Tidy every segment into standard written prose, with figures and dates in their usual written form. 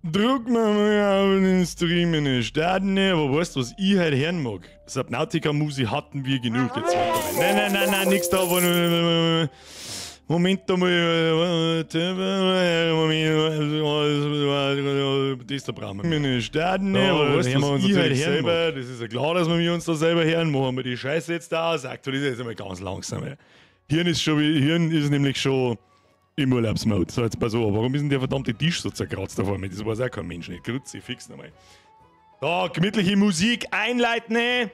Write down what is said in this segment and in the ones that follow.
Druck mal auf den Stream in den Staaten, aber weißt du, was ich halt hören mag? Subnautica-Musik hatten wir genug jetzt. Nein, nix da. Moment einmal. Das da brauchen wir. In den Staaten, aber weißt du, was ich halt hören mag? Das ist ja klar, dass wir uns da selber hören. Machen wir die Scheiße jetzt da aus. Aktualisiert jetzt einmal ganz langsam. Hirn ist nämlich schon im Urlaubsmode. So, jetzt pass auf, warum ist denn der verdammte Tisch so zerkratzt da vor mir? Das weiß auch kein Mensch nicht. Grüezi, fix nochmal. Da, gemütliche Musik einleiten.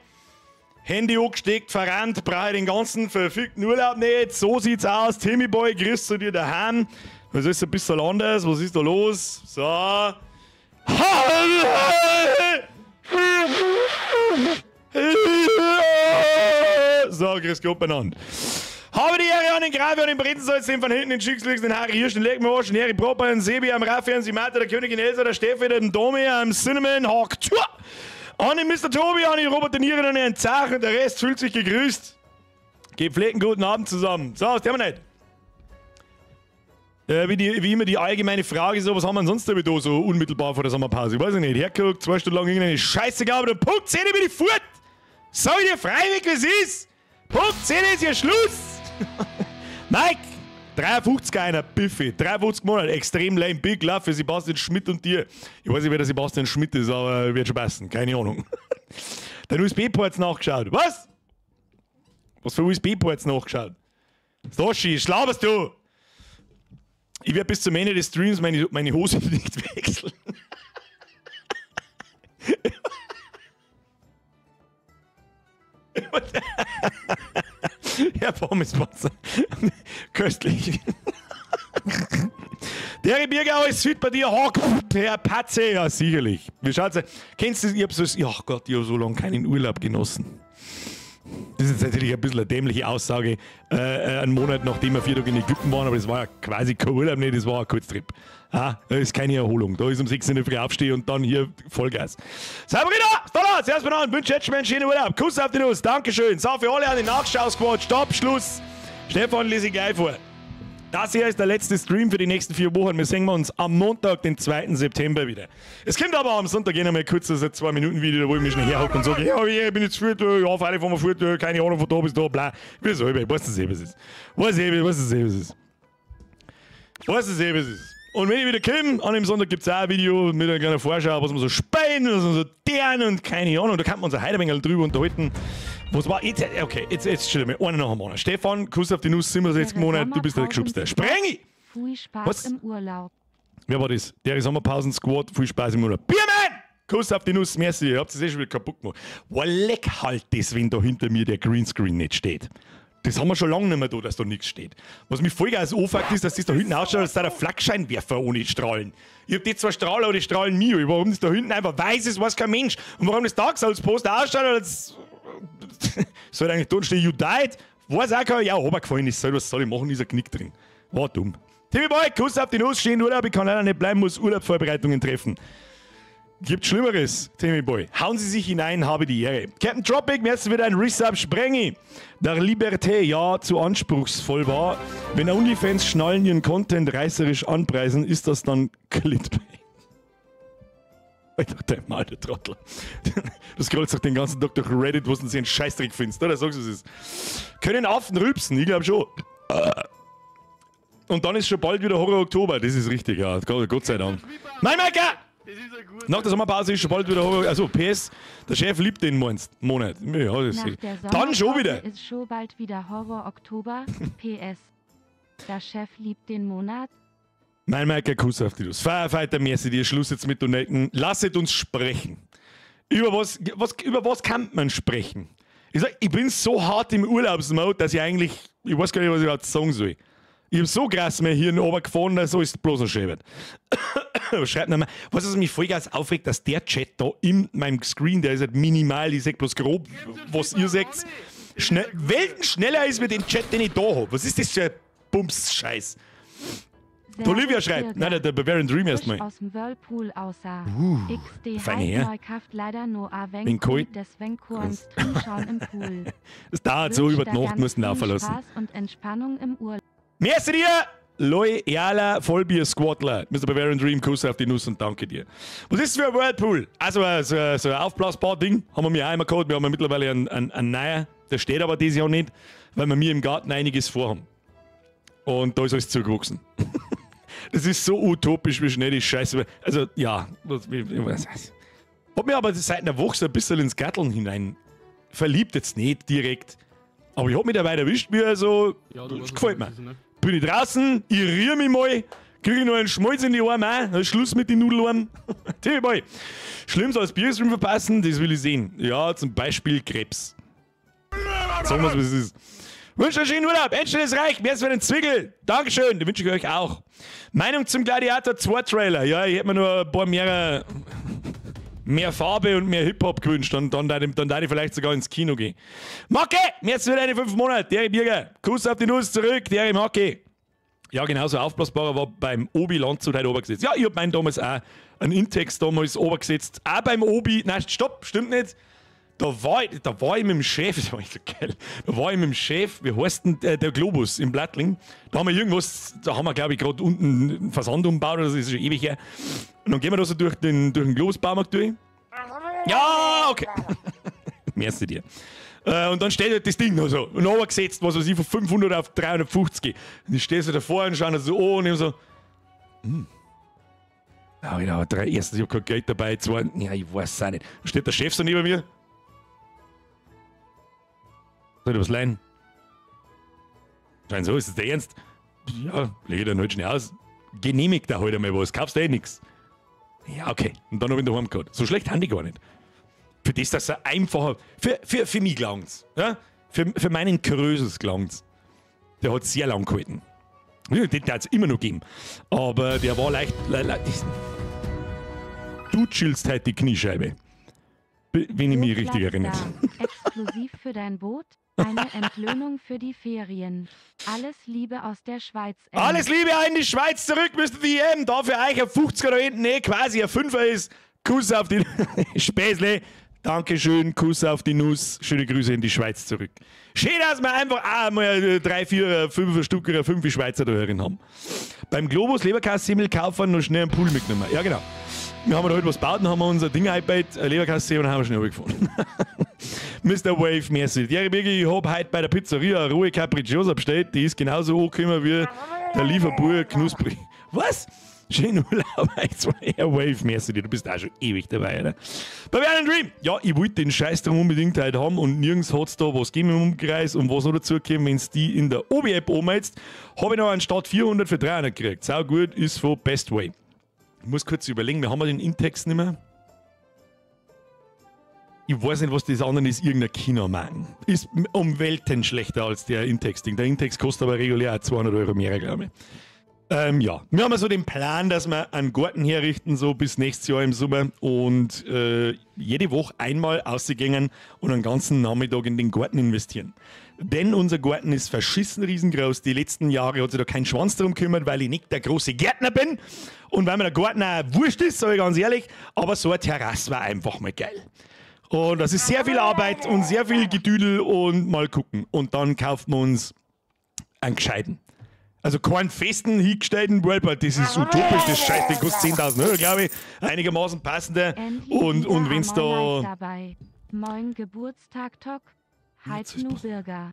Handy angesteckt, verrannt, brauche ich den ganzen verfickten Urlaub nicht. So sieht's aus. Timmy Boy, grüß zu dir daheim. Was ist ein bisschen anders? Was ist da los? So. So, grüß Gott beieinander. Habe die Ehre an den Grafi, an den Bretensalz, den von hinten, den Schickslichs, den Harry Hirsch, den Legmorsch, den Harry Proper, den Sebi, am Raffi, den Simata, der Königin Elsa, der Steffi, den Domi, am Cinnamon, Hawk, an den Mr. Tobi, an den Robert, den Nieren, an den Zachen, der Rest fühlt sich gegrüßt. Gepflegten guten Abend zusammen. So, was tun wir nicht? Wie immer die allgemeine Frage, so, was haben wir sonst damit da so unmittelbar vor der Sommerpause? Ich weiß nicht, hergeguckt, 2 Stunden lang irgendeine Scheiße gehabt, und Punkt 10 über die Furt! Sag ich dir freiwillig, wie es ist! Punkt 10 ist ja Schluss! Mike! 53 einer Biffy, 53 Monate, extrem lame, Big Love für Sebastian Schmidt und dir. Ich weiß nicht, wer der Sebastian Schmidt ist, aber wird schon passen, keine Ahnung. Dein USB-Ports nachgeschaut. Was? Was für USB-Ports nachgeschaut? Stoshi, schlauberst du? Ich werde bis zum Ende des Streams meine Hose nicht wechseln. Herr Pommespanzer. Köstlich. Der Biergau ist süd bei dir, Hawk, Herr Patze, ja sicherlich. Wie schaut's aus? Kennst du das? Ich hab so, ach Gott, ich hab so lange keinen Urlaub genossen. Das ist jetzt natürlich ein bisschen eine dämliche Aussage, einen Monat nachdem wir 4 Tage in Ägypten waren, aber das war ja quasi kein Urlaub, nicht, das war ein Kurztrip. Ah, da ist keine Erholung. Da ist um 6 in der Früh aufstehen und dann hier Vollgas. Sabrina, Stolz, erstmal an, wünsche jetzt schon einen schönen Urlaub. Kuss auf die Nuss, Dankeschön. So, für alle an den Nachschau-Squad, Stopp, Schluss. Stefan lese ich gleich vor. Das hier ist der letzte Stream für die nächsten 4 Wochen. Wir sehen uns am Montag, den 2. September wieder. Es kommt aber am Sonntag noch mal kurz, das 2 Minuten Video, wo ich mich schnell herhocke und sage, ja, ich bin jetzt fort, ja, freilich von mir fort, keine Ahnung von da bis da, bla. Wieso, ich weiß das was es ist. Weiß das was es ist. Und wenn ich wieder komme, an dem Sonntag gibt es auch ein Video mit einer kleinen Vorschau, was wir so speien, was wir so deren und keine Ahnung. Da kann man uns ein Heidemängel drüber unterhalten. Was war jetzt? Okay, jetzt stell dir mal einer nach dem anderen. Stefan, Kuss auf die Nuss, 67 Monate, du bist der Geschubste. Sprengi! Viel Spaß Was? im Urlaub. Wer war das? Der Sommerpausen-Squad, viel Spaß im Urlaub. Biermann! Kuss auf die Nuss, merci, ihr habt es eh schon wieder kaputt gemacht. Wow, leck halt das, wenn da hinter mir der Greenscreen nicht steht. Das haben wir schon lange nicht mehr da, dass da nichts steht. Was mich voll geil anfuckt ist, dass das da hinten ausschaut, als sei der Flakscheinwerfer ohne Strahlen. Ich hab die 2 Strahler, aber die strahlen mich. Warum das da hinten einfach weiß ist, weiß kein Mensch. Und warum das Dark Souls Poster ausschaut, als soll eigentlich dort stehen, you died? Weiß auch keiner, ja, runtergefallen ist, was soll ich machen, ist ein Knick drin. War dumm. Timmy Boy, Kuss auf die Nuss, schönen Urlaub, ich kann leider nicht bleiben, muss Urlaubsvorbereitungen treffen. Gibt Schlimmeres, Timmy Boy. Hauen Sie sich hinein, habe die Ehre. Captain Tropic, mir jetzt wieder ein Resub Sprengi. Der Liberté, ja, zu anspruchsvoll war. Wenn OnlyFans schnallen ihren Content reißerisch anpreisen, ist das dann Clickbait. Ich dachte, mal, der Trottel. Du scrollst doch den ganzen Tag durch Reddit, wo du einen Scheißdreck findest, oder? Sagst du es? Können Affen rülpsen? Ich glaube schon. Und dann ist schon bald wieder Horror Oktober. Das ist richtig, ja. Gott sei Dank. Mein Maker! Nach der Sommerpause ist schon bald wieder Horror. Also, PS, der Chef liebt den Monat. Ja, das ist dann schon wieder. Ist schon bald wieder Horror Oktober. PS. Der Chef liebt den Monat. Mein Maker, Kuss auf die Nuss. Firefighter, merci dir. Schluss jetzt mit Donetten. Lasset uns sprechen. Über was kann man sprechen? Ich sag, ich bin so hart im Urlaubsmode, dass ich eigentlich, ich weiß gar nicht, was ich überhaupt sagen soll. Ich hab so krass mein Hirn runtergefahren, dass so ist bloß noch schön. Schreibt nochmal, was mich voll ganz aufregt, dass der Chat da in meinem Screen, der ist halt minimal, ich sag bloß grob, was ihr sagt, Welten schneller ist mit dem Chat, den ich da hab. Was ist das für ein Bums-Scheiß? Olivia schreibt, nein, der Bavarian Dream erstmal. Aus dem Whirlpool aussah. XD feine her. Neukraft leider nur a Bin wenig cool. deswegen Stream schauen im Pool. Das dauert so, über die Nacht mussten laufen lassen. Spaß und Entspannung im Urlaub. Merci dir! Loyala Vollbier Squadler. Mr. Bavarian Dream, Kuss auf die Nuss und danke dir. Was ist das für ein Whirlpool? Also so ein aufblasbar Ding. Haben wir mir auch immer gehabt. Wir haben ja mittlerweile einen neuen. Der steht aber dieses Jahr nicht, weil wir mir im Garten einiges vorhaben. Und da ist alles zugewachsen. Das ist so utopisch, wie schnell die Scheiße. Also, ja. Hab mir aber seit einer Woche so ein bisschen ins Gatteln hinein verliebt, jetzt nicht direkt. Aber ich hab mich dabei erwischt, wie er so. Ja, du Das weißt, gefällt was mir. das ist, ne? Bin ich draußen, irriere mich mal, kriege ich noch einen Schmalz in die Arme ein, dann ist Schluss mit den Nudelarmen. Tipp mal. Schlimm so als Bierstream verpassen, das will ich sehen. Ja, zum Beispiel Krebs. Sagen wir's, was es ist. Wünsche euch einen schönen Urlaub, Endstelle reicht, mehr als für den Zwickel. Dankeschön, den wünsche ich euch auch. Meinung zum Gladiator 2 Trailer. Ja, ich hätte mir nur ein paar mehr Farbe und mehr Hip-Hop gewünscht und dann darf ich vielleicht sogar ins Kino gehen. Macke, jetzt wieder eine 5 Monate, der Birger. Kuss auf die Nuss zurück, der Macke. Ja, genauso aufblasbarer war beim Obi Landshut heute obergesetzt. Ja, ich hab meinen damals auch, einen Intex damals obergesetzt. Auch beim Obi, nein, stopp, stimmt nicht. Da war ich mit dem Chef, das war echt so geil. Da war ich mit dem Chef, wie heißt denn der Globus im Blattling? Da haben wir glaube ich gerade unten einen Versand umgebaut, oder das ist schon ewig her. Und dann gehen wir da so durch den Globus-Baumarkt durch. Ja, okay. Merci dir. Und dann steht halt das Ding noch so, und runtergesetzt, was weiß ich, von 500 auf 350. Und ich stehe so davor und schaue so an und ich so, ja, ich habe erstens, ich habe kein Geld dabei, zweitens, ja, ich weiß es auch nicht. Dann steht der Chef so neben mir. Soll ich was leihen? Schein so, ist das der Ernst? Ja, lege dann halt schnell aus. Genehmigt er halt einmal was, kaufst du eh nix. Ja, okay. Und dann hab ich ihn daheim gehabt. So schlecht haben die gar nicht. Für das, dass er einfacher. Für mich gelangt's. Ja? Für meinen Krösus gelangt's. Der hat sehr lang gehalten. Ja, den hat es immer noch geben. Aber der war leicht. Du chillst halt die Kniescheibe. Wenn ich mich richtig erinnere. Exklusiv für dein Boot. Eine Entlöhnung für die Ferien. Alles Liebe aus der Schweiz. Alles Liebe in die Schweiz zurück, Mr. DM. Da für euch ein 50er da hinten, quasi ein 5er ist. Kuss auf die Späßle. Dankeschön, Kuss auf die Nuss. Schöne Grüße in die Schweiz zurück. Schön, dass wir einfach auch mal 3, 4, 5 Stück oder 5 Schweizer da herin haben. Beim Globus Leberkassimmel kaufen noch schnell einen Pool mitgenommen. Ja, genau. Wir haben da halt was gebaut und haben unser Ding eingebaut, Leberkasse, und dann haben wir schnell gefahren. Mr. Wave, merci. Jerry Birgi, ich hab heute bei der Pizzeria eine rohe Capricciosa bestellt. Die ist genauso angekommen wie der Lieferbub knusprig. Was? Schönen Urlaub, Air Wave, merci dir. Du bist auch schon ewig dabei, oder? Bavarian Dream! Ja, ich wollte den Scheißdrum unbedingt heute haben und nirgends hat es da was gegeben im Umkreis und was noch dazu kommt, wenn es die in der Obi-App anmeldest, habe ich noch anstatt 400 für 300 gekriegt. Sau gut, ist von Best Way. Ich muss kurz überlegen, wir haben den Intex nicht mehr. Ich weiß nicht, was das andere ist, irgendein Kinomann. Ist um Welten schlechter als der Intex-Ding. Der Intex kostet aber regulär auch 200 Euro mehr, glaube ich. Ja, wir haben also den Plan, dass wir einen Garten herrichten, so bis nächstes Jahr im Sommer und jede Woche einmal rausgehen und einen ganzen Nachmittag in den Garten investieren. Denn unser Garten ist verschissen riesengroß. Die letzten Jahre hat sich da kein Schwanz darum gekümmert, weil ich nicht der große Gärtner bin und weil mir der Garten auch wurscht ist, sage ich ganz ehrlich, aber so eine Terrasse war einfach mal geil. Und das ist sehr viel Arbeit und sehr viel Gedüdel und mal gucken. Und dann kauft man uns einen gescheiten. Also keinen festen, hingestellten Whirlpool, das ist utopisch, das Scheiß, den kostet 10.000 Euro, glaube ich. Einigermaßen passender. Und wenn's da... Dabei. Moin Geburtstag Tok. Heit nu Birger.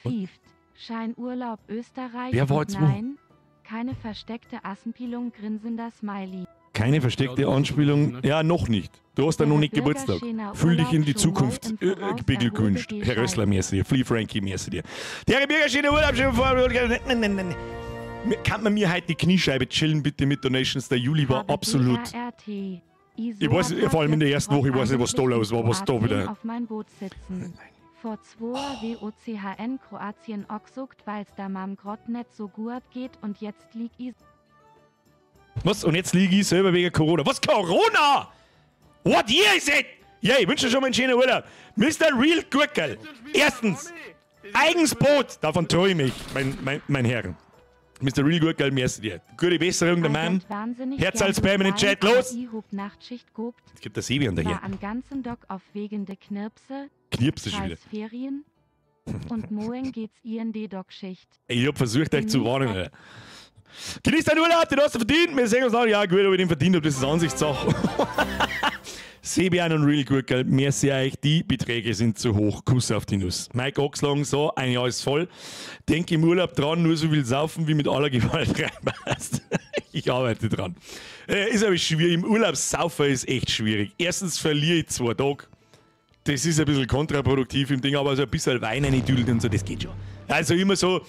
Fieft. Scheinurlaub Österreich. Wer war und jetzt wo? nein. Keine versteckte Assenpilung grinsender Smiley. Keine versteckte Anspielung. Ja, noch nicht. Du hast ja noch nicht Geburtstag. Fühl dich in die Zukunft beglückwünscht. Herr Rössler, merci dir. Flea Frankie, merci dir. Der Birger, schönen Urlaub, schönen Vorabend. Nein. Kann man mir heute die Kniescheibe chillen, bitte, mit Donations? Der Juli war absolut... Ich weiß, vor allem in der ersten Woche, ich weiß nicht, was da los war, was da wieder... Auf mein Boot sitzen. Vor 2 WOCHN Kroatien oxuckt, weil's da mam grad nicht so gut geht und jetzt lieg ich... Was? Und jetzt liege ich selber wegen Corona. Was? Corona? What year is it? Ja, ich wünsche dir schon mal einen schönen Urlaub. Mr. Real Gurkel. Erstens, eigens Boot. Davon träume ich mich, mein Herren. Mr. Real Gurkel, merci dir. Gute Besserung, der Mann. Herz als Spam in den Chat, los! Es gibt das Sebi unter hier. War an ganzen Dock auf wegende Knirpse. Knirpse schon wieder. Ferien. Und morgen geht's ihr in die Dockschicht. Ich hab versucht, euch zu warnen. Genieß deinen Urlaub, den hast du verdient. Wir sehen uns nach. Ja, gut, ob ich den verdient habe, das ist Ansichtssache. Sebian und Real gut, gell? Merci euch, die Beträge sind zu hoch. Kuss auf die Nuss. Mike Oxlang, so, ein Jahr ist voll. Denke im Urlaub dran, nur so viel saufen, wie mit aller Gewalt reinpasst. Ich arbeite dran. Ist aber schwierig. Im Urlaub saufen ist echt schwierig. Erstens verliere ich 2 Tage. Das ist ein bisschen kontraproduktiv im Ding, aber so ein bisschen Wein reintüdeln und so, das geht schon. Also immer so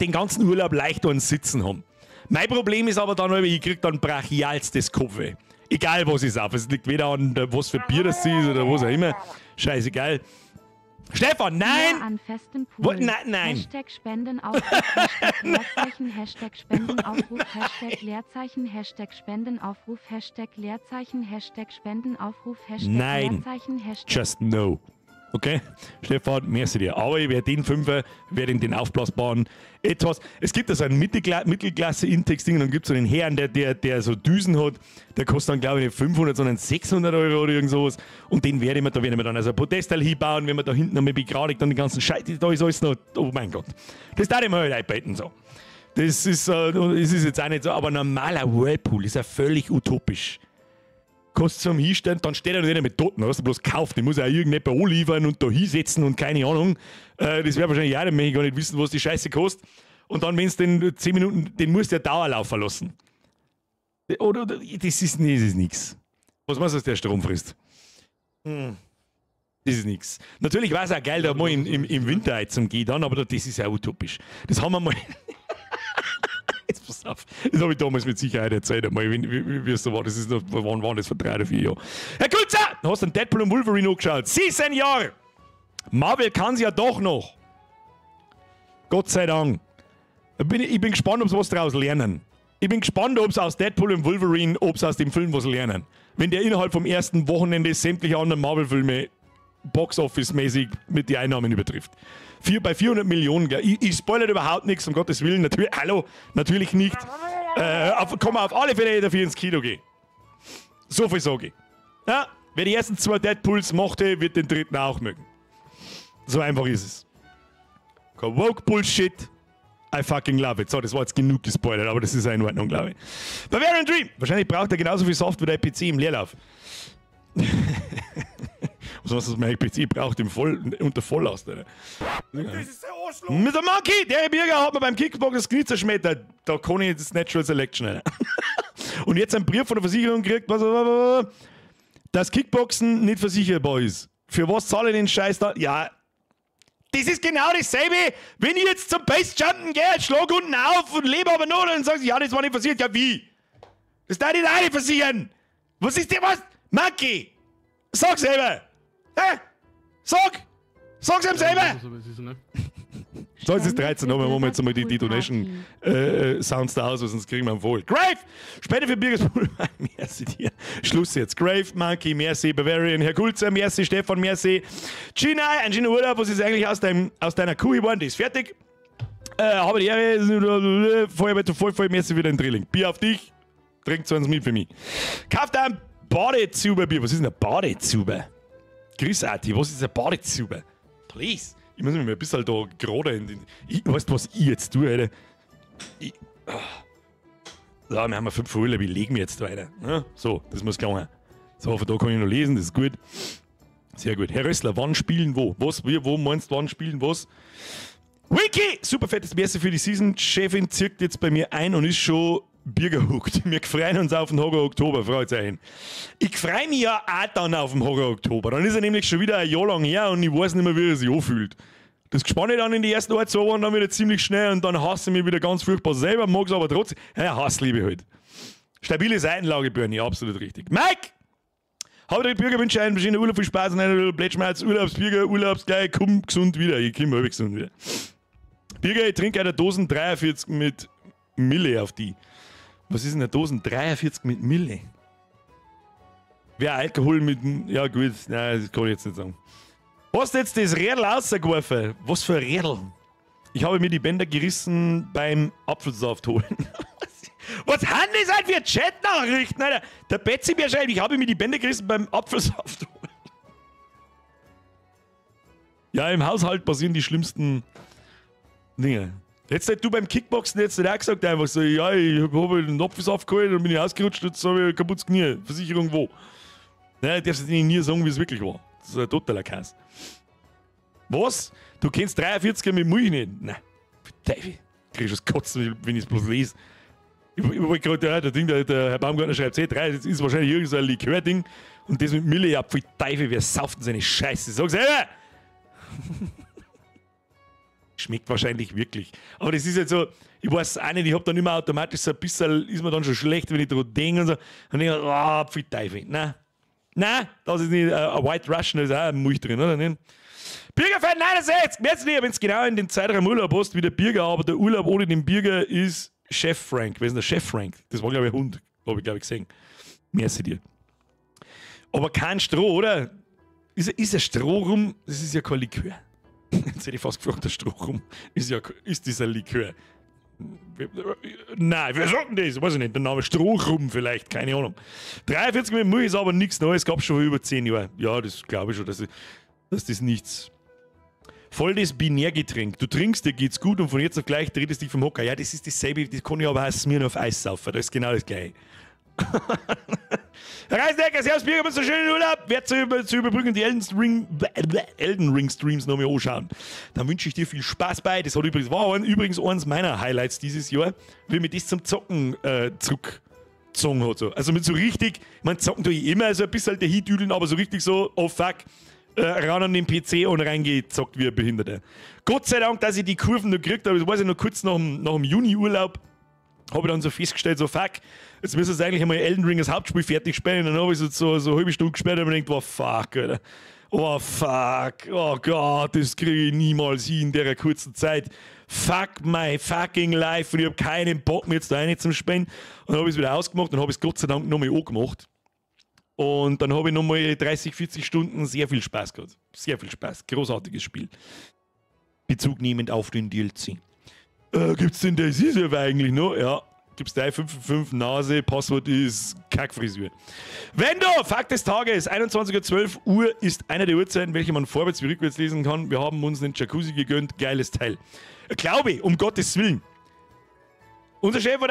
den ganzen Urlaub leicht ans Sitzen haben. Mein Problem ist aber dann, ich kriege dann brachialstes Kopfweh. Egal was ich saufe. Es liegt weder an, was für Bier das ist oder was auch immer. Scheißegal. Stefan, nein! An festen Pools. Nein! Hashtag Spendenaufruf, Hashtag Leerzeichen, Hashtag Spendenaufruf, Hashtag Leerzeichen, Hashtag Spendenaufruf, Hashtag Leerzeichen, Hashtag Spendenaufruf, Hashtag Leerzeichen, Hashtag... Just no. Okay? Stefan, merci dir. Aber ich werde den Fünfer, werde in den aufblasbaren etwas. Es gibt da so ein Mittelklasse-Intex-Ding und dann gibt es so einen Herrn, der so Düsen hat. Der kostet dann, glaube ich, nicht 500, sondern 600 Euro oder irgend sowas. Und den werde ich mir dann also ein Podestal hinbauen, wenn wir da hinten nochmal begradigt und den ganzen Scheiß. Da ist alles noch. Oh mein Gott. Das darf ich mir halt einbetten so. Das ist jetzt auch nicht so, aber ein normaler Whirlpool ist ja völlig utopisch. Kostet zum Hinstellen, dann steht er nicht mit Toten, hast du bloß gekauft. Den muss er auch irgendjemand anliefern und da hinsetzen und keine Ahnung. Das wäre wahrscheinlich auch nicht, gar nicht wissen, was die Scheiße kostet. Und dann, wenn es den 10 Minuten, den musst du ja Dauerlaufen lassen. Oder das ist nichts. Was meinst du, dass der Strom frisst? Das ist nichts. Natürlich war es auch geil, da mal im Winter zum Gehen dann, aber das ist ja utopisch. Das haben wir mal. Jetzt pass auf. Das habe ich damals mit Sicherheit erzählt, einmal, wie es so war. Das ist noch, wann waren das, vor 3 oder 4 Jahren. Herr Kulzer, du hast den Deadpool und Wolverine angeschaut. Sie, Senior! Marvel kann es ja doch noch. Gott sei Dank. Ich bin gespannt, ob sie was daraus lernen. Ich bin gespannt, ob sie aus Deadpool und Wolverine, ob sie aus dem Film was lernen. Wenn der innerhalb vom ersten Wochenende sämtliche anderen Marvel-Filme Box-Office-mäßig mit den Einnahmen übertrifft. Bei 400 Millionen, ich spoilere überhaupt nichts, um Gottes Willen. Natürlich nicht. Kann man auf alle Fälle dafür ins Kino gehen. So viel sage ich. Ja, wer die ersten 2 Deadpools mochte, wird den dritten auch mögen. So einfach ist es. Kein Woke-Bullshit. I fucking love it. So, das war jetzt genug gespoilert, aber das ist auch in Ordnung, glaube ich. Bavarian Dream. Wahrscheinlich braucht er genauso viel Soft wie der PC im Leerlauf. Was mein PC braucht unter Volllast. Alter. Das ist der Arschloch. Mit der Monkey, der Bürger hat mir beim Kickbox das Knie zerschmettert. Da kann ich das Natural Selection. Alter. Und jetzt einen Brief von der Versicherung gekriegt, dass Kickboxen nicht versicherbar ist. Für was zahle ich den Scheiß da? Ja, das ist genau dasselbe, wenn ich jetzt zum Basejumpen gehe, schlag unten auf und lebe aber noch und dann sagen sie, ja, das war nicht versichert. Ja, wie? Das darf ich auch nicht versichern. Was ist denn was? Monkey, sag selber. Hä? Sag's ihm selber! So, es ist 13 Uhr, machen wir jetzt einmal die Donation-Sounds da aus, sonst kriegen wir einen voll. Grave! Spende für Birgespool. Merci dir. Schluss jetzt. Grave, Monkey, merci. Bavarian, Herr Kulzer, merci. Stefan, merci. Gina, ein schöner Urlaub. Was ist eigentlich aus deiner Kuh geworden? Die ist fertig. Habe die Ehre. Voll, merci für dein Drilling. Bier auf dich. Trink 20 mit für mich. Kauft ein Badezuber-Bier. Was ist denn ein Badezuber? Grüßartig, was ist ein Badezuber? Please. Ich muss mich mal ein bisschen da gerade in den. Weißt du, was ich jetzt tue, Alter? So, wir haben 5 Folien, ich lege mich jetzt weiter. Ja, so, das muss klar sein. So, von da kann ich noch lesen, das ist gut. Sehr gut. Herr Rössler, wann spielen wo? Wo meinst du, wann spielen was? Wiki! Super fettes Merci für die Season. Die Chefin zirkt jetzt bei mir ein und ist schon Bier gehuckt. Wir freuen uns auf den Horror Oktober, Fragezeichen. Ich freue mich ja auch dann auf den Horror Oktober. Dann ist er nämlich schon wieder ein Jahr lang her und ich weiß nicht mehr, wie er sich anfühlt. Das Gespanne dann in die ersten 2 Wochen dann wieder ziemlich schnell und dann hasse ich mich wieder ganz furchtbar selber, mag es aber trotzdem. Ja, Hassliebe halt. Stabile Seitenlage, Bernie, absolut richtig. Mike! Habe die Bürgerwünsche einen schönen Urlaub, viel Spaß und einen Blättschmerz, Urlaubsbürger, Urlaubsgeil, komm gesund wieder. Ich komme halb gesund wieder. Bürger, ich trinke eine Dosen 43 mit Mille auf die. Was ist denn eine Dosen 43 mit Mille? Wer Alkohol mit. Ja, gut, nein, das kann ich jetzt nicht sagen. Hast du jetzt das Rädel rausgeworfen? Was für ein Rädel? Ich habe mir die Bänder gerissen beim Apfelsaft holen. Was haben das halt für Chatnachrichten, Alter? Der Betsy mir schreibt, ich habe mir die Bänder gerissen beim Apfelsaft holen. Ja, im Haushalt passieren die schlimmsten Dinge. Jetzt halt du beim Kickboxen jetzt nicht auch gesagt, einfach so, ja, ich habe den Napf aufgeholt und bin ich ausgerutscht, jetzt habe ich kaputtes Knie. Versicherung wo? Nein, du darfst nie sagen, wie es wirklich war. Das ist ein totaler Kass. Was? Du kennst 43er mit Milch nicht? Nein. Teufel. Kriegst du das Kotzen, wenn ich es bloß lese. Ich wollte gerade, der Herr Baumgartner schreibt, das ist wahrscheinlich irgend so ein Likörding und das mit Mille, ja, voll Teufel, wer sauft denn seine Scheiße? Sag's selber! Schmeckt wahrscheinlich wirklich. Aber das ist halt so, ich weiß auch nicht, ich hab dann immer automatisch so ein bisschen, ist mir dann schon schlecht, wenn ich daran denke und so. Und ich denke, voll Teufel. Nein, das ist nicht ein White Russian, da ist auch ein Milch drin, oder nicht? Bürgerfan 69! Merkst du nicht, wenn es genau in den Zeitraum Urlaub hast wie der Bürger, aber der Urlaub ohne den Bürger ist Chef Frank. Wer ist denn der Chef Frank? Das war, glaube ich, ein Hund. Habe ich, glaube ich, gesehen. Merci dir. Aber kein Stroh, oder? Ist ein Stroh rum? Das ist ja kein Likör. Jetzt hätte ich fast gefragt, der Stroh rum ist dieser Likör. Nein, wer sagt denn das? Weiß ich nicht. Der Name Strohrum vielleicht, keine Ahnung. 43 mit Milch ist aber nichts Neues, gab es schon vor über 10 Jahren. Ja, das glaube ich schon, dass das nichts. Voll das Binärgetränk. Du trinkst, dir geht's gut und von jetzt auf gleich drehst du dich vom Hocker. Ja, das ist dasselbe, das kann ich aber auch Smirnoff auf Eis saufen. Das ist genau das Gleiche. Herr Reisdecker, Servus Bürger, mit so schönen Urlaub. Werd zu überbrücken die Elden Ring Streams noch mal anschauen. Dann wünsche ich dir viel Spaß bei. Das war übrigens eines meiner Highlights dieses Jahr, wie mir das zum Zocken zurückgezogen hat. So. Also mit so richtig, ich meine, zocken tue ich immer so ein bisschen der Hit-Düdeln, aber so richtig so, oh fuck, ran an den PC und reingezockt wie ein Behinderter. Gott sei Dank, dass ich die Kurven noch gekriegt habe. Das weiß ich noch kurz nach dem Juni-Urlaub. Habe ich dann so festgestellt, so fuck, jetzt müssen wir eigentlich einmal Elden Ring das Hauptspiel fertig spielen. Und dann habe ich so eine halbe Stunde gespielt und mir gedacht, oh fuck, Alter. Oh fuck, oh Gott, das kriege ich niemals hin in der kurzen Zeit. Fuck my fucking life. Und ich habe keinen Bock mehr jetzt da rein zum Spielen. Und dann habe ich es wieder ausgemacht und habe es Gott sei Dank nochmal angemacht. Und dann habe ich nochmal 30, 40 Stunden sehr viel Spaß gehabt. Sehr viel Spaß. Großartiges Spiel. Bezug nehmend auf den DLC. Gibt's denn das ist ja eigentlich noch? Ja. Gibt's 355 Nase, Passwort ist Kackfrisur. Wenn du, Fakt des Tages, 21:12 Uhr ist eine der Uhrzeiten, welche man vorwärts wie rückwärts lesen kann. Wir haben uns einen Jacuzzi gegönnt, geiles Teil. Glaube ich, um Gottes Willen. Unser Chef hat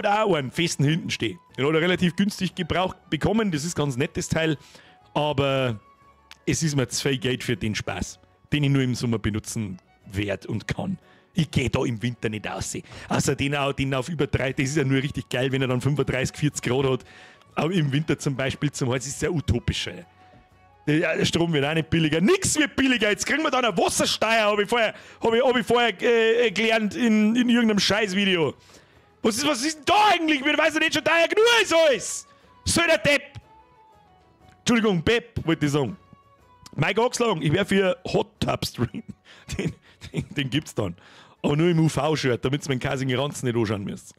auch einen festen hinten stehen. Den hat er relativ günstig gebraucht bekommen, das ist ganz nettes Teil, aber es ist mir zu viel Geld für den Spaß, den ich nur im Sommer benutzen werde und kann. Ich gehe da im Winter nicht aussehen. Außer den auf über 3, das ist ja nur richtig geil, wenn er dann 35, 40 Grad hat. Aber im Winter zum Beispiel zum Hals ist es ja utopisch. Der Strom wird auch nicht billiger. Nix wird billiger. Jetzt kriegen wir da eine Wassersteuer, habe ich vorher gelernt in irgendeinem Scheißvideo. Was ist denn da eigentlich? Wir weiß ja nicht schon teuer genug ist alles. So der Depp. Entschuldigung, Pep, wollte ich sagen. Mike Oxlang, ich wäre für Hot Tub Stream. Den gibt's dann. Aber nur im UV-Shirt, damit ihr meinen Kasing Ranzen nicht anschauen müsst.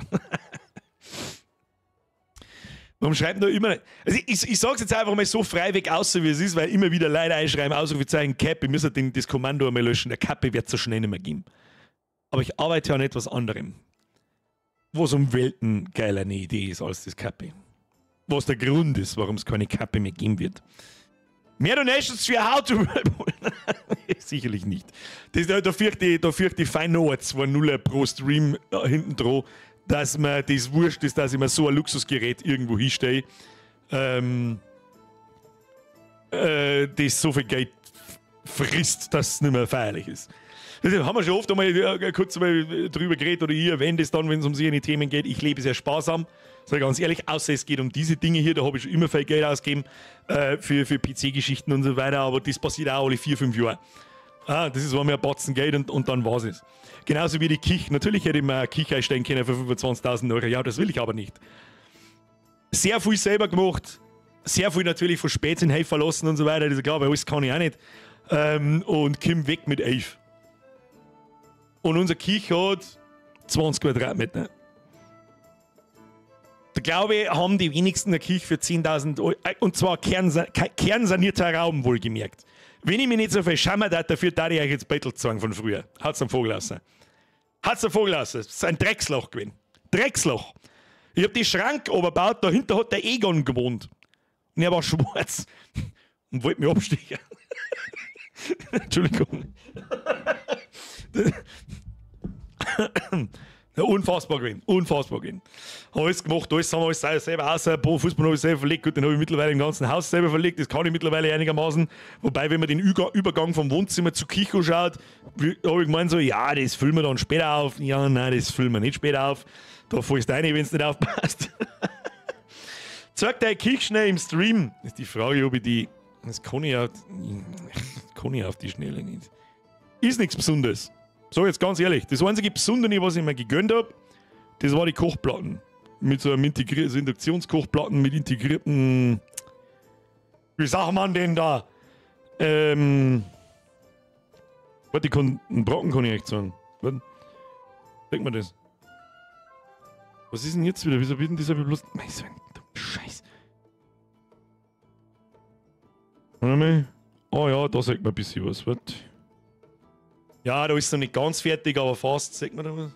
Warum schreibt da immer. Also ich sag's jetzt einfach mal so freiweg aus, so wie es ist, weil immer wieder Leute einschreiben, Ausrufezeichen Cap, ich muss das Kommando einmal löschen, der Kappe wird so schnell nicht mehr geben. Aber ich arbeite an etwas anderem. Was um Welten geiler eine Idee ist als das Kappe. Was der Grund ist, warum es keine Kappe mehr geben wird. Mehr Donations für How to sicherlich nicht. Da fürchte ich fein noch 2-0 pro Stream hinten dran, dass mir das wurscht ist, dass ich mir so ein Luxusgerät irgendwo hinstelle, das so viel Geld frisst, dass es nicht mehr feierlich ist. Das haben wir schon oft einmal kurz drüber geredet, oder ich erwähne das dann, wenn es um solche Themen geht. Ich lebe sehr sparsam, sage ganz ehrlich, außer es geht um diese Dinge hier, da habe ich schon immer viel Geld ausgegeben für PC-Geschichten und so weiter, aber das passiert auch alle 4-5 Jahre. Das ist mir ein Batzen Geld und dann war's es. Genauso wie die Kich. Natürlich hätte ich mir eine Kich einstellen können für 25.000 Euro. Ja, das will ich aber nicht. Sehr viel selber gemacht. Sehr viel natürlich von Spätzchen helfen lassen und so weiter. Das ist klar, weil alles kann ich auch nicht. Und Kim weg mit 11. Und unser Kich hat 20 Quadratmeter. Da glaube ich, haben die wenigsten eine Kich für 10.000 Euro. Und zwar kernsanierter Raum, wohlgemerkt. Wenn ich mich nicht so viel schäme, dafür darf ich euch jetzt Battle sagen von früher. Hat's am Vogel lassen. Hat's am Vogel lassen. Das ist ein Drecksloch gewesen. Drecksloch. Ich hab die Schrank oberbaut, dahinter hat der Egon gewohnt. Und er war schwarz. Und wollte mich abstechen. Ja, unfassbar gewesen, unfassbar gewesen. Habe alles gemacht, alles haben wir alles selber aus, Fußball habe ich selber verlegt, gut, den habe ich mittlerweile im ganzen Haus selber verlegt, das kann ich mittlerweile einigermaßen. Wobei, wenn man den Übergang vom Wohnzimmer zu Küche schaut, habe ich gemeint so, ja, das füllen wir dann später auf. Ja, nein, das füllen wir nicht später auf. Da fällst du rein, wenn es nicht aufpasst. Zeig deine Küche schnell im Stream. Das ist die Frage, ob ich die... Das kann ich auf die Schnelle nicht. Ist nichts Besonderes. So, jetzt ganz ehrlich, das einzige Besondere, was ich mir gegönnt habe, das war die Kochplatten. Mit so einem Induktionskochplatten mit integrierten. Wie sagt man denn da? Warte, einen Brocken kann ich echt sagen. Warte. Denk mal das. Was ist denn jetzt wieder? Wieso wird denn dieser bloß. Mein so ein Scheiß. Warte mal. Oh ja, da sagt man ein bisschen was. Warte. Ja, da ist es noch nicht ganz fertig, aber fast. Sieht man da was?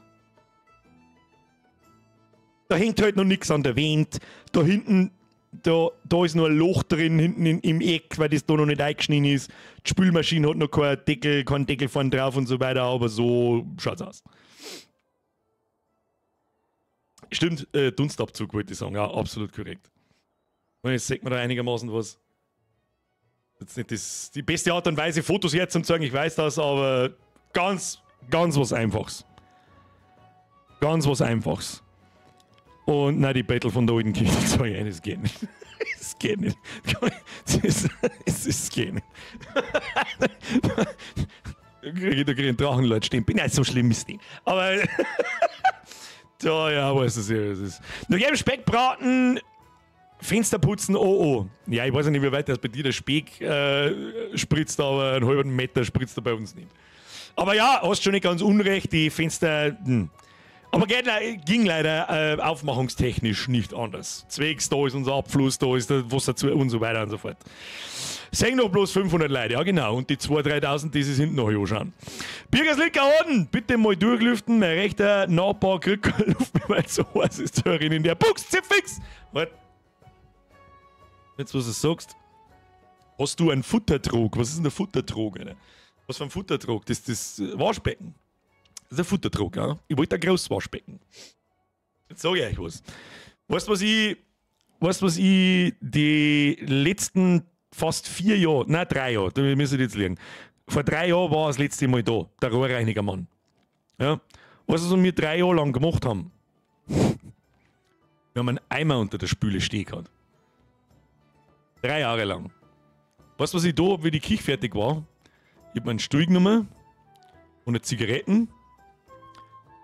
Da hängt halt noch nichts an der Wand. Da hinten, da ist noch ein Loch drin, hinten im Eck, weil das da noch nicht eingeschnitten ist. Die Spülmaschine hat noch keinen Deckel vorne drauf und so weiter, aber so schaut's aus. Stimmt, Dunstabzug wollte ich sagen. Ja, absolut korrekt. Und jetzt sieht man da einigermaßen was. Jetzt nicht die beste Art und Weise, Fotos herzuzeigen, ich weiß das, aber ganz was Einfaches. Ganz was Einfaches. Und nein, die Battle von der alten Kirche, das sage ich ein, das geht nicht. Das geht nicht. Es geht nicht. Da kriege ich einen Drachenlord stehen. Nein, so schlimm ist die. Aber ja, was ist das? Noch eben Speckbraten, Fenster putzen, oh. Ja, ich weiß nicht, wie weit das bei dir der Speck spritzt, aber einen halben Meter spritzt er bei uns nicht. Aber ja, hast schon nicht ganz unrecht, die Fenster. Aber ging leider aufmachungstechnisch nicht anders. Zwecks, da ist unser Abfluss, da ist der Wasser zu und so weiter und so fort. Sehen noch bloß 500 Leute, ja genau. Und die 2.000, 3.000, die sie hinten noch anschauen. Birgerslicker Orden, bitte mal durchlüften. Mein rechter Nachbar kriegt keine Luft mehr, weil es so heiß ist. Hörerin in der Buchs, fix! Warte. Jetzt, was du sagst. Hast du einen Futtertrog? Was ist denn der Futtertrog, Alter? Was für ein Futtertrog? Das ist das Waschbecken. Das ist ein Futtertrog, ja. Ich wollte ein großes Waschbecken. Jetzt sage ich euch was. Weißt du, was ich die letzten fast 4 Jahre, nein 3 Jahre, da müssen wir jetzt liegen. Vor 3 Jahren war das letzte Mal da, der Rohrreinigermann. Ja. Weißt du, was wir 3 Jahre lang gemacht haben? Wir haben einen Eimer unter der Spüle stehen gehabt. 3 Jahre lang. Weißt du, was ich da habe, wie die Küche fertig war? Ich habe mir einen Stuhl genommen und eine Zigaretten,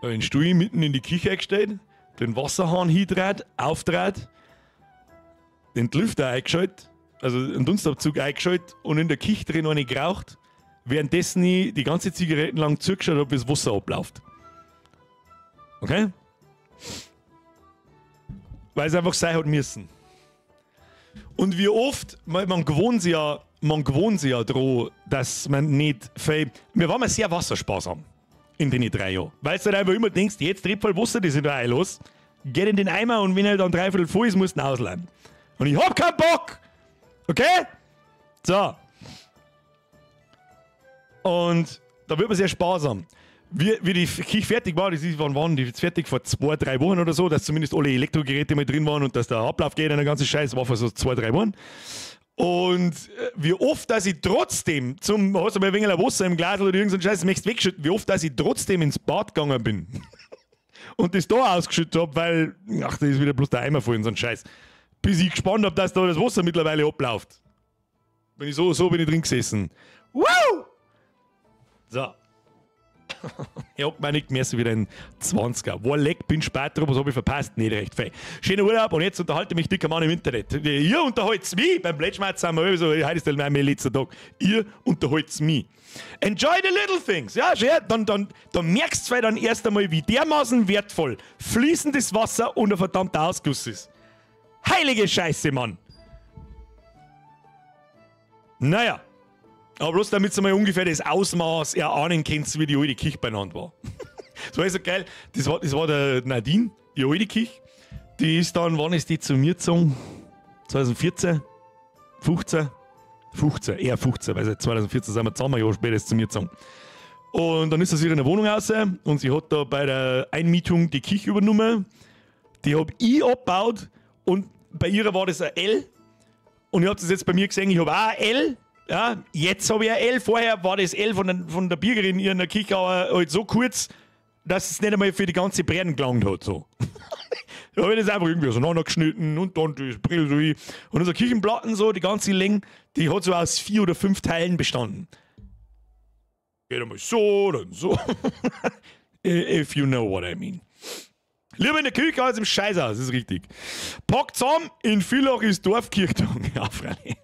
den Stuhl mitten in die Küche eingestellt, den Wasserhahn hingedreht, aufgedreht, den Lüfter eingeschaltet, also einen Dunstabzug eingeschaltet und in der Küche drin eine geraucht, währenddessen ich die ganze Zigaretten lang zugeschaut habe, bis das Wasser abläuft. Okay? Weil es einfach sein hat müssen. Und wie oft, man gewohnt sich ja daran, dass man nicht viel. Wir waren mal sehr wassersparsam in den 3 Jahren. Weil du halt einfach immer denkst, jetzt tritt voll Wasser, das ist da los. Geht in den Eimer und wenn er dann 3/4 voll ist, musst du ihn ausleihen. Und ich hab keinen Bock! Okay? So. Und da wird man sehr sparsam. Wie die Küche fertig war, wann waren die jetzt fertig? Vor 2, 3 Wochen oder so, dass zumindest alle Elektrogeräte mal drin waren und dass der Ablauf geht und der ganze Scheiß war vor so 2, 3 Wochen. Und wie oft, dass ich trotzdem hast du mal ein wenig Wasser im Glas oder irgendeinen Scheiß, möchtest wegschütten, wie oft, dass ich trotzdem ins Bad gegangen bin und das da ausgeschüttet habe, weil, ach, da ist wieder bloß der Eimer voll in so einen Scheiß. Bis ich gespannt habe, dass da das Wasser mittlerweile abläuft. So bin ich drin gesessen. Wow! So. Ich hab mir nicht gemessen wieder ein 20er. War leck, bin später, was habe ich verpasst? Nicht recht viel. Schönen Urlaub und jetzt unterhalte mich dicker Mann im Internet. Ihr unterhaltet mich. Beim Blättschmerz sind wir so, heute ist mein letzter Tag. Ihr unterhaltet mich. Enjoy the little things. Ja, schön. Dann merkst du dann erst einmal, wie dermaßen wertvoll fließendes Wasser und ein verdammter Ausguss ist. Heilige Scheiße, Mann. Naja. Aber bloß damit ihr mal ungefähr das Ausmaß erahnen könnt, wie die alte Kirche beieinander war. Das war so geil. Das war der Nadine, die alte Kirche. Die ist dann, wann ist die zu mir gezogen? 2014? 15? 15, eher 15, weil seit 2014 sind wir zusammen, ein Jahr später ist zu mir gezogen. Und dann ist sie aus ihrer Wohnung raus und sie hat da bei der Einmietung die Küche übernommen. Die habe ich abgebaut und bei ihr war das ein L. Und ihr habt es jetzt bei mir gesehen, ich habe auch ein L. Ja, jetzt habe ich ein L. Vorher war das L von der Bürgerin in der Küche halt so kurz, dass es nicht einmal für die ganze Breiten gelangt hat. So. Da habe ich das einfach irgendwie auseinandergeschnitten und dann das Brill so hin. Und unser Küchenplatten, so, die ganze Länge, die hat so aus 4 oder 5 Teilen bestanden. Geht einmal so, dann so. If you know what I mean. Lieber in der Küche als im Scheißhaus, das ist richtig. Packt zusammen, in Villach ist Dorfkirchtag. Ja, freilich.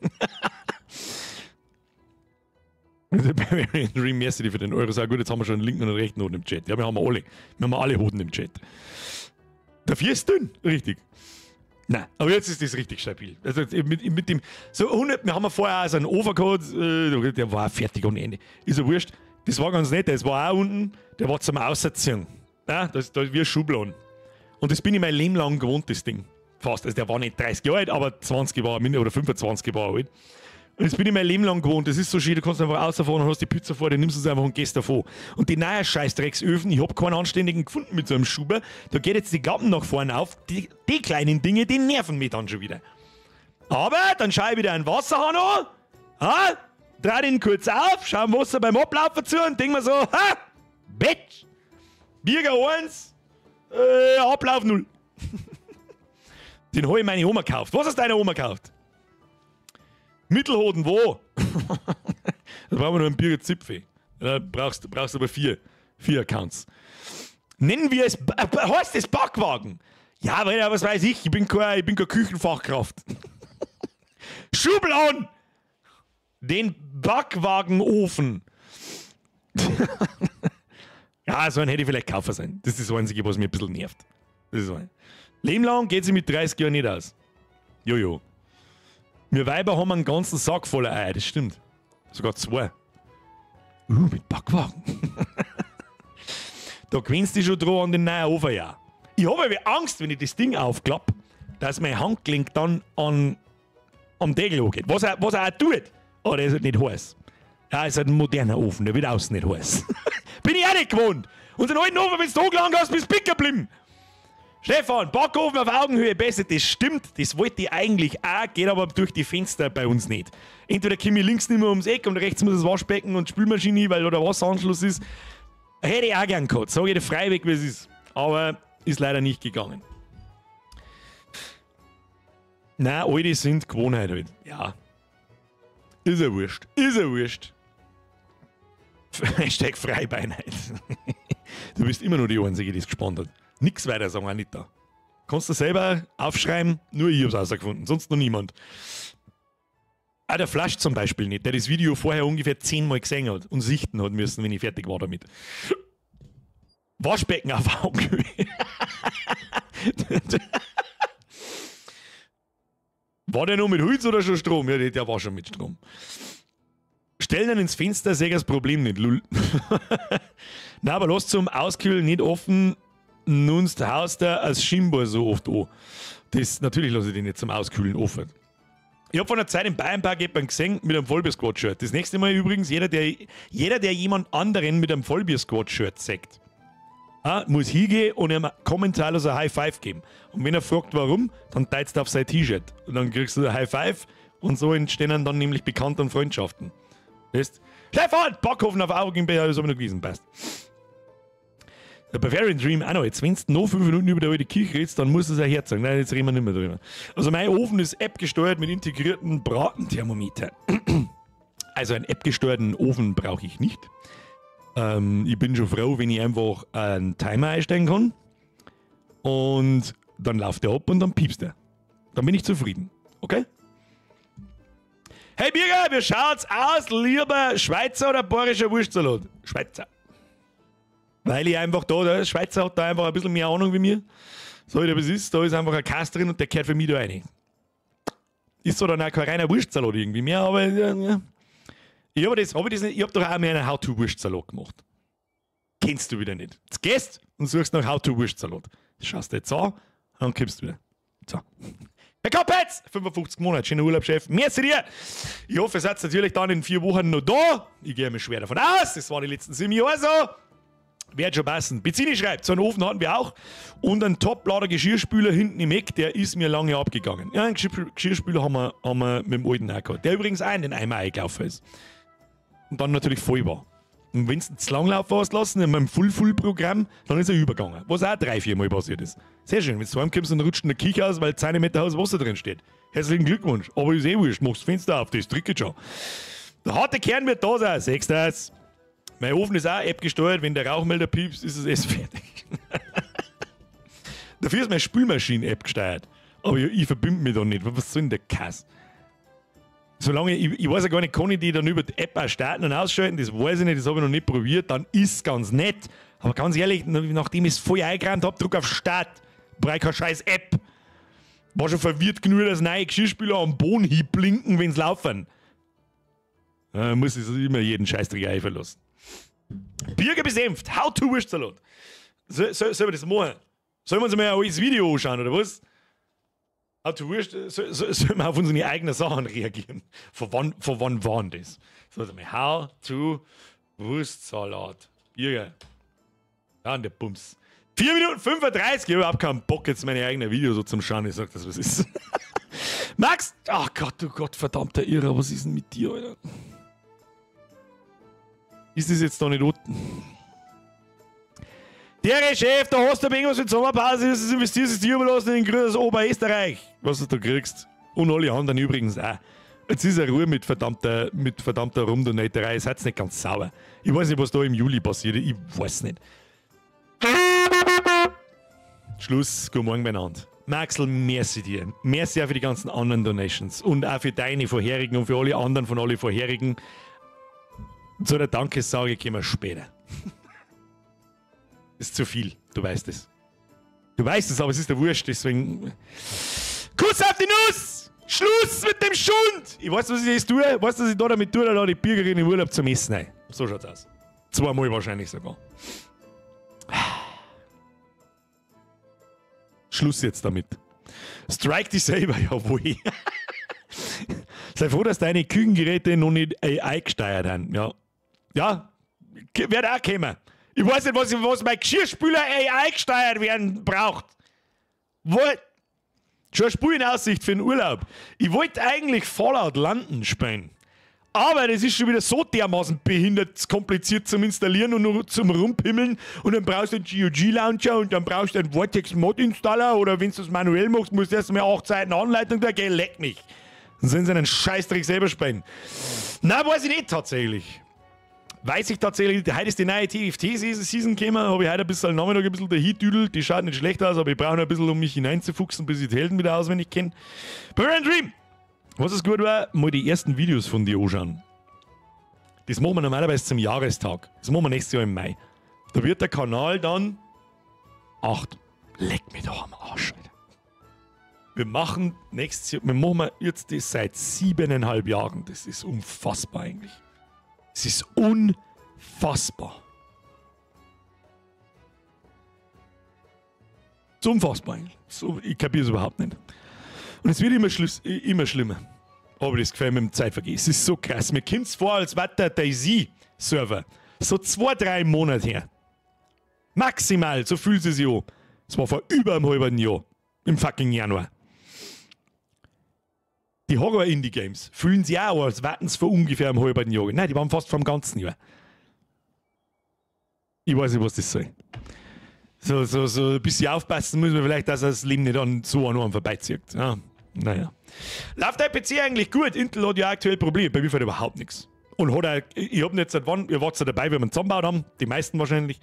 Merci für den Euro. Sag gut, jetzt haben wir schon einen linken und einen rechten Hoden im Chat. Ja, wir haben alle. Wir haben alle Hoden im Chat. Der 4 ist dünn, richtig. Nein, aber jetzt ist das richtig stabil. Also mit dem, so 100, wir haben vorher auch so einen Ofen gehabt, der war fertig ohne Ende. Ist ja wurscht. Das war ganz nett, das war auch unten, der war zum Ausziehen. Ja, das ist wie ein Schubladen. Und das bin ich mein Leben lang gewohnt, das Ding. Fast. Also der war nicht 30 Jahre alt, aber 20 war oder 25 Jahre alt. Und das bin ich mein Leben lang gewohnt. Das ist so schön, du kannst einfach rausfahren und hast die Pizza vor, dann nimmst du es einfach und gehst davon. Und die neuen Scheißdrecksöfen, ich habe keinen anständigen gefunden mit so einem Schuber. Da geht jetzt die Klappen nach vorne auf. Die kleinen Dinge, die nerven mich dann schon wieder. Aber dann schaue ich wieder einen Wasserhahn an. Ha? Dreh den kurz auf, schau dem Wasser beim Ablaufen zu und denk mir so, ha! Bitch! Bierger 1, Ablauf 0. Den habe ich meine Oma gekauft. Was hast deine Oma gekauft? Mittelhoden, wo? Da brauchen wir noch einen Bierger Zipfel. Da brauchst aber 4 Accounts. Nennen wir es, heißt es Backwagen? Ja, weil, was weiß ich bin keine Küchenfachkraft. Schubladen! Den Backwagenofen. Ja, so einen hätte ich vielleicht kaufen sollen. Das ist das Einzige, was mir ein bisschen nervt. Das ist so ein. Leben lang geht sie mit 30 Jahren nicht aus. Jojo. Wir Weiber haben einen ganzen Sack voller Eier, das stimmt. Sogar 2. Mit Backwagen. Da gewinnst du schon dran an den neuen Ofen, ja. Ich habe aber Angst, wenn ich das Ding aufklappe, dass mein Handgelenk dann am Deckel hochgeht. Was er auch tut. Aber der ist halt nicht heiß. Ja, ist halt ein moderner Ofen, der wird außen nicht heiß. Bin ich auch nicht gewohnt. Unseren alten Ofen, wenn du hochgelangt hast, bist du picken geblieben. Stefan, Backofen auf Augenhöhe besser, das stimmt, das wollte ich eigentlich auch, geht aber durch die Fenster bei uns nicht. Entweder komme ich links nicht mehr ums Eck und rechts muss das Waschbecken und die Spülmaschine hin, weil da der Wasseranschluss ist. Hätte ich auch gern gehabt, sage ich dir freiweg, wie es ist. Aber ist leider nicht gegangen. Nein, alte sind Gewohnheit halt. Ja. Ist ja wurscht. Ist ja wurscht. Hashtag Freibeinheit. Du bist immer noch die Einzige, die es gespannt hat. Nix weiter sagen, Anita. Kannst du selber aufschreiben, nur ich hab's rausgefunden, sonst noch niemand. Auch der Flasch zum Beispiel nicht, der das Video vorher ungefähr 10-mal gesehen hat und sichten hat müssen, wenn ich fertig war damit. Waschbecken auf Augenhöhe. War der noch mit Holz oder schon Strom? Ja, der war schon mit Strom. Stellen ihn ins Fenster, sehe ich das Problem nicht, lul. Nein, aber lass zum Auskühlen nicht offen, nunst haust du als Schimbar so oft an. Das, natürlich lasse ich den nicht zum Auskühlen offen. Ich habe vor einer Zeit im Bayernpark jemanden gesehen mit einem Vollbier-Squad-Shirt. Das nächste Mal übrigens, jeder, der jemand anderen mit einem Vollbier-Squad-Shirt sagt, muss hingehen und ihm kommentarlos ein High-Five geben. Und wenn er fragt, warum, dann teilst du auf sein T-Shirt. Und dann kriegst du ein High-Five und so entstehen dann nämlich Bekannte und Freundschaften. Weißt? Stefan, Backofen auf Augen, das habe ich noch gewesen, passt. Der Bavarian Dream auch noch. Jetzt, wenn du noch 5 Minuten über die alte Küche redest, dann musst du es auch herzagen. Nein, jetzt reden wir nicht mehr drüber. Also mein Ofen ist App-gesteuert mit integrierten Bratenthermometer. Also einen App-gesteuerten Ofen brauche ich nicht. Ich bin schon froh, wenn ich einfach einen Timer einstellen kann. Und dann läuft der ab und dann piepst der. Dann bin ich zufrieden. Okay? Hey Birger, wie schaut's aus, lieber Schweizer oder bayerischer Wurstsalat? Schweizer. Weil ich einfach der Schweizer hat da einfach ein bisschen mehr Ahnung wie mir. So wie das ist, da ist einfach ein Kast drin und der gehört für mich da rein. Ist so dann auch kein reiner Wurstsalat irgendwie mehr, aber ja. Ich hab doch auch mehr einen How-to-Wurstsalat gemacht. Kennst du wieder nicht. Jetzt gehst und suchst nach How-to-Wurstsalat. Schaust dir jetzt an, dann kommst du wieder. So. Herr Kappetz, 55 Monate, schöner Urlaubschef. Merci dir. Ich hoffe, ihr seid natürlich dann in 4 Wochen noch da. Ich gehe mir schwer davon aus. Das war die letzten 7 Jahre so. Wird schon passen. Bezzini schreibt, so einen Ofen hatten wir auch. Und einen Top-Lader Geschirrspüler hinten im Eck, der ist mir lange abgegangen. Ja, einen Geschirrspüler haben wir mit dem alten auch gehabt. Der übrigens auch in den Eimer eingelaufen ist. Und dann natürlich voll war. Und wenn du ihn zu lang laufen hast lassen, in meinem Full-Programm, dann ist er übergegangen. Was auch 3-4 Mal passiert ist. Sehr schön, wenn du heimkommst und rutscht der Kiech aus, weil 2 Meter Haus Wasser drin steht. Herzlichen Glückwunsch. Aber ist eh wurscht, machst das Fenster auf, das drückt schon. Der harte Kern wird da sein. 6. Mein Ofen ist auch App gesteuert, wenn der Rauchmelder piepst, ist es erst fertig. Dafür ist meine Spülmaschine-App gesteuert. Aber ich verbinde mich da nicht. Was soll denn der Kass? Solange, ich weiß ja gar nicht, kann ich die dann über die App auch starten und ausschalten, das weiß ich nicht, das habe ich noch nicht probiert, dann ist es ganz nett. Aber ganz ehrlich, nachdem ich es voll eingerannt habe, drück auf Start, brauche ich keine scheiß App. War schon verwirrt genug, dass neue Geschirrspüler am Boden blinken, wenn sie laufen. Ja, muss ich immer jeden Scheißdreck einverlassen. Bürger besänft, how to Wurstsalat. Sollen wir das machen? Sollen wir uns mal ein altes Video anschauen, oder was? Sollen wir auf unsere eigenen Sachen reagieren? Von wann waren das? So, how to Wurstsalat. Bürger. Ja, und der Bums. 4 Minuten 35, ich habe überhaupt keinen Bock, jetzt meine eigenen Videos so zum Schauen. Ich sag das, was ist. Max! Ach Gott, du Gott, verdammter Irrer, was ist denn mit dir, Alter? Ist das jetzt da nicht unten? Der Chef, da hast du irgendwas mit Sommerpause, das investierst du dir überlassen in grünes Oberösterreich, was du da kriegst. Und alle anderen übrigens auch. Jetzt ist eine Ruhe mit verdammter Rumdonaterei, seid nicht ganz sauber. Ich weiß nicht, was da im Juli passiert, ich weiß nicht. Schluss, guten Morgen miteinander. Maxl, merci dir. Merci auch für die ganzen anderen Donations und auch für deine vorherigen und für alle anderen von alle vorherigen. Zu der Dankessage kommen wir später. Das ist zu viel, du weißt es. Du weißt es, aber es ist der Wurscht, deswegen... Kuss auf die Nuss! Schluss mit dem Schund! Ich weiß, was ich jetzt tue. Weißt du, was ich da damit tue? Da lade die Bürgerin im Urlaub zum Essen ein. So schaut's aus. 2 Mal wahrscheinlich sogar. Schluss jetzt damit. Strike dich selber, jawohl. Sei froh, dass deine Küchengeräte noch nicht AI gesteuert haben. Ja, wird auch kommen. Ich weiß nicht, was mein Geschirrspüler AI gesteuert werden braucht. Schon eine Spur in Aussicht für den Urlaub. Ich wollte eigentlich Fallout London spielen. Aber das ist schon wieder so dermaßen behindert, kompliziert zum Installieren und nur zum Rumpimmeln. Und dann brauchst du einen GOG-Launcher und dann brauchst du einen Vortex-Mod-Installer. Oder wenn du das manuell machst, musst du erst mal 8 Seiten Anleitung da gehen. Leck mich. Dann sollen sie einen Scheißdreck selber spielen. Nein, weiß ich nicht tatsächlich. Weiß ich tatsächlich, heute ist die neue TFT-Season gekommen, habe ich heute am Nachmittag ein bisschen der Heat-Düdel, die schaut nicht schlecht aus, aber ich brauche noch ein bisschen, um mich hineinzufuchsen, bis ich die Helden wieder auswendig kenne. Burn Dream! Was ist gut war, mal die ersten Videos von dir anschauen. Das machen wir normalerweise zum Jahrestag. Das machen wir nächstes Jahr im Mai. Da wird der Kanal dann 8. Leck mich doch am Arsch, Alter. Wir machen nächstes Jahr, wir machen jetzt das seit 7,5 Jahren. Das ist unfassbar eigentlich. Es ist unfassbar. So unfassbar eigentlich. So, ich kapiere es überhaupt nicht. Und es wird immer schlimmer. Aber das gefällt mir im Zeitvergehen. Es ist so krass. Mir kommt es vor, als wäre der DayZ-Server so 2-3 Monate her. Maximal, so fühlt es sich an. Das war vor über einem halben Jahr. Im fucking Januar. Die Horror-Indie-Games fühlen sich auch, als wären es vor ungefähr einem halben Jahr. Nein, die waren fast vom ganzen Jahr. Ich weiß nicht, was das soll. So ein bisschen aufpassen müssen wir vielleicht, dass das Leben nicht so an einem vorbeizieht. Ja, naja. Läuft dein PC eigentlich gut? Intel hat ja aktuell Probleme. Bei mir fällt überhaupt nichts. Und hat auch, ich habe nicht seit wann, ihr wart ja dabei, wenn wir ihn zusammengebaut haben, die meisten wahrscheinlich,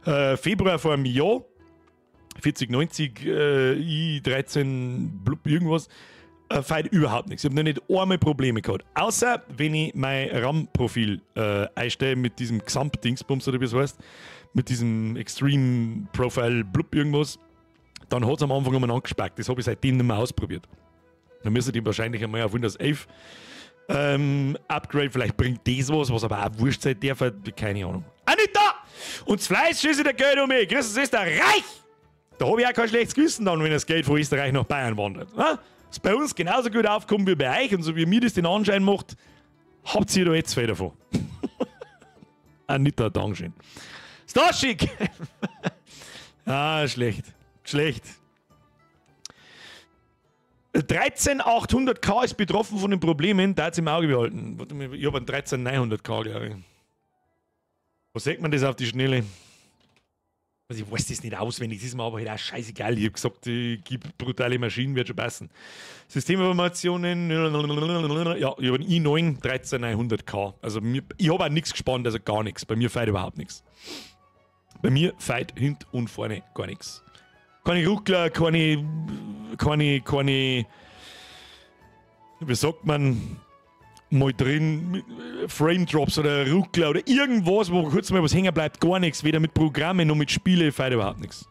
Februar vor einem Jahr, 4090 i13 blub irgendwas, fällt überhaupt nichts. Ich habe noch nicht einmal Probleme gehabt. Außer, wenn ich mein RAM-Profil einstelle mit diesem Xamp-Dingsbums oder wie es heißt, mit diesem Extreme Profile blub irgendwas, dann hat es am Anfang einmal angespackt. Das habe ich seitdem nicht mehr ausprobiert. Dann müsste ich wahrscheinlich einmal auf Windows 11 Upgrade. Vielleicht bringt das was aber auch wurscht sein darf. Keine Ahnung. Anita! Und das Fleisch schießt der Geld um mich. Grüß Österreich! Da habe ich auch kein schlechtes Gewissen dann, wenn das Geld von Österreich nach Bayern wandert. Ha? Ist bei uns genauso gut aufgekommen wie bei euch und so wie mir das den Anschein macht, habt ihr da jetzt viel davon. Anita, Dankeschön. Starshik! Schlecht. Schlecht. 13800K ist betroffen von den Problemen, da hat es im Auge behalten. Warte mal, ich habe einen 13900K, glaube ich. Wo sagt man das auf die Schnelle? Also ich weiß das nicht auswendig, das ist mir aber halt auch scheißegal. Ich habe gesagt, ich gebe brutale Maschinen, wird schon passen. Systeminformationen, ja, ich habe einen i9 13900K. Also ich habe auch nichts gespannt, also gar nichts. Bei mir feiert überhaupt nichts. Bei mir feiert hinten und vorne gar nichts. Keine Ruckler, keine, wie sagt man, mal drin, Frame Drops oder Ruckler oder irgendwas, wo kurz mal was hängen bleibt, gar nichts. Weder mit Programmen noch mit Spielen, feiert überhaupt nichts.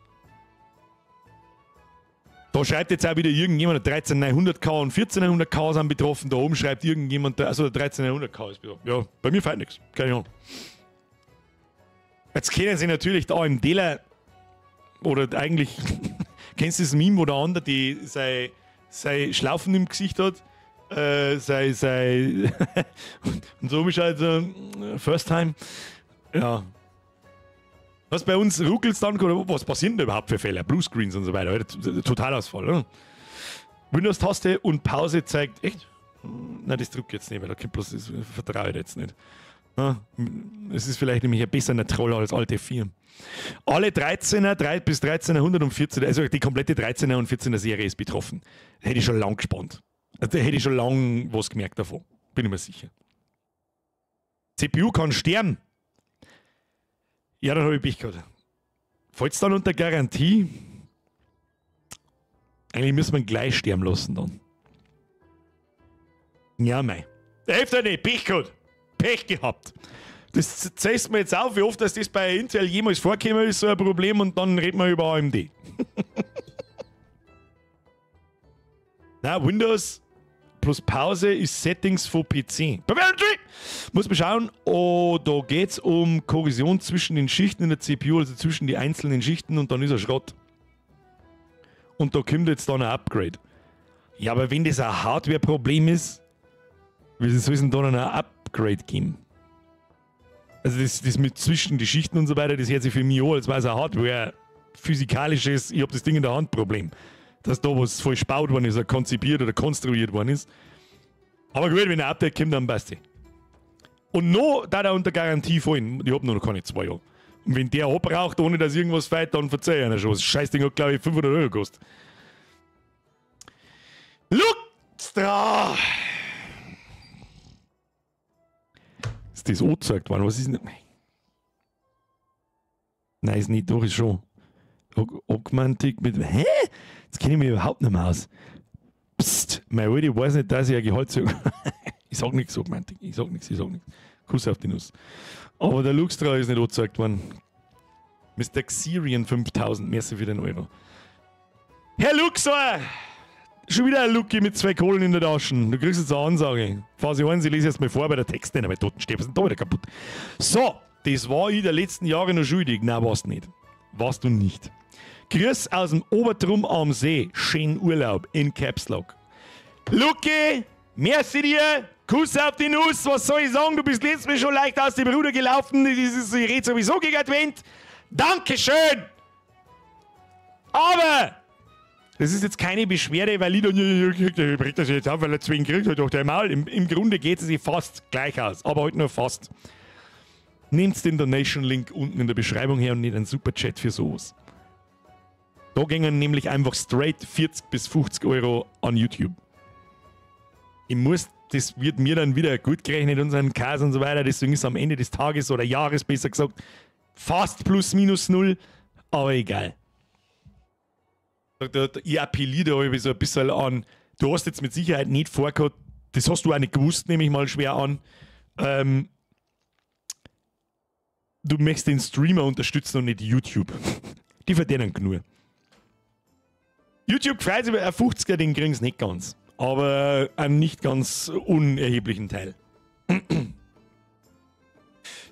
Da schreibt jetzt auch wieder irgendjemand, 13900K und 1400K sind betroffen. Da oben schreibt irgendjemand, also 13900K ist betroffen. Ja, bei mir feiert nichts. Keine Ahnung. Jetzt kennen sie natürlich der AMDler oder eigentlich, kennst du das Meme, wo der andere die sei Schlaufen im Gesicht hat? Sei und so ist halt First Time. Ja. Was bei uns ruckelt dann, oder was passieren da überhaupt für Fehler? Bluescreens und so weiter. Totalausfall, oder? Windows-Taste und Pause zeigt. Echt? Nein, das drückt jetzt nicht, weil da kommt bloß, das vertraue ich jetzt nicht. Es ist vielleicht nämlich ein besserer Troller als alte 4. Alle 13er, 3 bis 13er, 100 und 14er, also die komplette 13er und 14er Serie ist betroffen. Da hätte ich schon lang gespannt. Also, da hätte ich schon lang was gemerkt davon. Bin ich mir sicher. CPU kann sterben. Ja, dann habe ich Pech gehabt. Fällt es dann unter Garantie? Eigentlich müssen wir ihn gleich sterben lassen dann. Ja, mei. Hilft ja nicht, Pech gehabt. Pech gehabt. Das zählst mir jetzt auf, wie oft das bei Intel jemals vorgekommen ist, so ein Problem, und dann reden wir über AMD. Na, Windows plus Pause ist Settings von PC. Muss man schauen, da geht es um Korrosion zwischen den Schichten in der CPU, also zwischen die einzelnen Schichten, und dann ist er Schrott. Und da kommt jetzt dann ein Upgrade. Ja, aber wenn das ein Hardware-Problem ist, wie soll es denn da noch ein Upgrade geben? Also das mit zwischen die Schichten und so weiter, das hört sich für mich an, als wäre es ein Hardware-physikalisches, ich habe das Ding in der Hand Problem. Dass da was falsch gebaut worden ist, oder konzipiert oder konstruiert worden ist. Aber gut, wenn ein Update kommt, dann passt es. Und noch da unter Garantie fallen. Ich habe noch keine 2 Jahre. Und wenn der abraucht, ohne dass irgendwas fällt, dann verzeih ich einer schon. Das Scheißding hat, glaube ich, 500 Euro gekostet. Luxtra! Ist das angezeigt worden? Was ist denn? Nein, ist nicht, doch, ist schon. Augmentik mit. Hä? Jetzt kenne ich mich überhaupt nicht mehr aus. Psst, mein Alter weiß nicht, dass ich ein Gehaltserhöhung. Ich sag nichts, Augmentik. Ich sag nichts. Kuss auf die Nuss. Aber der Luxtra ist nicht angezeigt worden. Mr. Xerion 5000, merci für den Euro. Herr Luxor! Schon wieder ein Lucky mit 2 Kohlen in der Tasche. Du kriegst jetzt eine Ansage. Phase 1, ich lese jetzt mal vor bei der Texte, aber Totenstäbe sind da wieder kaputt. So, das war ich der letzten Jahre noch schuldig. Nein, warst nicht. Warst du nicht. Grüß aus dem Obertrum am See. Schönen Urlaub in Caps Lock. Lucky, merci dir. Kuss auf die Nuss. Was soll ich sagen? Du bist letztes Mal schon leicht aus dem Ruder gelaufen. Ich rede sowieso gegen Advent. Dankeschön. Aber das ist jetzt keine Beschwerde, weil ich dann bricht das jetzt auf, weil er zu wenig kriegt, doch der Maul. Im Grunde geht es sich fast gleich aus, aber halt nur fast. Nehmt den Donation-Link unten in der Beschreibung her und nicht einen Superchat für sowas. Da gingen nämlich einfach straight 40 bis 50 Euro an YouTube. Das wird mir dann wieder gut gerechnet, unseren Kas und so weiter, deswegen ist am Ende des Tages oder Jahres besser gesagt fast plus minus null, aber egal. Ich appelliere da so ein bisschen an, du hast jetzt mit Sicherheit nicht vorgehabt, das hast du auch nicht gewusst, nehme ich mal schwer an, du möchtest den Streamer unterstützen und nicht YouTube. Die verdienen genug. YouTube freut sich über einen 50er, den kriegen sie nicht ganz. Aber einen nicht ganz unerheblichen Teil.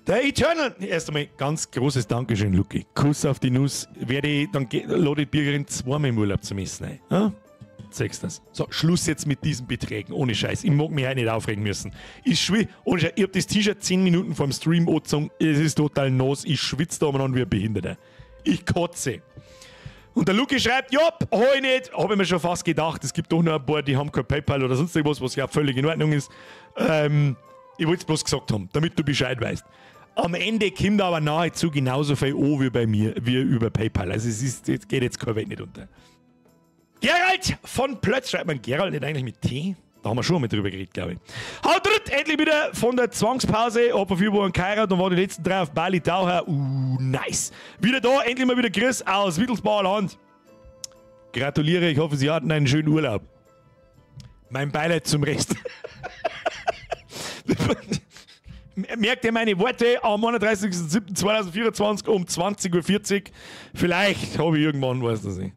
Der Eternal, erst einmal ganz großes Dankeschön, Lucky. Kuss auf die Nuss. Dann lade die Bürgerin zweimal im Urlaub zum Essen ein. Ja? Sagst das. So, Schluss jetzt mit diesen Beträgen. Ohne Scheiß. Ich mag mich halt nicht aufregen müssen. Ich schwöre, ohne Scheiß, ich hab das T-Shirt 10 Minuten vor dem Stream angezogen. Es ist total nass. Ich schwitze da umeinander wie ein Behinderter. Ich kotze. Und der Luki schreibt, ja, hab ich nicht. Hab ich mir schon fast gedacht. Es gibt doch noch ein paar, die haben kein PayPal oder sonst irgendwas, was ja völlig in Ordnung ist. Ich wollte es bloß gesagt haben, damit du Bescheid weißt. Am Ende kommt aber nahezu genauso viel an wie bei mir, wie über PayPal. Also es geht jetzt kein Weg nicht unter. Gerald von Plötz, schreibt man Gerald nicht eigentlich mit T? Da haben wir schon mal drüber geredet, glaube ich. Haut dritt, endlich wieder von der Zwangspause. Hab vor 4 Wochen geheiratet und war die letzten 3 auf Bali Taucher. Nice. Wieder da, endlich mal wieder Chris aus Wittelsbauer Land. Gratuliere, ich hoffe, Sie hatten einen schönen Urlaub. Mein Beileid zum Rest. Merkt ihr meine Worte am 31.07.2024 um 20:40 Uhr? Vielleicht habe ich irgendwann, weiß das nicht.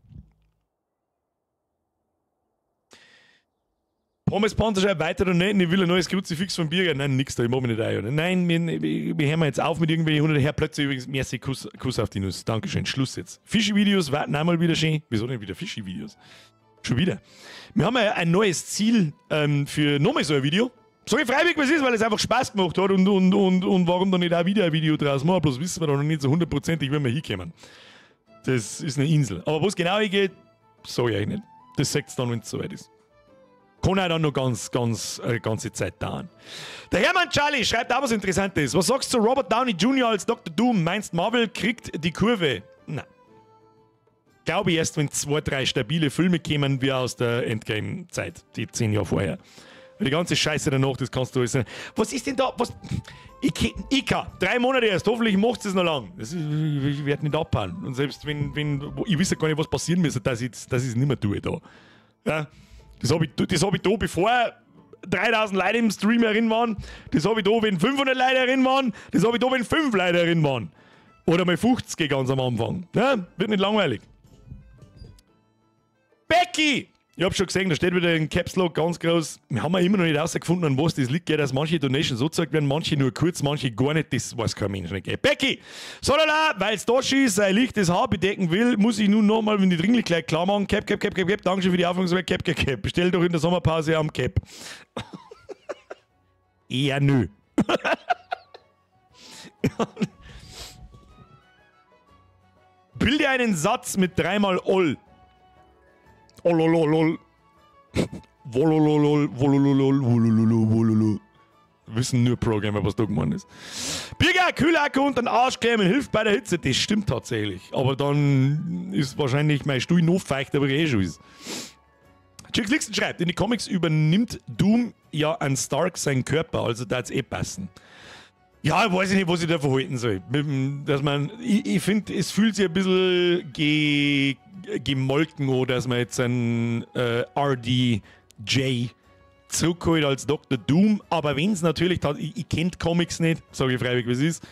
Pommes Panzer schreibt weiter oder nicht, ich will ein neues Kruzifix von Birger. Nein, nix da, ich mach mich nicht ein. Nein, wir hören jetzt auf mit irgendwelchen 100 Herr Plötze übrigens. Merci, Kuss auf die Nuss. Dankeschön, Schluss jetzt. Fischi-Videos warten einmal wieder schön. Wieso nicht wieder Fischi-Videos? Schon wieder. Wir haben ja ein neues Ziel für nochmal so ein Video. Sag ich freiwillig, was ist, weil es einfach Spaß gemacht hat und warum dann nicht auch wieder ein Video draus machen. Bloß wissen wir doch noch nicht so hundertprozentig, wie wir hinkommen. Das ist eine Insel. Aber wo es genau hingeht, sag ich euch nicht. Das sagt es dann, wenn es soweit ist. Kann auch dann noch eine ganze Zeit dauern. Der Hermann Charlie schreibt auch was Interessantes. Was sagst du zu Robert Downey Jr. als Dr. Doom? Meinst Marvel kriegt die Kurve? Nein. Glaube ich erst, wenn 2, 3 stabile Filme kämen, wie aus der Endgame-Zeit, die 10 Jahre vorher. Die ganze Scheiße danach, das kannst du alles sagen. Was ist denn da? Was? Ich kann. 3 Monate erst. Hoffentlich macht es noch lang. Ich werde nicht abhauen. Und selbst wenn ich weiß gar nicht, was passieren müsste, dass ich es nicht mehr tue da. Ja? Das hab ich da, bevor 3000 Leute im Stream herin waren. Das habe ich da, wenn 500 Leute herin waren. Das habe ich da, wenn 5 Leute herin waren. Oder mal 50 ganz am Anfang. Ja? Wird nicht langweilig. Becky! Ich hab schon gesehen, da steht wieder in Caps Lock ganz groß. Wir haben ja immer noch nicht herausgefunden, an was das liegt, dass manche Donations so gezeigt werden, manche nur kurz, manche gar nicht. Das weiß kein Mensch nicht. Becky! Solala, weil es da schießt, sein lichtes Haar bedecken will, muss ich nun nochmal, wenn die Dringlichkeit klar machen. Cap. Dankeschön für die Aufmerksamkeit. Cap. Bestell doch in der Sommerpause am Cap. Eher nö. Bilde einen Satz mit 3-mal Oll. Olololol. Wolololol. Wolololol. Wolololol. Wololol. Wissen nur Programmer, was da gemeint ist. Birger, Kühlakku und den Arsch klemmen hilft bei der Hitze. Das stimmt tatsächlich. Aber dann ist wahrscheinlich mein Stuhl noch feucht, aber schon ist. Chicks Lixen schreibt, in die Comics übernimmt Doom ja an Stark seinen Körper, also da hat's passen. Ja, ich weiß nicht, was ich da verhalten soll. Dass ich finde, es fühlt sich ein bisschen gemolken an, dass man jetzt einen RDJ zurückholt als Dr. Doom. Aber wenn es natürlich, ich kenne Comics nicht, sage ich freiwillig, wie es ist,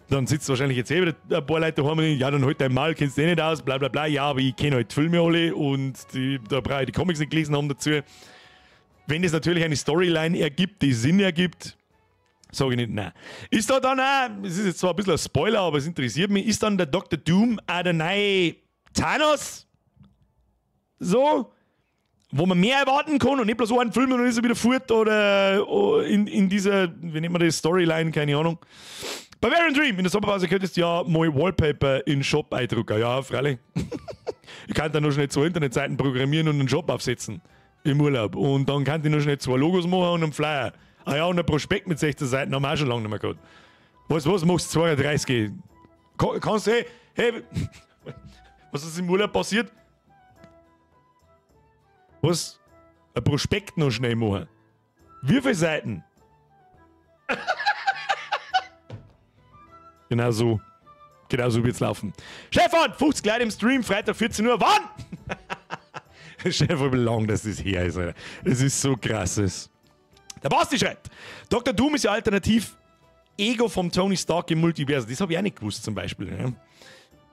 dann sitzt wahrscheinlich jetzt wieder ein paar Leute daheim und ja, dann halt dein Mal, kennst du nicht aus, bla bla bla. Ja, aber ich kenne halt die Filme alle und da brauche ich die Comics nicht gelesen haben dazu. Wenn es natürlich eine Storyline ergibt, die Sinn ergibt, sage ich nicht, nein. Ist da dann auch, es ist jetzt zwar ein bisschen ein Spoiler, aber es interessiert mich, ist dann der Dr. Doom auch der neue Thanos? So? Wo man mehr erwarten kann und nicht bloß so einen Film und dann ist er wieder fort oder in dieser, wie nennt man das, Storyline, keine Ahnung. Bei Variant Dream, in der Sommerpause könntest du ja mal Wallpaper in den Shop eindrucken. Ja, freilich. Ich kann da noch schnell 2 Internetseiten programmieren und einen Shop aufsetzen. Im Urlaub. Und dann kann ich noch schnell 2 Logos machen und einen Flyer. Ah ja, und ein Prospekt mit 16 Seiten haben wir auch schon lange nicht mehr gehabt. Was machst du 32? Kannst du, hey, was ist im Urlaub passiert? Was? Ein Prospekt noch schnell machen. Wie viele Seiten? Genau so wird es laufen. Stefan, 50 Leute im Stream, Freitag 14 Uhr. Wann? Stefan, wie lang das her ist, Alter. Das ist so krasses. Der Basti schreibt, Dr. Doom ist ja alternativ Ego vom Tony Stark im Multiversum. Das habe ich auch nicht gewusst zum Beispiel. Ja.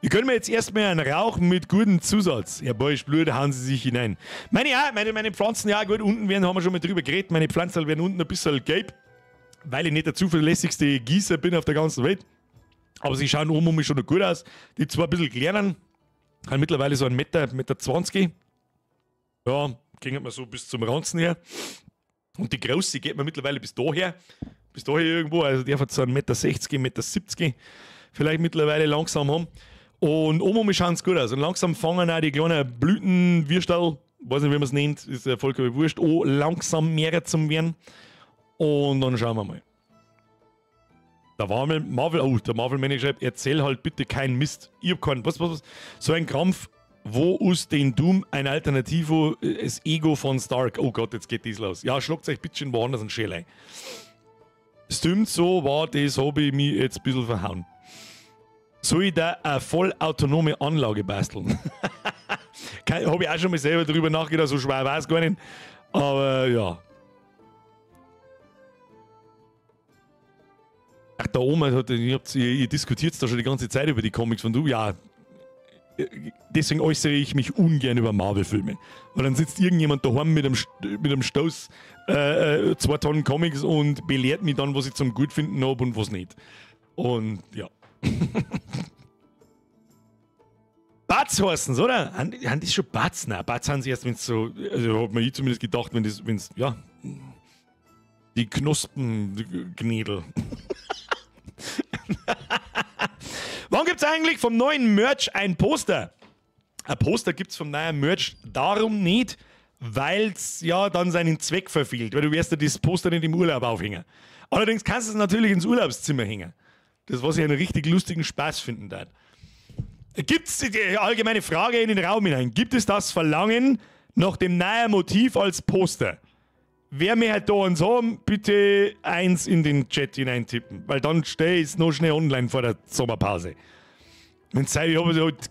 Ich gönne mir jetzt erstmal einen Rauch mit gutem Zusatz. Ja, boah, Blut, hauen sie sich hinein. Meine Pflanzen, ja gut, unten haben wir schon mal drüber geredet. Meine Pflanzen werden unten ein bisschen gelb, weil ich nicht der zuverlässigste Gießer bin auf der ganzen Welt. Aber sie schauen oben um mich schon noch gut aus. Die zwar ein bisschen kleiner, haben mittlerweile so einen Meter 20. Ja, ging mir so bis zum Ranzen her. Und die große geht mir mittlerweile bis daher irgendwo. Also der hat so 1,60 Meter, 1,70 Meter vielleicht mittlerweile langsam haben. Und oben schauen es gut aus. Und langsam fangen auch die kleinen Blütenwürstel, weiß nicht, wie man es nennt, ist ja vollkommen wurscht, langsam mehr zu werden. Und dann schauen wir mal. Der Marvel-Manager schreibt, erzähl halt bitte keinen Mist. Ich hab keinen, was, so ein Krampf, wo aus den Doom ein Alternativo, das Ego von Stark. Oh Gott, jetzt geht das los. Ja, schlagt euch bitte woanders einen Schäl ein. Stimmt, so war das, habe ich mich jetzt ein bisschen verhauen. Soll ich da eine vollautonome Anlage basteln? Habe ich auch schon mal selber drüber nachgedacht, so schwer war es gar nicht. Aber ja. Ach, der Oma hat, ihr diskutiert da schon die ganze Zeit über die Comics von du. Ja, deswegen äußere ich mich ungern über Marvel-Filme. Weil dann sitzt irgendjemand daheim mit einem Stoß 2 Tonnen Comics und belehrt mich dann, was ich zum gut finden habe und was nicht. Und ja. Bats heißen sie, oder? Haben die schon Bats? Nein, Bats haben sie erst, wenn es so, also hat man ich zumindest gedacht, wenn es, ja, die Knospengnädel. Wann gibt es eigentlich vom neuen Merch ein Poster? Ein Poster gibt es vom neuen Merch darum nicht, weil es ja dann seinen Zweck verfehlt, weil du wirst ja das Poster nicht im Urlaub aufhängen. Allerdings kannst du es natürlich ins Urlaubszimmer hängen. Das, was ich einen richtig lustigen Spaß finden darf. Gibt es die allgemeine Frage in den Raum hinein? Gibt es das Verlangen nach dem neuen Motiv als Poster? Wer mir halt da uns haben, bitte 1 in den Chat hineintippen, weil dann stehe ich noch schnell online vor der Sommerpause. Und ich habe halt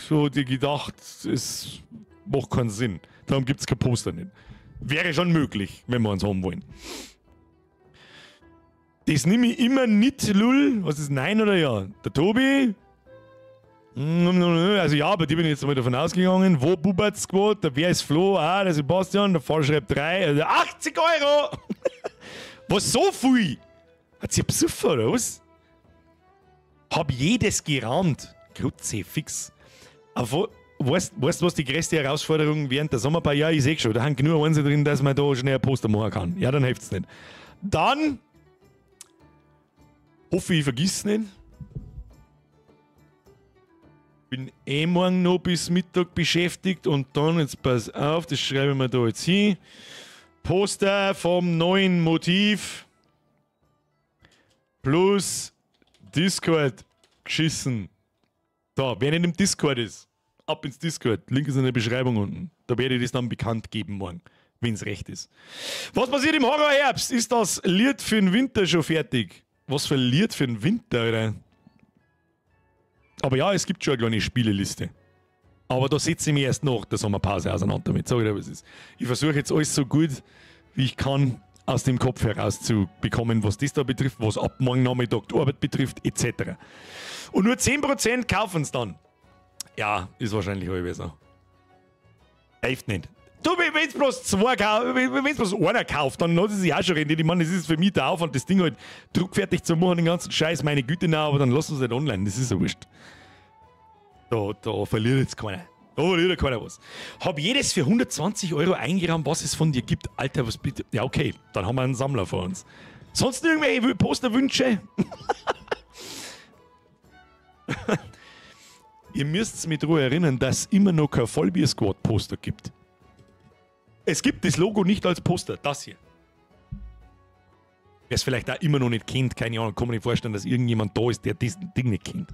so gedacht, es macht keinen Sinn. Darum gibt es kein Poster nicht. Wäre schon möglich, wenn wir uns haben wollen. Das nehme ich immer nicht, Lull. Was ist nein oder ja? Der Tobi? Also ja, bei dir bin ich jetzt mal davon ausgegangen. Wo Bubat Squad? Der Wer ist Flo? Ah, der Sebastian. Der Fall schreibt 3. Also 80 €! Was, so viel? Hat sie besoffen oder was? Hab jedes gerahmt. Grutze, fix. Aber weißt du, was die größte Herausforderung während der Sommerpause? Ja, ich sehe schon. Da haben genug Einsen drin, dass man da schnell ein Poster machen kann. Ja, dann hilft es nicht. Dann hoffe ich vergiss nicht. Bin morgen noch bis Mittag beschäftigt und dann, jetzt pass auf, das schreibe ich mir da jetzt hin. Poster vom neuen Motiv plus Discord geschissen. Da, wer nicht im Discord ist, ab ins Discord. Link ist in der Beschreibung unten. Da werde ich das dann bekannt geben morgen, wenn es recht ist. Was passiert im Horrorherbst? Ist das Lied für den Winter schon fertig? Was für ein Lied für den Winter, Alter? Aber ja, es gibt schon eine kleine Spieleliste. Aber da setze ich mich erst nach der Sommerpause auseinander damit. Sag ich dir, was ist. Ich versuche jetzt alles so gut, wie ich kann, aus dem Kopf herauszubekommen, was das da betrifft, was ab morgen Nachmittag die Arbeit betrifft, etc. Und nur 10% kaufen es dann. Ja, ist wahrscheinlich halb so. Hilft nicht. Du, wenn es bloß einer kauft, dann hat es sich auch schon rendiert. Ich meine, das ist für mich der Aufwand, das Ding halt druckfertig zu machen, den ganzen Scheiß, meine Güte, nein, aber dann lassen wir es halt online, das ist ja wurscht. Da verliert jetzt keiner. Da verliert keiner was. Hab jedes für 120 € eingerahmt, was es von dir gibt. Alter, was bitte? Ja, okay, dann haben wir einen Sammler vor uns. Sonst irgendwelche Posterwünsche? Ihr müsst mich daran erinnern, dass es immer noch kein Vollbier-Squad-Poster gibt. Es gibt das Logo nicht als Poster, das hier. Wer es vielleicht auch immer noch nicht kennt, keine Ahnung, kann man nicht vorstellen, dass irgendjemand da ist, der das Ding nicht kennt.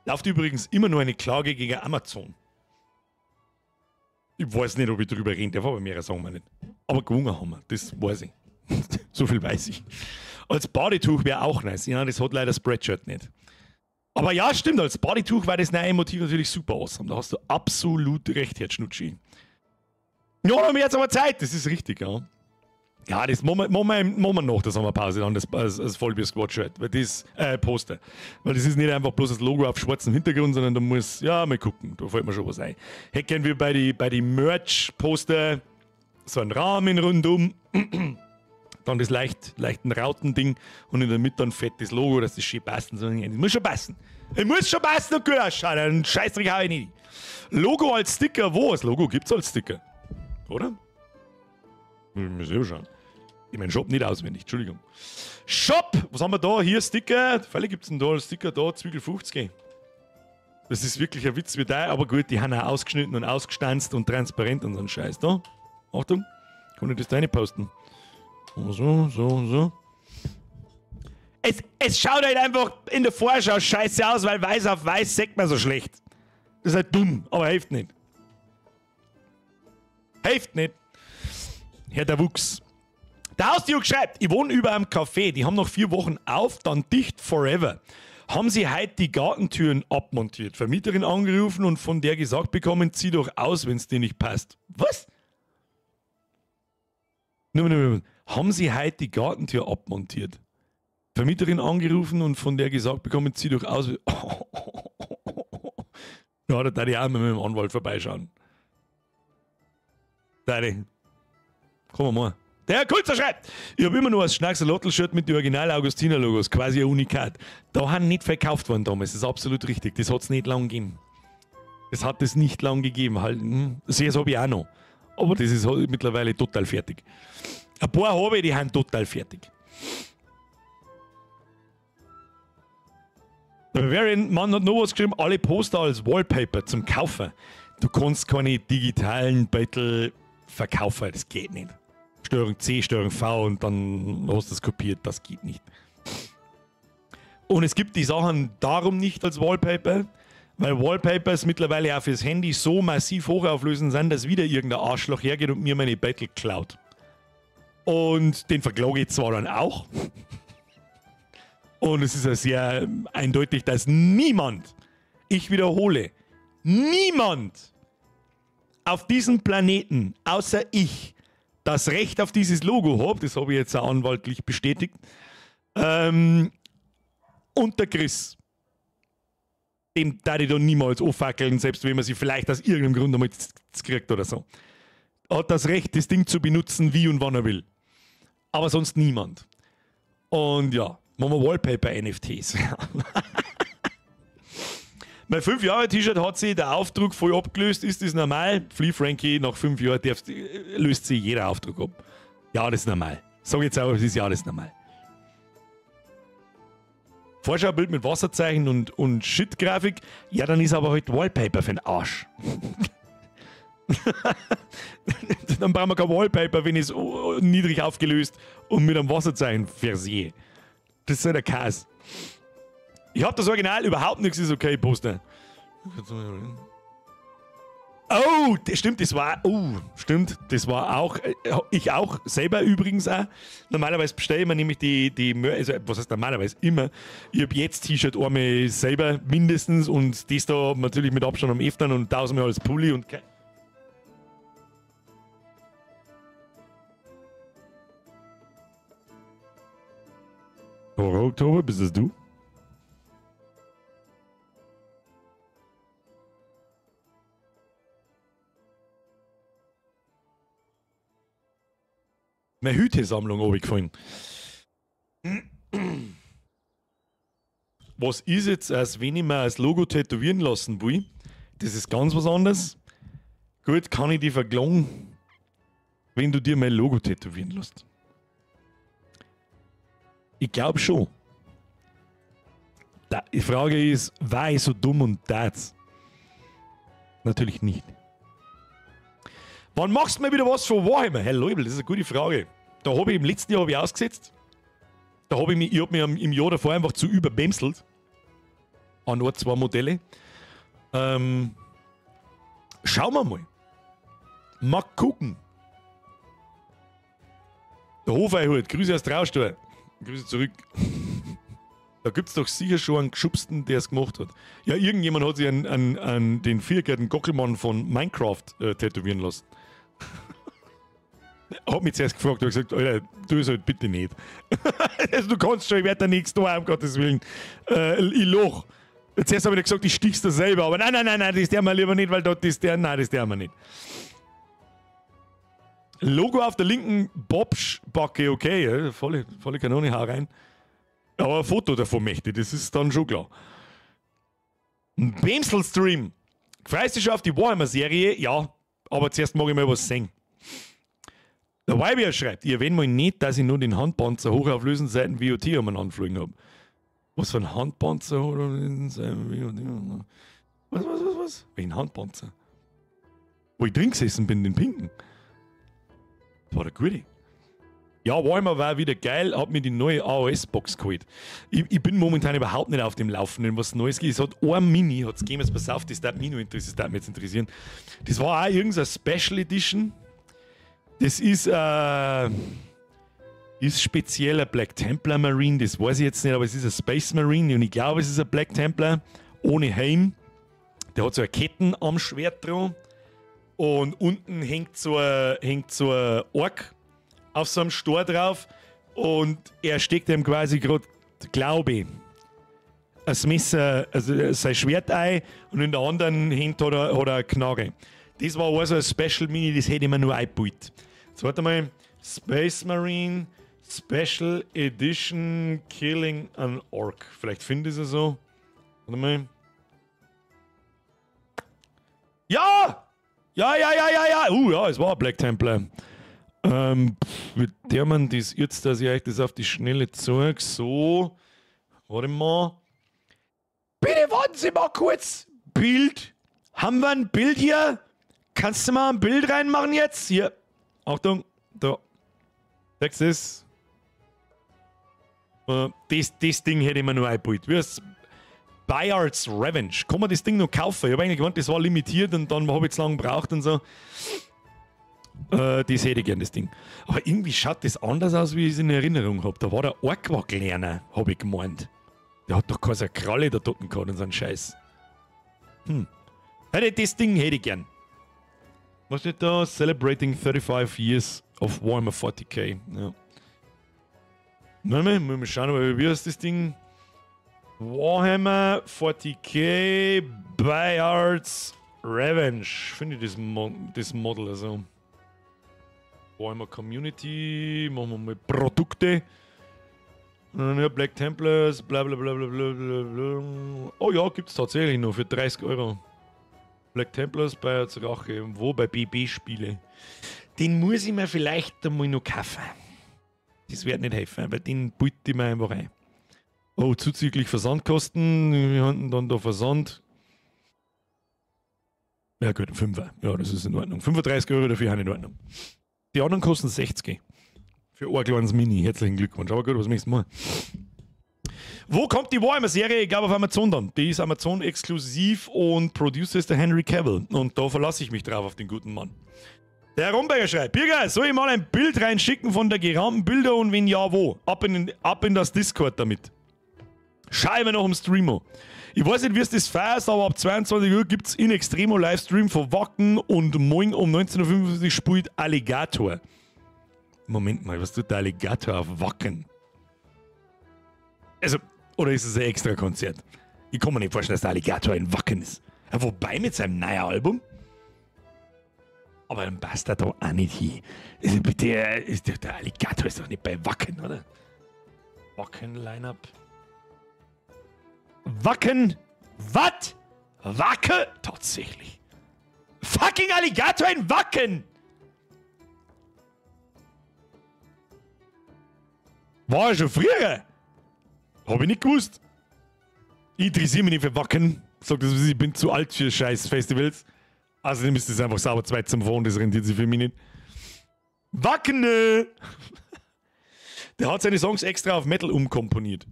Läuft übrigens immer nur eine Klage gegen Amazon. Ich weiß nicht, ob ich darüber reden darf, aber mehr sagen wir nicht. Aber gewonnen haben wir, das weiß ich. So viel weiß ich. Als Badetuch wäre auch nice. Ja, das hat leider Spreadshirt nicht. Aber ja, stimmt, als Bodytuch war das neue Motiv natürlich super awesome. Da hast du absolut recht, Herr Schnutschi. Ja, haben wir jetzt aber Zeit, das ist richtig, ja. Ja, das machen wir nach der Sommerpause dann, das Vollbier-Squad-Shirt, weil das, Poster. Weil das ist nicht einfach bloß das Logo auf schwarzem Hintergrund, sondern da muss, ja, mal gucken, da fällt mir schon was ein. Hätten wir bei die Merch-Poster so einen Rahmen rundum, dann das leichten Rautending und in der Mitte ein fettes Logo, dass das schön passt. Das muss schon passen. Ich muss schon passen und gut ausschauen, einen Scheißdreck hau ich nicht. Logo als Sticker, wo? Das Logo gibt's als Sticker. Oder? Müssen wir schauen. Ich mein Shop nicht auswendig, Entschuldigung. Shop! Was haben wir da? Hier Sticker. Vielleicht gibt es denn da einen Sticker da, Zwiegel 50. Das ist wirklich ein Witz wie da, aber gut, die haben auch ausgeschnitten und ausgestanzt und transparent und so ein Scheiß. Da. Achtung, kann ich das da posten? So. Es schaut halt einfach in der Vorschau scheiße aus, weil weiß auf weiß sagt man so schlecht. Das ist halt dumm, aber hilft nicht. Hilft nicht. Herr der Wuchs. Der Haustür schreibt, ich wohne über einem Café, die haben noch 4 Wochen auf, dann dicht forever. Haben sie heute die Gartentüren abmontiert, Vermieterin angerufen und von der gesagt bekommen, zieh doch aus, wenn es dir nicht passt. Was? Haben sie heute die Gartentür abmontiert? Vermieterin angerufen und von der gesagt bekommen, zieh doch aus. Ja, da darf ich auch mal mit dem Anwalt vorbeischauen. Deine. Komm mal. Der Herr Kulzer schreibt, ich habe immer noch ein Schnackser-Lottel-Shirt mit den Original-Augustiner-Logos, quasi ein Unikat. Da haben nicht verkauft worden damals, das ist absolut richtig. Das hat es nicht lang gegeben. Das hat es nicht lang gegeben. Halt, das habe ich auch noch. Aber das ist halt mittlerweile total fertig. Ein paar habe ich, die haben total fertig. Der Bavarian Mann hat noch was geschrieben, alle Poster als Wallpaper zum Kaufen. Du kannst keine digitalen Beutel verkaufen, das geht nicht. Steuerung C, Steuerung V und dann hast du es kopiert, das geht nicht. Und es gibt die Sachen darum nicht als Wallpaper, weil Wallpapers mittlerweile auch fürs Handy so massiv hochauflösend sind, dass wieder irgendein Arschloch hergeht und mir meine Beutel klaut. Und den verklage ich zwar dann auch. Und es ist ja sehr eindeutig, dass niemand, ich wiederhole, niemand auf diesem Planeten, außer ich, das Recht auf dieses Logo habe, das habe ich jetzt auch anwaltlich bestätigt, und der Chris, dem darf ich da niemals anfackeln, selbst wenn man sie vielleicht aus irgendeinem Grund einmal kriegt oder so. Hat das Recht, das Ding zu benutzen, wie und wann er will. Aber sonst niemand. Und ja, machen wir Wallpaper-NFTs. Mein 5-Jahre-T-Shirt hat sich der Aufdruck voll abgelöst. Ist das normal? Flea Frankie, nach 5 Jahren löst sich jeder Aufdruck ab. Ja, das ist normal. Sag jetzt auch, das ist ja alles normal. Vorschaubild mit Wasserzeichen und Shit-Grafik. Ja, dann ist aber halt Wallpaper für den Arsch. Dann brauchen wir kein Wallpaper, wenn es niedrig aufgelöst und mit einem Wasserzeichen versehe. Das ist ja der Käse. Ich hab das Original, überhaupt nichts ist okay, Poster. Oh, das stimmt, das war auch, ich auch, selber übrigens auch. Normalerweise bestelle ich mir nämlich also was heißt normalerweise, immer. Ich habe jetzt T-Shirt einmal selber mindestens und das da natürlich mit Abstand am öfteren und 1000 Mal als Pulli und Oktober, bist das du? Meine Hütesammlung runtergefallen. Was ist jetzt, als wenn ich mir als Logo tätowieren lassen will? Das ist ganz was anderes. Gut, kann ich dich verklagen, wenn du dir mein Logo tätowieren lässt? Ich glaube schon. Die Frage ist, war ich so dumm und tat's? Natürlich nicht. Wann machst du mal wieder was von Warhammer? Herr Leubel, das ist eine gute Frage. Da habe ich im letzten Jahr ausgesetzt. Da habe ich mich im Jahr davor einfach zu überbämselt. An nur 2 Modelle. Schauen wir mal. Mal gucken. Der Hofeinhut, Grüße aus Traustor. Grüße zurück. Da gibt es doch sicher schon einen Geschubsten, der es gemacht hat. Ja, irgendjemand hat sich an den viergehrten Gockelmann von Minecraft tätowieren lassen. Hat mich zuerst gefragt und gesagt, Alter, tu es halt bitte nicht. Also, du kannst schon, ich werde da nichts tun, um Gottes Willen. Ich loch. Zuerst habe ich gesagt, ich stich's da selber, aber nein, das der mal lieber nicht, weil dort ist der, nein, das der mal nicht. Logo auf der linken Bobsch-Backe, okay, ja, volle Kanone, hau rein. Aber ein Foto davon möchte ich, das ist dann schon klar. Ein Bamsel-Stream. Freust du schon auf die Warhammer-Serie? Ja, aber zuerst mag ich mal was singen. Der Weibier schreibt, ihr erwähnt mal nicht, dass ich nur den Handpanzer hochauflösend seit dem WOT umeinander habe. Was für ein Handpanzer oder was? Welchen Handpanzer? Wo ich drin gesessen bin, den pinken. Das war der gute. Ja, Warhammer war wieder geil, hab mir die neue AOS-Box geholt. Ich bin momentan überhaupt nicht auf dem Laufenden, was Neues gibt. Es hat ein Mini, hat es gegeben, jetzt pass auf, das darf mich jetzt interessieren. Das war auch irgendeine Special Edition. Das ist spezieller Black Templar Marine, das weiß ich jetzt nicht, aber es ist ein Space Marine und ich glaube, es ist ein Black Templar ohne Helm. Der hat so eine Ketten am Schwert dran und unten hängt so ein Ork auf so einem Stor drauf und er steckt ihm quasi gerade, glaube ich, ein Messer, also sein Schwert ein und in der anderen Hand hat er eine Knarre. Das war also ein Special Mini, das hätte ich mir nur eingebaut. So, warte mal, Space Marine Special Edition Killing an Orc. Vielleicht finde ich es so. Warte mal. Ja! Ja! Ja, es war ein Black Templar. Mit der man das jetzt, dass ich euch das auf die Schnelle zeige. So. Warte mal. Bitte warten Sie mal kurz. Bild. Haben wir ein Bild hier? Kannst du mal ein Bild reinmachen jetzt? Hier. Achtung. Da. Text ist. Das Ding hätte ich mir nur eingebaut. Wie heißt Bayards Revenge. Kann man das Ding noch kaufen? Ich habe eigentlich gemeint, das war limitiert und dann habe ich zu lange gebraucht und so. Das hätte ich gern, das Ding. Aber irgendwie schaut das anders aus, wie ich es in Erinnerung habe. Da war der Ork kleiner, habe ich gemeint. Der hat doch keine Kralle da dort gehabt und so einen Scheiß. Das Ding hätte ich gern. Was steht da? Celebrating 35 years of Warhammer 40k. Ja. Nein, müssen wir schauen, wie heißt das Ding? Warhammer 40k Bayards Revenge. Finde ich das Model also. Warhammer Community. Machen wir mal Produkte. Ja, Black Templars, bla bla bla bla bla bla. Oh ja, gibt es tatsächlich noch für 30 €. Black Templars bei Rache. Wo? Bei BB-Spiele. Den muss ich mir vielleicht einmal noch kaufen. Das wird nicht helfen, weil den biete ich mir einfach ein. Oh, zuzüglich Versandkosten. Wir hatten dann da Versand. Ja gut, 5er. Ja, das ist in Ordnung. 35 € dafür auch in Ordnung. Die anderen kosten 60. Für ein kleines Mini. Herzlichen Glückwunsch. Aber gut, was möchtest du machen? Wo kommt die Warhammer-Serie? Ich glaube auf Amazon dann. Die ist Amazon exklusiv und Producer ist der Henry Cavill. Und da verlasse ich mich drauf auf den guten Mann. Der Herr Romberger schreibt, Birger, soll ich mal ein Bild reinschicken von der gerahmten Bilder und wenn ja, wo? Ab in das Discord damit. Scheibe noch im Streamer. Ich weiß nicht, wie es das feierst, aber ab 22 Uhr gibt es in Extremo Livestream von Wacken und morgen um 19.55 Uhr spielt Alligator. Moment mal, was tut der Alligator auf Wacken? Also, oder ist es ein extra Konzert? Ich kann mir nicht vorstellen, dass der Alligator in Wacken ist. Ja, wobei mit seinem neuen Album. Aber dann passt er da auch nicht hin. Also bitte, der Alligator ist doch nicht bei Wacken, oder? Wacken-Line-Up. Wacken? Was? Wacke? Tatsächlich. Fucking Alligator in Wacken! War er schon früher? Hab ich nicht gewusst. Ich interessiere mich nicht für Wacken. Sag das, ich bin zu alt für scheiß Festivals. Außerdem ist das einfach sauber zweit zum Fahren, das rentiert sich für mich nicht. Wacken! Der hat seine Songs extra auf Metal umkomponiert.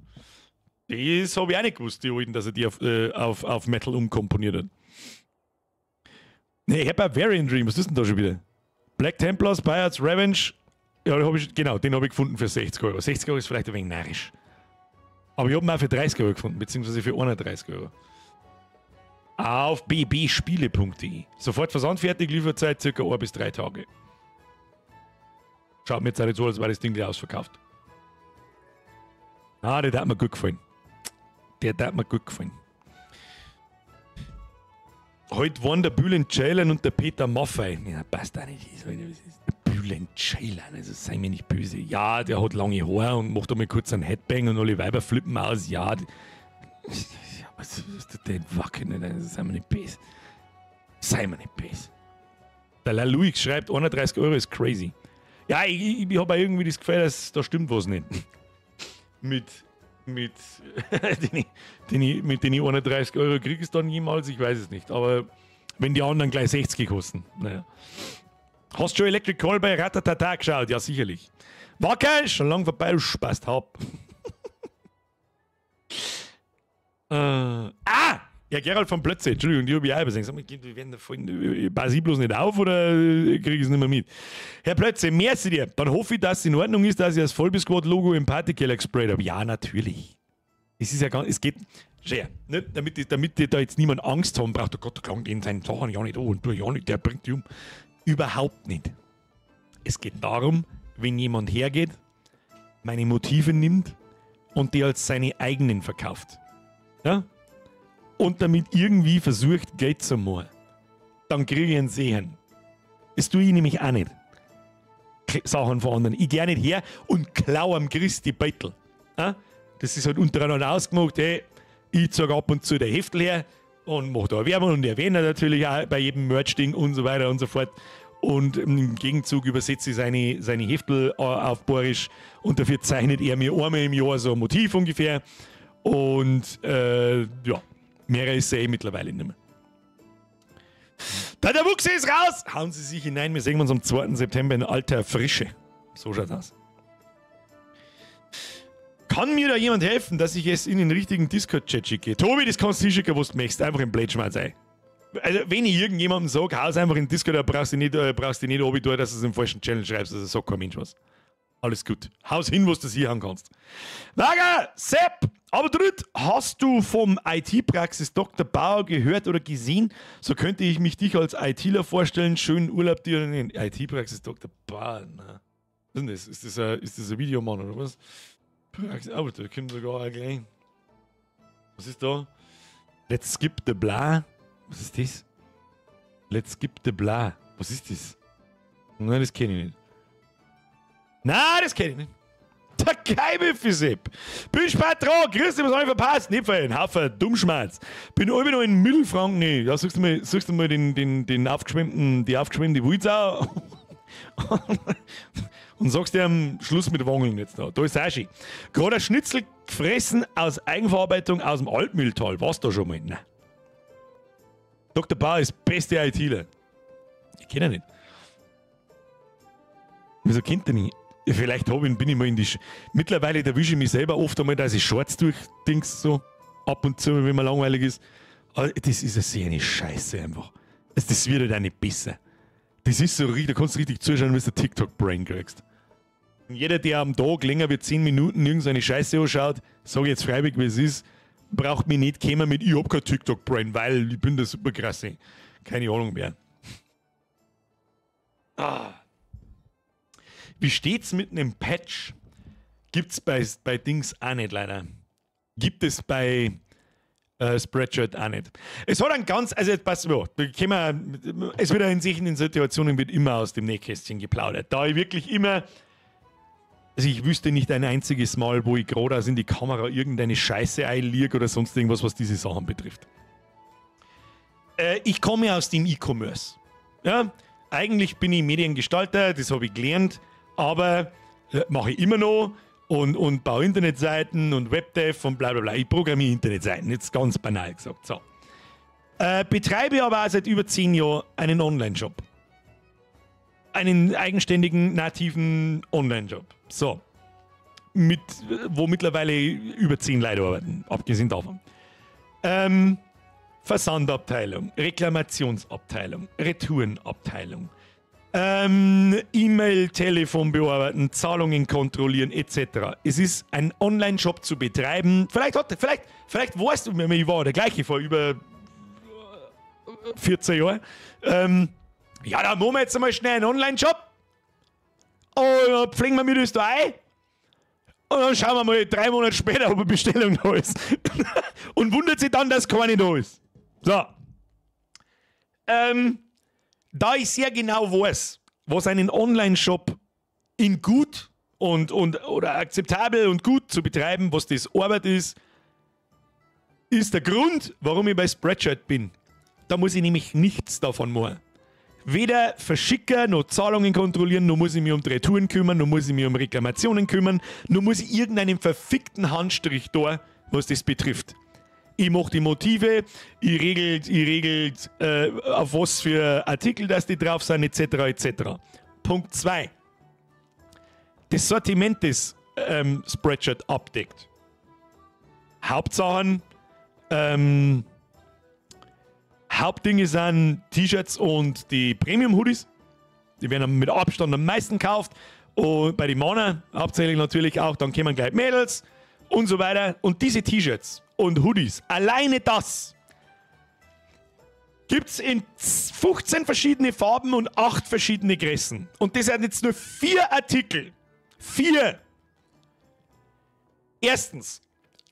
Das habe ich auch nicht gewusst, die alten, dass er die auf Metal umkomponiert hat. Ne, ich habe Variant Dream, was ist denn da schon wieder? Black Templars, Bayards Revenge. Ja, den habe ich gefunden für 60 €. 60 € ist vielleicht ein wenig narrisch. Aber ich habe ihn auch für 30 € gefunden, beziehungsweise für 31 €. Auf bbspiele.de. Sofort Versand fertig, Lieferzeit ca. 1 bis 3 Tage. Schaut mir jetzt auch nicht so, als wäre das Ding gleich ausverkauft. Ah, der hat mir gut gefallen. Heute waren der Bülent Ceylan und der Peter Maffei. Ja, passt auch nicht. Der Bülent Ceylan, also sei mir nicht böse. Ja, der hat lange Haare und macht einmal kurz einen Headbang und alle Weiber flippen aus. Ja, Was ist das denn? Wacken, sei mir nicht böse. Sei mir nicht böse. Der La Louis schreibt, 31 Euro ist crazy. Ja, ich habe irgendwie das Gefühl, dass da stimmt was nicht. mit den 31 Euro kriege ich dann jemals, ich weiß es nicht. Aber wenn die anderen gleich 60 kosten, naja. Hast du schon Electric Call bei Ratatata geschaut? Ja, sicherlich. Wackel, schon lang vorbei, du Spaß hab. Ja, Gerald von Plötze, Entschuldigung, die habe ich auch übersehen. Sag mal, wir werden da voll, pass ich bloß nicht auf oder kriege ich es nicht mehr mit? Herr Plötze, merci dir. Dann hoffe ich, dass es in Ordnung ist, dass ich das Vollbisquad-Logo im Partykeller gesprayt habe. Ja, natürlich. Es ist ja gar, es geht, schön, ne? damit da jetzt niemand Angst haben braucht, oh Gott, der klang den seinen Sachen ja nicht an und du ja nicht, der bringt die um. Überhaupt nicht. Es geht darum, wenn jemand hergeht, meine Motive nimmt und die als seine eigenen verkauft. Ja? Und damit irgendwie versucht, Geld zu machen, dann kriege ich einen Sehen. Das tue ich nämlich auch nicht. Sachen von anderen. Ich gehe nicht her und klaue am Christ die Beutel. Ja? Das ist halt untereinander ausgemacht, hey, ich zeige ab und zu der Heftel her und mache da Werbung und erwähne natürlich auch bei jedem Merch-Ding und so weiter und so fort. Und im Gegenzug übersetze ich seine Heftel auf Borisch und dafür zeichnet er mir einmal im Jahr so ein Motiv ungefähr. Und ja, mehr ist er mittlerweile nicht mehr. Der Wuchse ist raus! Hauen Sie sich hinein, wir sehen uns am 2. September in alter Frische. So schaut aus. Kann mir da jemand helfen, dass ich es in den richtigen Discord-Chat schicke? Tobi, das kannst du schicken, was du möchtest. Einfach im Blödschmerz ein. Also, wenn ich irgendjemandem sage, haus einfach in den Discord, da brauchst du nicht Obitur, dass du es im falschen Channel schreibst. Also sagt kein Mensch was. Alles gut. Haus hin, was du hier haben kannst. Wager, Sepp, aber dritt, hast du vom IT-Praxis Dr. Bauer gehört oder gesehen? So könnte ich mich dich als ITler vorstellen. Schönen Urlaub dir. IT-Praxis Dr. Bauer, na. Was ist das? Ist das ein Videomann oder was? Aber da kommt sogar ein gleich. Was ist da? Let's skip the blah. Was ist das? Let's skip the blah. Was ist das? Nein, das kenne ich nicht. Nein, das kenne ich nicht. Der Geime für Sepp. Bin spät dran. Grüß dich, was habe ich verpasst? Nicht für einen Haufen Dummschmerz. Bin immer noch in Mittelfranken. Nee, ja, suchst du mal die aufgeschwemmte Wulzau und sagst dir am Schluss mit Wangeln jetzt da. Da ist Sashi. Gerade ein Schnitzel gefressen aus Eigenverarbeitung aus dem Altmühltal. Was da schon mal? Nein. Dr. Bauer ist beste ITler. Ich kenne ihn nicht. Wieso kennt er nicht? Vielleicht bin ich mal in die... Mittlerweile erwische ich mich selber oft einmal, dass ich Shorts durchdings so ab und zu, wenn man langweilig ist. Aber das ist eine Scheiße einfach. Das wird halt auch nicht besser. Das ist so richtig, da kannst du richtig zuschauen, wenn du TikTok-Brain kriegst. Und jeder, der am Tag länger wie 10 Minuten irgendeine Scheiße anschaut, sage jetzt freiwillig, wie es ist, braucht mich nicht kommen mit, ich hab kein TikTok-Brain, weil ich bin der super krasse. Keine Ahnung mehr. Wie steht's mit einem Patch? Gibt's bei Dings auch nicht, leider. Gibt es bei Spreadshirt auch nicht. Es hat ein ganz, also jetzt pass auf, es wird in solchen Situationen wird immer aus dem Nähkästchen geplaudert. Da ich wirklich immer, also ich wüsste nicht ein einziges Mal, wo ich gerade in die Kamera irgendeine Scheiße einliege oder sonst irgendwas, was diese Sachen betrifft. Ich komme aus dem E-Commerce. Ja? Eigentlich bin ich Mediengestalter, das habe ich gelernt, aber mache ich immer noch. Und baue Internetseiten und Webdev und bla bla bla. Ich programmiere Internetseiten, jetzt ganz banal gesagt. So. Betreibe aber auch seit über 10 Jahren einen Online-Shop. Einen eigenständigen, nativen Online-Shop. So. Wo mittlerweile über 10 Leute arbeiten, abgesehen davon. Versandabteilung, Reklamationsabteilung, Retourenabteilung. E-Mail, Telefon bearbeiten, Zahlungen kontrollieren etc. Es ist ein Online-Shop zu betreiben. Vielleicht weißt du, ich war der gleiche vor über 14 Jahren. Ja, dann machen wir jetzt einmal schnell einen Online-Shop. Und dann pflegen wir mir das da ein. Und dann schauen wir mal 3 Monate später, ob eine Bestellung da ist. Und wundert sich dann, dass keine da ist. So. Da ich sehr genau weiß, was einen Online-Shop in gut oder akzeptabel und gut zu betreiben, was das Arbeit ist, ist der Grund, warum ich bei Spreadshirt bin. Da muss ich nämlich nichts davon machen. Weder verschicken, noch Zahlungen kontrollieren, noch muss ich mich um die Retouren kümmern, noch muss ich mich um Reklamationen kümmern, noch muss ich irgendeinen verfickten Handstrich da, was das betrifft. Ich mache die Motive, ich regel, auf was für Artikel das die drauf sind, etc. etc. Punkt 2. Das Sortiment, das Spreadshirt abdeckt. Hauptsachen, Hauptdinge sind T-Shirts und die Premium-Hoodies. Die werden mit Abstand am meisten gekauft. Und bei den Männern hauptsächlich natürlich auch, dann kommen gleich Mädels und so weiter. Und diese T-Shirts und Hoodies, alleine das, gibt es in 15 verschiedene Farben und 8 verschiedene Größen. Und das sind jetzt nur 4 Artikel. 4. Erstens,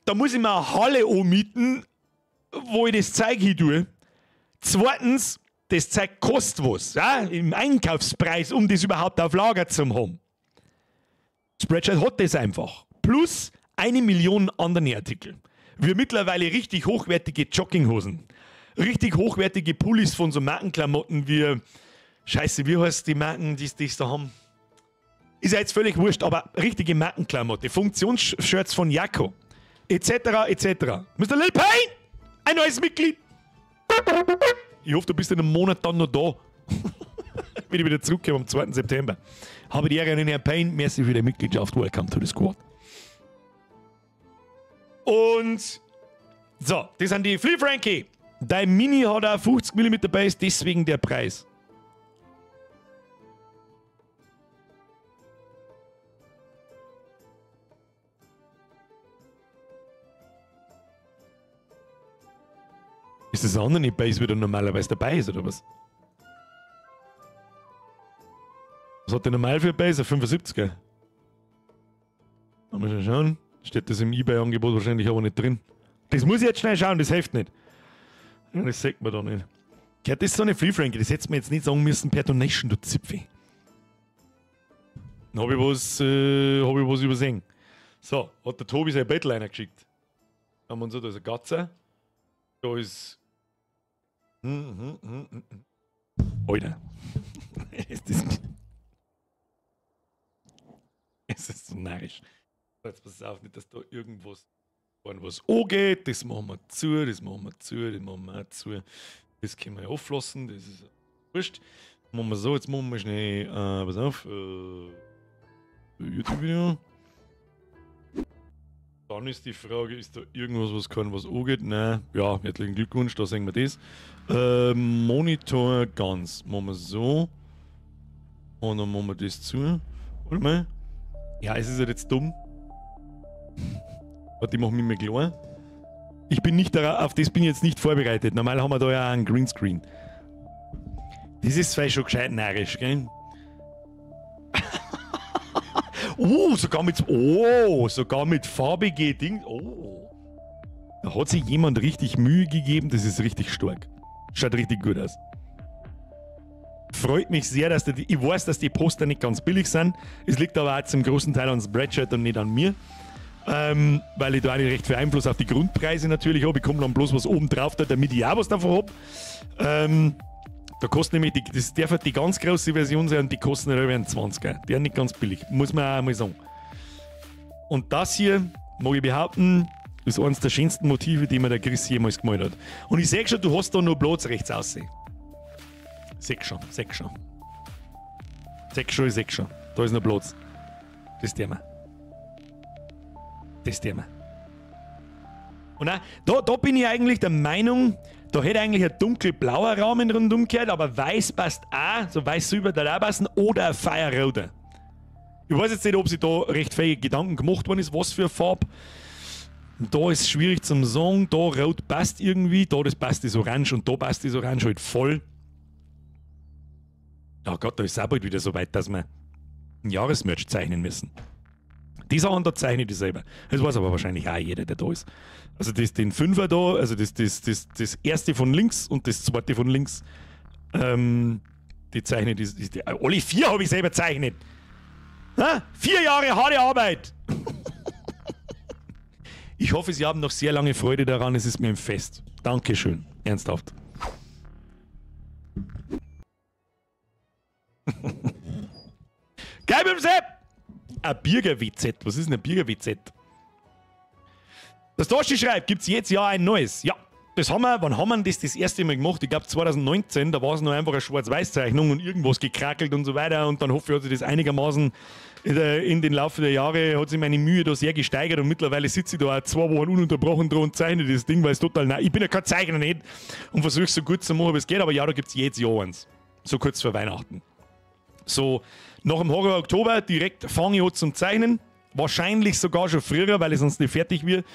da muss ich mir eine Halle anmieten, wo ich das Zeug hin tue. Zweitens, das Zeug kostet was, ja, im Einkaufspreis, um das überhaupt auf Lager zu haben. Spreadshirt hat das einfach. Plus 1 Million andere Artikel. Wir mittlerweile richtig hochwertige Jogginghosen. Richtig hochwertige Pullis von so Markenklamotten wie, scheiße, wie heißt die Marken, die es da haben? Ist ja jetzt völlig wurscht, aber richtige Markenklamotte. Funktionsshirts von Jacko. Etc. etc. Mr. Lil Payne! Ein neues Mitglied! Ich hoffe, du bist in einem Monat dann noch da. Wenn ich wieder zurückkomme am 2. September. Habe die Ehre an den Herrn Payne. Merci für die Mitgliedschaft. Welcome to the squad. Und so, das sind die Flea Frankie. Dein Mini hat auch 50 mm Base, deswegen der Preis. Ist das andere Base wieder normalerweise dabei ist, oder was? Was hat der normal für Base? 75er. Da muss ich schauen. Steht das im eBay-Angebot wahrscheinlich aber nicht drin. Das muss ich jetzt schnell schauen, das hilft nicht. Das sagt man da nicht. Gehört das so eine Free Frankie? Das hättest du mir jetzt nicht sagen müssen per Donation, du Zipfi. Dann habe ich was übersehen. So, hat der Tobi sein Bettliner geschickt. Haben wir uns so, da ist ein Gatzer. Da ist. Alter. Es ist so narrisch. Jetzt pass auf, nicht, dass da irgendwas angeht. Das machen wir zu, das machen wir zu, das machen wir auch zu. Das können wir ja auflassen, das ist wurscht. Machen wir so, jetzt machen wir schnell, pass auf, YouTube-Video. Dann ist die Frage, ist da irgendwas, was kann, was angeht? Nein, ja, herzlichen Glückwunsch, da sehen wir das. Monitor ganz, machen wir so. Und dann machen wir das zu. Warte mal. Ja, es ist halt jetzt dumm. Warte, ich mach mich mal klar. Ich bin nicht auf das bin ich jetzt nicht vorbereitet. Normal haben wir da ja einen Greenscreen. Das ist vielleicht schon gescheit narrisch, gell? sogar mit farbige Ding. Oh. Da hat sich jemand richtig Mühe gegeben, das ist richtig stark. Schaut richtig gut aus. Freut mich sehr, dass ich weiß, dass die Poster nicht ganz billig sind. Es liegt aber auch zum großen Teil an Spreadshirt und nicht an mir. Weil ich da auch nicht recht viel Einfluss auf die Grundpreise natürlich habe. Ich komme dann bloß was oben drauf, damit ich auch was davon habe. Da kostet nämlich, das darf die ganz große Version sein und die kosten halt einen 20er. Die sind nicht ganz billig, muss man auch mal sagen. Und das hier, mag ich behaupten, ist eines der schönsten Motive, die mir der Chris jemals gemalt hat. Und ich sehe schon, du hast da noch Platz rechts aussehen. Sechs schon. Da ist noch Platz. Das tun wir. Und auch, da bin ich eigentlich der Meinung, da hätte eigentlich ein dunkelblauer Rahmen rundum gehört, aber weiß passt auch, so weiß-silber da auch passen, oder ein feierroter. Ich weiß jetzt nicht, ob sich da recht viele Gedanken gemacht worden ist, was für eine Farbe. Da ist es schwierig zum sagen, da rot passt irgendwie, da das passt das Orange und da passt das Orange halt voll. Ja Gott, da ist es auch bald wieder so weit, dass wir ein Jahresmerch zeichnen müssen. Die Sachen da zeichne ich selber. Das weiß aber wahrscheinlich auch jeder, der da ist. Also den Fünfer da, also das erste von links und das zweite von links, die zeichne ich. Alle 4 habe ich selber gezeichnet. 4 Jahre harte Arbeit. Ich Ich hoffe, Sie haben noch sehr lange Freude daran. Es ist mir ein Fest. Dankeschön. Ernsthaft. Geil mit dem Sepp! Ein Bürger-WZ. Was ist denn ein Bürger-WZ? Das Torschi schreibt, gibt es jedes Jahr ein neues? Ja, das haben wir, wann haben wir das erste Mal gemacht? Ich glaube 2019, da war es noch einfach eine Schwarz-Weiß-Zeichnung und irgendwas gekrakelt und so weiter und dann hoffe ich, hat sich das einigermaßen in den Laufe der Jahre, hat sich meine Mühe da sehr gesteigert und mittlerweile sitze ich da auch 2 Wochen ununterbrochen dran und zeichne das Ding, weil es total nein. Ich bin ja kein Zeichner nicht und versuche es so gut zu machen, wie es geht, aber ja, da gibt es jedes Jahr eins. So kurz vor Weihnachten. So, nach dem Horror Oktober direkt fange ich an zum Zeichnen. Wahrscheinlich sogar schon früher, weil ich sonst nicht fertig wird.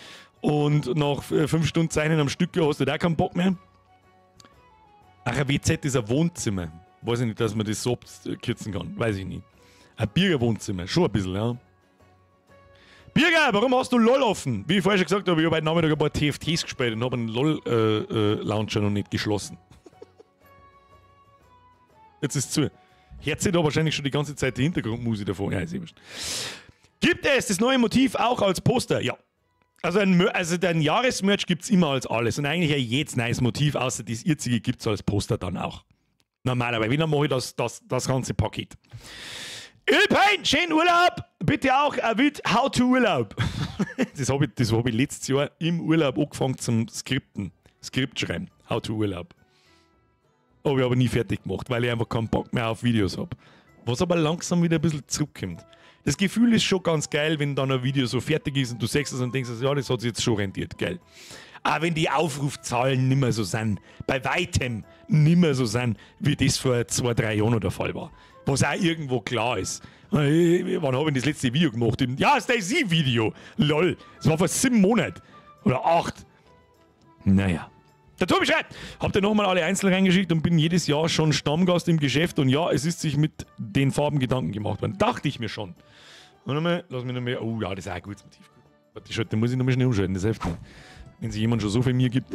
Und nach 5 Stunden Zeichnen am Stück hast du da keinen Bock mehr. Ach, ein WZ ist ein Wohnzimmer. Weiß ich nicht, dass man das so kürzen kann. Weiß ich nicht. Ein Bürgerwohnzimmer. Schon ein bisschen, ja. Birger, warum hast du LOL offen? Wie ich vorher schon gesagt habe, ich habe heute Nachmittag ein paar TFTs gespielt und habe einen LOL-Launcher noch nicht geschlossen. Jetzt ist es zu. Hört sich da wahrscheinlich schon die ganze Zeit die Hintergrundmusik davon. Ja, ist eh wurscht. Gibt es das neue Motiv auch als Poster? Ja. Also den Jahresmerch gibt es immer als alles. Und eigentlich ja jedes neues Motiv, außer das jetzige, gibt es als Poster dann auch. Normalerweise. Wie dann mache ich das ganze Paket. Ilpain, schönen Urlaub! Bitte auch mit How to Urlaub. das hab ich letztes Jahr im Urlaub angefangen zum Skript schreiben. How to Urlaub. Habe ich aber nie fertig gemacht, weil ich einfach keinen Bock mehr auf Videos habe. Was aber langsam wieder ein bisschen zurückkommt. Das Gefühl ist schon ganz geil, wenn dann ein Video so fertig ist und du siehst es und denkst, ja, das hat sich jetzt schon rentiert, geil. Aber wenn die Aufrufzahlen nicht mehr so sind, bei weitem nicht mehr so sind, wie das vor 2-3 Jahren der Fall war. Was auch irgendwo klar ist. Wann habe ich das letzte Video gemacht? Ja, das Daisy-Video. Lol. Das war vor 7 Monaten. Oder 8. Naja. Der Tobi schreibt, habt ihr nochmal alle einzeln reingeschickt und bin jedes Jahr schon Stammgast im Geschäft und ja, es ist sich mit den Farben Gedanken gemacht worden. Dachte ich mir schon. Warte mal, lass mich noch mehr. Oh ja, das ist auch ein gutes Motiv. Warte, den muss ich noch mal schnell umschalten, das hilft nicht. Wenn sich jemand schon so viel mir gibt.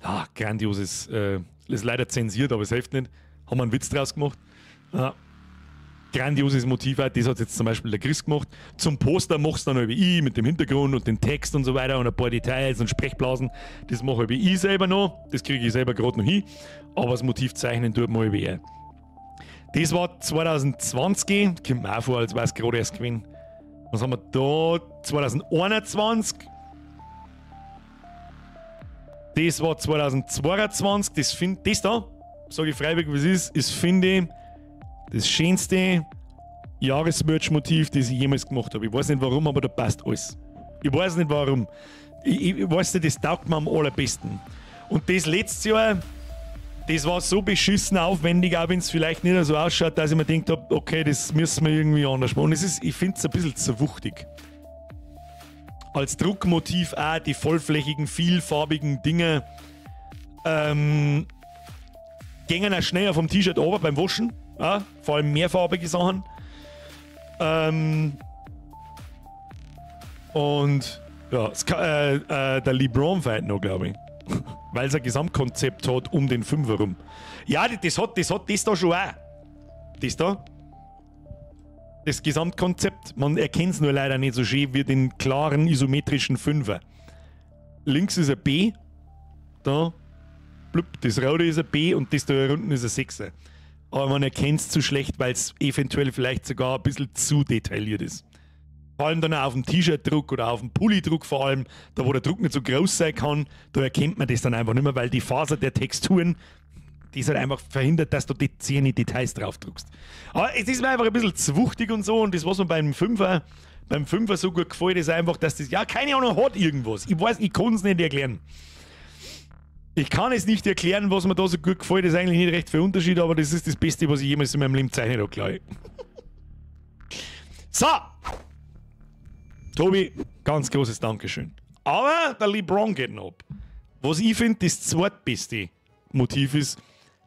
Ah, grandioses. Ist leider zensiert, aber es hilft nicht. Haben wir einen Witz draus gemacht. Ja. Grandioses Motiv, das hat jetzt zum Beispiel der Chris gemacht. Zum Poster machst du dann ich mit dem Hintergrund und den Text und so weiter und ein paar Details und Sprechblasen. Das mache ich selber noch. Das kriege ich selber gerade noch hin. Aber das Motiv zeichnen tut man er. Das war 2020. Kommt mir auch vor, als wäre es gerade erst gewesen. Was haben wir da? 2021. Das war 2022. Das da, sage ich freiwillig, wie es ist, finde ich, das schönste Jahresmerch-Motiv, das ich jemals gemacht habe. Ich weiß nicht warum, aber da passt alles. Ich weiß nicht warum. Ich weiß nicht, das taugt mir am allerbesten. Und das letztes Jahr, das war so beschissen aufwendig, auch wenn es vielleicht nicht so ausschaut, dass ich mir gedacht habe, okay, das müssen wir irgendwie anders machen. Und ich finde es ein bisschen zu wuchtig. Als Druckmotiv auch die vollflächigen, vielfarbigen Dinge gehen auch schneller vom T-Shirt runter beim Waschen. Ja, vor allem mehrfarbige Sachen. Und ja, der LeBron-Fight noch, glaube ich. Weil es ein Gesamtkonzept hat um den Fünfer rum. Ja, das hat das da schon auch. Das da. Das Gesamtkonzept. Man erkennt es nur leider nicht so schön wie den klaren isometrischen Fünfer. Links ist ein B. Da. Blub, das Rote ist ein B und das da unten ist ein Sechser. Aber man erkennt es zu schlecht, weil es eventuell vielleicht sogar ein bisschen zu detailliert ist. Vor allem dann auch auf dem T-Shirt-Druck oder auf dem Pulli-Druck vor allem, da wo der Druck nicht so groß sein kann, da erkennt man das dann einfach nicht mehr, weil die Faser der Texturen, die ist halt einfach verhindert, dass du die 10 Details drauf druckst. Aber es ist mir einfach ein bisschen zu wuchtig und so und das, was mir beim Fünfer so gut gefällt, ist einfach, dass das, ja, keine Ahnung, hat irgendwas. Ich weiß, ich kann es nicht erklären. Ich kann es nicht erklären, was mir da so gut gefällt. Das ist eigentlich nicht recht viel Unterschied, aber das ist das Beste, was ich jemals in meinem Leben zeichnet habe, glaube ich. So! Tobi, ganz großes Dankeschön. Aber der LeBron geht noch ab. Was ich finde, das zweitbeste Motiv ist,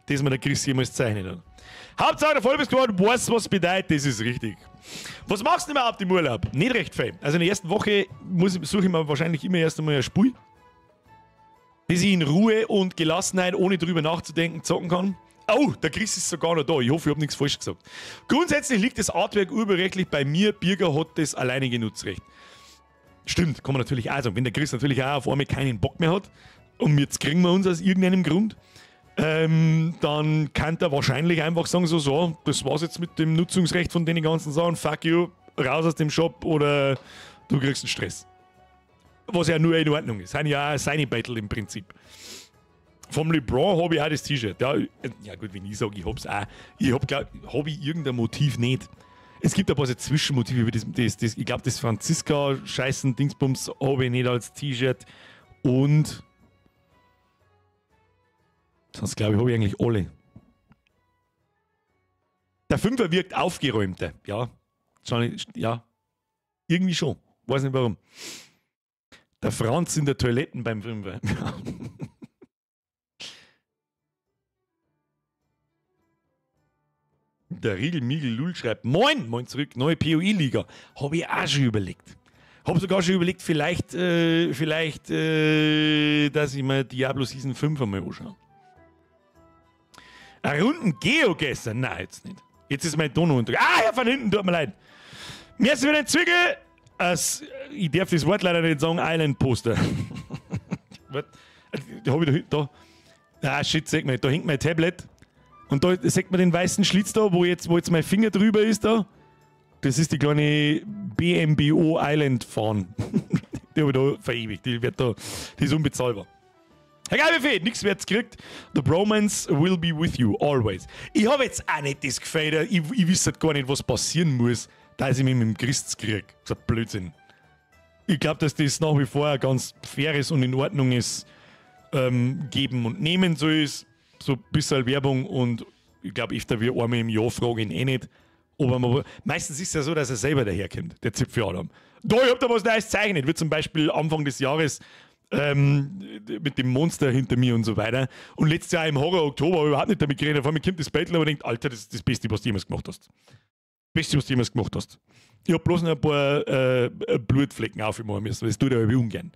das mir der Chris jemals zeichnet hat. Hauptsache der Vollbesquad weiß, was bedeutet, das ist richtig. Was machst du überhaupt im Urlaub? Nicht recht viel. Also in der ersten Woche suche ich mir wahrscheinlich immer erst einmal ein Spiel, bis ich in Ruhe und Gelassenheit, ohne drüber nachzudenken, zocken kann. Oh, der Chris ist sogar noch da. Ich hoffe, ich habe nichts falsch gesagt. Grundsätzlich liegt das Artwork urheberrechtlich bei mir. Birger hat das alleinige Nutzrecht. Stimmt, kann man natürlich auch sagen. Wenn der Chris natürlich auch auf einmal keinen Bock mehr hat und jetzt kriegen wir uns aus irgendeinem Grund, dann kann er wahrscheinlich einfach sagen, so, das war's jetzt mit dem Nutzungsrecht von den ganzen Sachen, fuck you, raus aus dem Shop oder du kriegst einen Stress. Was ja nur in Ordnung ist. Das sind ja auch seine Battle im Prinzip. Vom LeBron habe ich auch das T-Shirt. Ja gut, wenn ich sage, ich hab's auch. Habe ich irgendein Motiv nicht. Es gibt ein paar so Zwischenmotive, wie ich glaube, das Franziska-Scheißen-Dingsbums habe ich nicht als T-Shirt. Und sonst glaube ich, habe ich eigentlich alle. Der Fünfer wirkt aufgeräumter. Ja, irgendwie schon. Weiß nicht warum. Der Franz in der Toiletten beim Fünfer. Der Riegel Miegel Lul schreibt: Moin zurück, neue PoE-Liga. Habe ich auch schon überlegt. Habe sogar schon überlegt, vielleicht, dass ich mir Diablo Season 5 einmal anschaue. Eine Runden Geogesser? Nein, jetzt nicht. Jetzt ist mein Ton unter. Ja, von hinten, tut mir leid. Mir ist wieder ein Zügel. Ich darf das Wort leider nicht sagen, Island-Poster. Da habe ich da. Ah, shit, sag mal, da hängt mein Tablet. Und da sieht man den weißen Schlitz da, wo jetzt mein Finger drüber ist da. Das ist die kleine BMBO Island Fahne. Die habe ich da verewigt. Die ist unbezahlbar. Herr Geibefee, nichts wird's gekriegt. The bromance will be with you, always. Ich habe jetzt auch nicht das Gefühl, ich wüsste gar nicht, was passieren muss, dass ich mich mit dem Christ kriege. Das ist ein Blödsinn. Ich glaube, dass das nach wie vor ein ganz faires und in Ordnung ist, geben und nehmen so ist. So ein bisschen Werbung und ich glaube, öfter wie einmal im Jahr frage ich ihn eh nicht. Aber meistens ist es ja so, dass er selber daherkommt, der Zipfel Adam. Da, ich hab da was Neues zeichnet, wie zum Beispiel Anfang des Jahres mit dem Monster hinter mir und so weiter. Und letztes Jahr im Horror Oktober habe ich überhaupt nicht damit geredet. Vor allem kommt das Battle und denkt, Alter, das ist das Beste, was du jemals gemacht hast. Das Beste, was du jemals gemacht hast. Ich habe bloß noch ein paar Blutflecken aufmachen müssen, weil das tut er irgendwie ungern.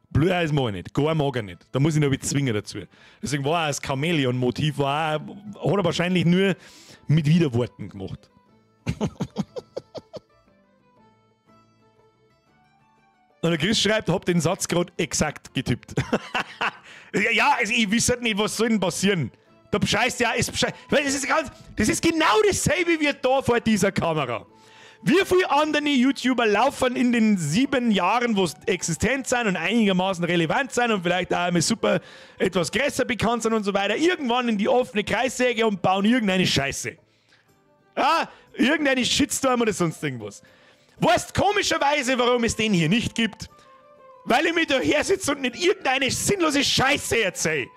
Blueeyes mag ich nicht, gar mag er nicht. Da muss ich noch ein bisschen zwingen dazu. Deswegen war auch das Chamäleon-Motiv, hat er wahrscheinlich nur mit Widerworten gemacht. Und der Chris schreibt, hab den Satz gerade exakt getippt. Ja, also ich weiß nicht, was soll denn passieren? Da bescheißt ja, das ist genau dasselbe wie da vor dieser Kamera. Wie viele andere YouTuber laufen in den 7 Jahren, wo sie existent sind und einigermaßen relevant sind und vielleicht auch einmal super etwas größer bekannt sind und so weiter, irgendwann in die offene Kreissäge und bauen irgendeine Scheiße. Ja, irgendeine Shitstorm oder sonst irgendwas. Weißt komischerweise, warum es den hier nicht gibt? Weil ich mir daher sitze und nicht irgendeine sinnlose Scheiße erzähle.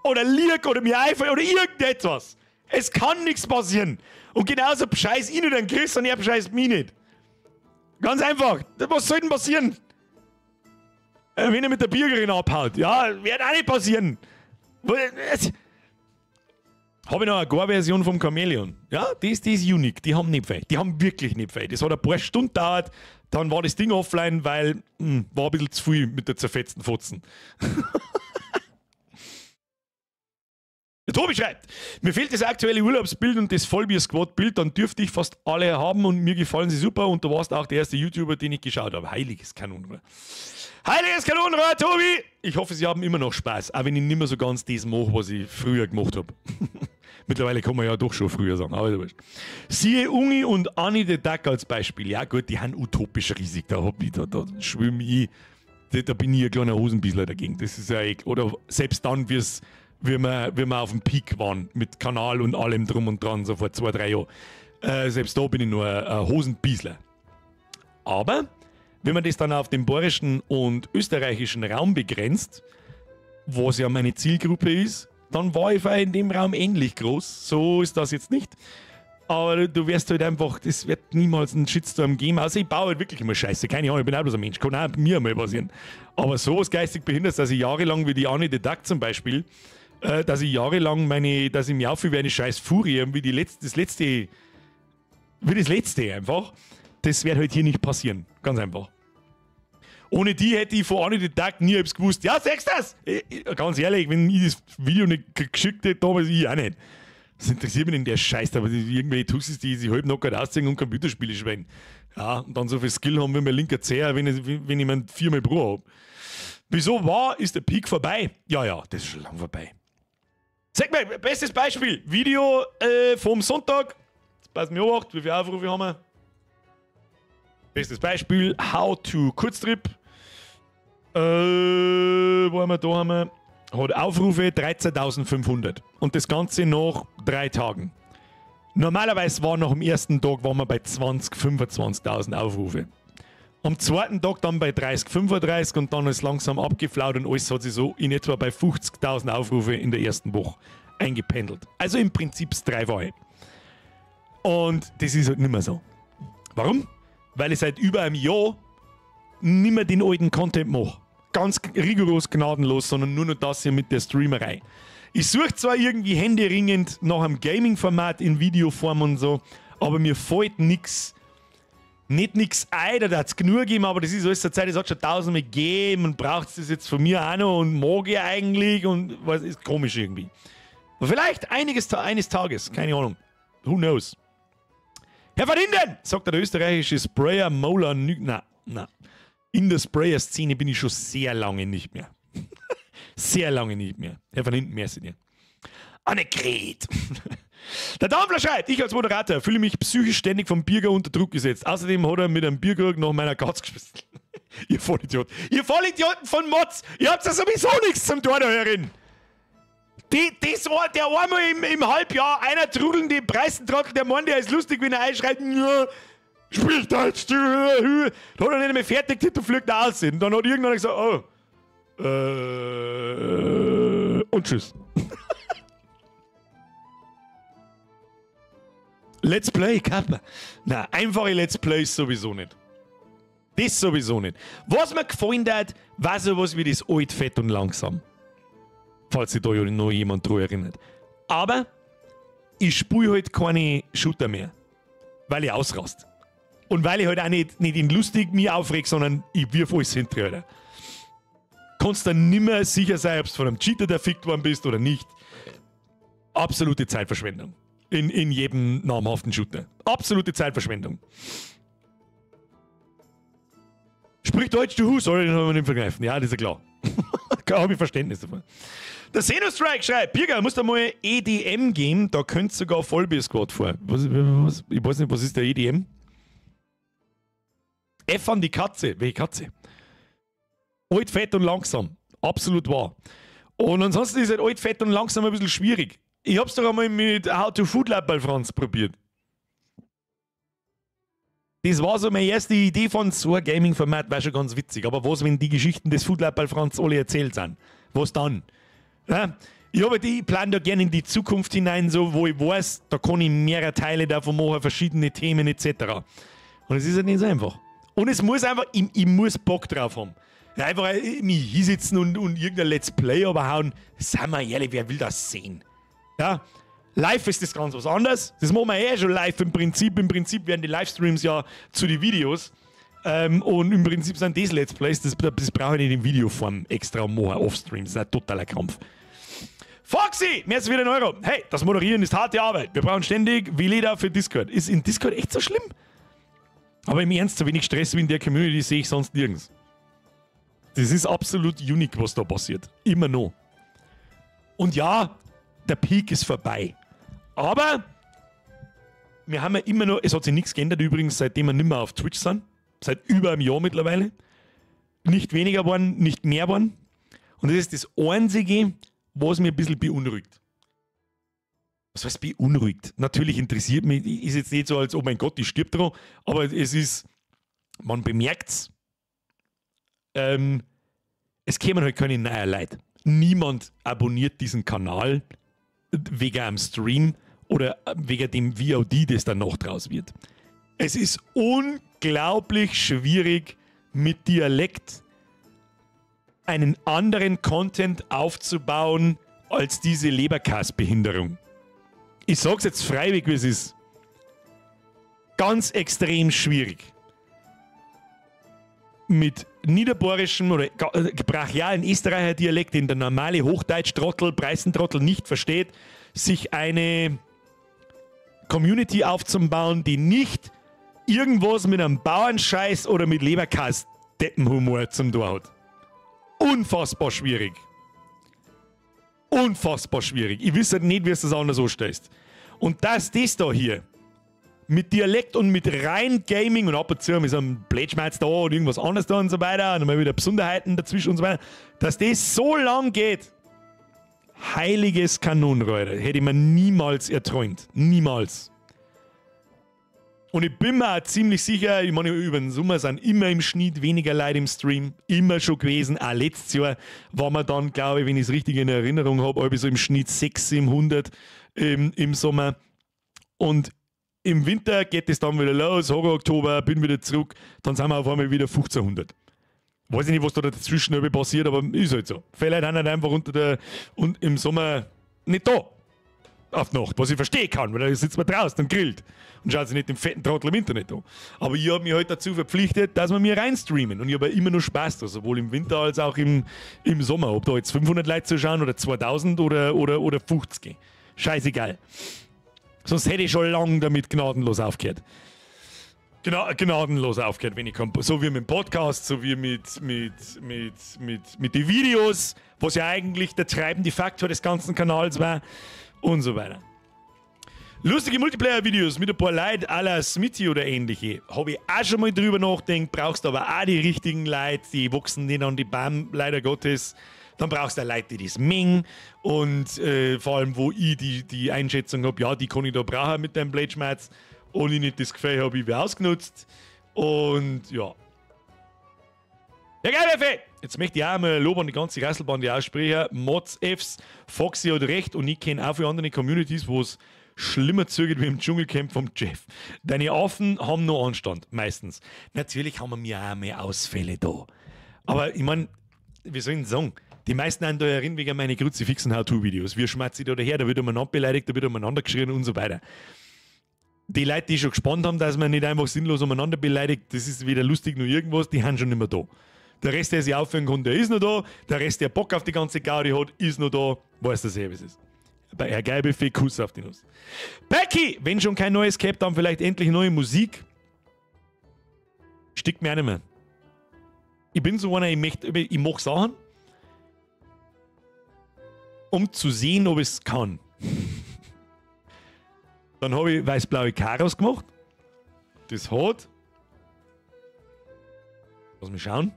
Oder lieg oder mir einfall oder irgendetwas. Es kann nichts passieren. Und genauso bescheiß ich nicht den Chris und er bescheißt mich nicht. Ganz einfach. Was soll denn passieren? Wenn er mit der Bürgerin abhaut. Ja, wird auch nicht passieren. Habe ich noch eine Gore-Version vom Chamäleon. Ja, die ist unique. Die haben nicht viel. Die haben wirklich nicht viel. Das hat ein paar Stunden gedauert. Dann war das Ding offline, weil war ein bisschen zu viel mit der zerfetzten Fotzen. Der Tobi schreibt, mir fehlt das aktuelle Urlaubsbild und das Vollbier-Squad-Bild, dann dürfte ich fast alle haben und mir gefallen sie super und du warst auch der erste YouTuber, den ich geschaut habe. Heiliges Kanonenrohr. Heiliges Kanonenrohr, Tobi! Ich hoffe, sie haben immer noch Spaß, auch wenn ich nicht mehr so ganz das mache, was ich früher gemacht habe. Mittlerweile kann man ja doch schon früher sagen, aber du weißt. Siehe Ungi und Anni the Duck als Beispiel. Ja gut, die haben utopisch riesig, da schwimme ich, da bin ich ein kleiner Hosenbiesler dagegen. Das ist ja oder selbst dann, wie wir auf dem Peak waren, mit Kanal und allem drum und dran, so vor 2-3 Jahren. Selbst da bin ich nur ein Hosenbiesler. Aber wenn man das dann auf den bayerischen und österreichischen Raum begrenzt, was ja meine Zielgruppe ist, dann war ich in dem Raum ähnlich groß. So ist das jetzt nicht. Aber du wirst halt einfach, das wird niemals einen Shitstorm geben. Also ich baue halt wirklich immer Scheiße. Keine Ahnung, ich bin auch bloß ein Mensch. Kann auch mir mal passieren. Aber sowas geistig behindert, dass ich jahrelang, wie die Anni the Duck zum Beispiel, dass ich jahrelang dass ich mich auffühle wie eine scheiß Furie, wie das letzte einfach. Das wird halt hier nicht passieren. Ganz einfach. Ohne die hätte ich von Anni the Duck nie etwas gewusst. Ja, sagst du das? Ganz ehrlich, wenn ich das Video nicht geschickt hätte, damals ich auch nicht. Das interessiert mich nicht, der Scheiß, aber irgendwelche Tussis, die sich halb knockert ausziehen und Computerspiele schweigen. Ja, und dann so viel Skill haben wie mein linker Zeher, wenn ich mein 4-mal Bruder habe. Wieso ist der Peak vorbei? Ja, das ist schon lang vorbei. Sag mal, bestes Beispiel. Video vom Sonntag. Jetzt passen wir an, wie viele Aufrufe haben wir? Bestes Beispiel. How to Kurztrip. Wo haben wir? Da haben wir. Hat Aufrufe 13.500. Und das Ganze nach 3 Tagen. Normalerweise war nach dem ersten Tag waren wir bei 20.000, 25.000 Aufrufe. Am zweiten Tag dann bei 30, 35 und dann ist es langsam abgeflaut und alles hat sich so in etwa bei 50.000 Aufrufe in der ersten Woche eingependelt. Also im Prinzip das Dreifache. Und das ist halt nicht mehr so. Warum? Weil ich seit über einem Jahr nicht mehr den alten Content mache. Ganz rigoros gnadenlos, sondern nur noch das hier mit der Streamerei. Ich suche zwar irgendwie händeringend nach einem Gaming-Format in Videoform und so, aber mir fällt nichts. Nicht nichts ein, da hat es genug gegeben, aber das ist alles zur Zeit, das hat schon 1000-mal gegeben und braucht es das jetzt von mir auch noch und mag ich eigentlich und was ist komisch irgendwie. Aber vielleicht eines Tages, keine Ahnung. Who knows? Herr van Inden, sagt der österreichische Sprayer Mola Na. In der Sprayer-Szene bin ich schon sehr lange nicht mehr. Sehr lange nicht mehr. Herr van Inden, merci dir. Annegret. Der Dampfler schreit, ich als Moderator fühle mich psychisch ständig vom Bürger unter Druck gesetzt. Außerdem hat er mit einem Bierkrug nach meiner Katz geschmissen. Ihr Vollidioten. Ihr Vollidioten von Mods. Ihr habt ja sowieso nichts zum Tor da herin. Das war der einmal im Halbjahr einer trudelnde Preisentrottel, der Mann, der ist lustig, wenn er einschreit, sprich Deutsch, da hat er nicht mehr fertig, da fliegt er aus. Und dann hat irgendwann gesagt, und tschüss. Let's Play, Kappa. Nein, einfache Let's Plays sowieso nicht. Das sowieso nicht. Was mir gefallen hat, war sowas wie das alt, fett und langsam. Falls sich da noch jemand dran erinnert. Aber ich spiele halt keine Shooter mehr. Weil ich ausrast. Und weil ich halt auch nicht in lustig mich aufreg, sondern ich wirf alles hinterher, Alter. Kannst dann nicht mehr sicher sein, ob du von einem Cheater erfickt worden bist oder nicht. Absolute Zeitverschwendung. In jedem namhaften Shooter. Absolute Zeitverschwendung. Sprich Deutsch, du soll ich noch nicht vergreifen. Ja, das ist ja klar. Da habe ich Verständnis davon. Der Xenostrike schreibt, Birger, musst du mal EDM gehen, da könnt sogar Vollbier-Squad vor. Was? Ich weiß nicht, was ist der EDM? F an die Katze. Welche Katze? Alt, fett und langsam. Absolut wahr. Und ansonsten ist halt alt, fett und langsam ein bisschen schwierig. Ich hab's doch einmal mit How to Food Lab bei Franz probiert. Das war so meine erste Idee von so einem Gaming-Format, war schon ganz witzig. Aber was, wenn die Geschichten des Food Lab bei Franz alle erzählt sind? Was dann? Ja? Ich plane da gerne in die Zukunft hinein, so, wo ich weiß, da kann ich mehrere Teile davon machen, verschiedene Themen etc. Und es ist halt nicht so einfach. Und es muss einfach, ich muss Bock drauf haben. Ja, einfach mich hinsitzen und irgendein Let's Play überhauen. Seien wir ehrlich, wer will das sehen? Ja, live ist das ganz was anderes. Das machen wir schon live im Prinzip. Im Prinzip werden die Livestreams ja zu den Videos. Und im Prinzip sind das Let's Plays, das brauche ich nicht in Videoform extra machen, Offstream. Das ist ein totaler Krampf. Foxy, mehr als wieder €1. Hey, das Moderieren ist harte Arbeit. Wir brauchen ständig Veleda für Discord. Ist in Discord echt so schlimm? Aber im Ernst, so wenig Stress wie in der Community sehe ich sonst nirgends. Das ist absolut unique, was da passiert. Immer noch. Und ja, der Peak ist vorbei. Aber wir haben ja immer noch, es hat sich nichts geändert übrigens, seitdem wir nicht mehr auf Twitch sind. Seit über einem Jahr mittlerweile. Nicht weniger geworden, nicht mehr geworden. Und das ist das Einzige, was mich ein bisschen beunruhigt. Was heißt beunruhigt? Natürlich interessiert mich, ist jetzt nicht so, als oh mein Gott, ich stirb dran, aber es ist, man bemerkt's, es kämen halt keine neuen Leute. Niemand abonniert diesen Kanal wegen einem Stream oder wegen dem VOD, das dann noch draus wird. Es ist unglaublich schwierig, mit Dialekt einen anderen Content aufzubauen als diese Leberkasbehinderung. Ich sag's jetzt freiwillig, wie es ist. Ganz extrem schwierig. Mit niederbayerischem oder brachialen Österreicher Dialekt, den der normale Hochdeutsch-Trottel, Preisentrottel nicht versteht, sich eine Community aufzubauen, die nicht irgendwas mit einem Bauernscheiß oder mit Leberkas-Deppenhumor zum Tor hat. Unfassbar schwierig. Unfassbar schwierig. Ich wüsste nicht, wie du das anders anstellst. Und das da hier mit Dialekt und mit rein Gaming und ab und zu mit so einem Blödschmerz da und irgendwas anderes da und so weiter und dann mal wieder Besonderheiten dazwischen und so weiter, dass das so lang geht. Heiliges Kanonenrohr, hätte ich mir niemals erträumt. Niemals. Und ich bin mir auch ziemlich sicher, ich meine, über den Sommer sind immer im Schnitt weniger Leute im Stream. Immer schon gewesen. Auch letztes Jahr war man dann, glaube ich, wenn ich es richtig in Erinnerung habe, so im Schnitt 600, 700 im Sommer. Und im Winter geht es dann wieder los, Oktober, bin wieder zurück, dann sind wir auf einmal wieder 1500. Weiß ich nicht, was da dazwischen passiert, aber ist halt so. Viele Leute haben halt einfach und im Sommer nicht da. Auf die Nacht, was ich verstehen kann, weil da sitzt man draußen und grillt und schaut sich nicht den fetten Trottel im Internet an. Aber ich habe mich halt dazu verpflichtet, dass wir mir reinstreamen und ich habe immer nur Spaß da, sowohl im Winter als auch im Sommer. Ob da jetzt 500 Leute zuschauen oder 2000 oder 50. Scheißegal. Sonst hätte ich schon lange damit gnadenlos aufgehört. Gnadenlos aufgehört, wenn ich kann. So wie mit dem Podcast, so wie mit den Videos, was ja eigentlich der treibende Faktor des ganzen Kanals war und so weiter. Lustige Multiplayer-Videos mit ein paar Leuten à la Smithy oder ähnliche. Habe ich auch schon mal drüber nachgedacht, brauchst aber auch die richtigen Leute, die wachsen nicht an die Bäume, leider Gottes. Dann brauchst du Leute, die das mengen und vor allem, wo ich die Einschätzung habe, ja, die kann ich da brauchen mit deinem Blade-Schmerz und ich nicht das Gefühl habe, ich werde ausgenutzt. Und ja. Ja, geil, Effe! Jetzt möchte ich auch mal Lob an die ganze Rasselbande aussprechen. Mods, Fs, Foxy hat recht und ich kenne auch viele andere Communities, wo es schlimmer zugeht wie im Dschungelcamp vom Jeff. Deine Affen haben noch Anstand, meistens. Natürlich haben wir auch mehr Ausfälle da. Aber ich meine, wie soll ich denn sagen? Die meisten haben da erinnern wegen meine kruzifixen How-To-Videos. Wir schmerzen da daher, da wird umeinander beleidigt, da wird umeinander geschrien und so weiter. Die Leute, die schon gespannt haben, dass man nicht einfach sinnlos umeinander beleidigt, das ist weder lustig noch irgendwas, die haben schon nicht mehr da. Der Rest, der sich aufhören kann, der ist noch da. Der Rest, der Bock auf die ganze Gaudi hat, ist noch da. Weiß der selber, wie es ist. Bei Herr Geibelfee, Kuss auf die Nuss. Becky, wenn schon kein neues gehabt, dann vielleicht endlich neue Musik. Stickt mir auch nicht mehr. Ich bin so einer, ich mache Sachen, um zu sehen, ob ich es kann. Dann habe ich weiß-blaue Karos gemacht. Das hat. Lass mich schauen.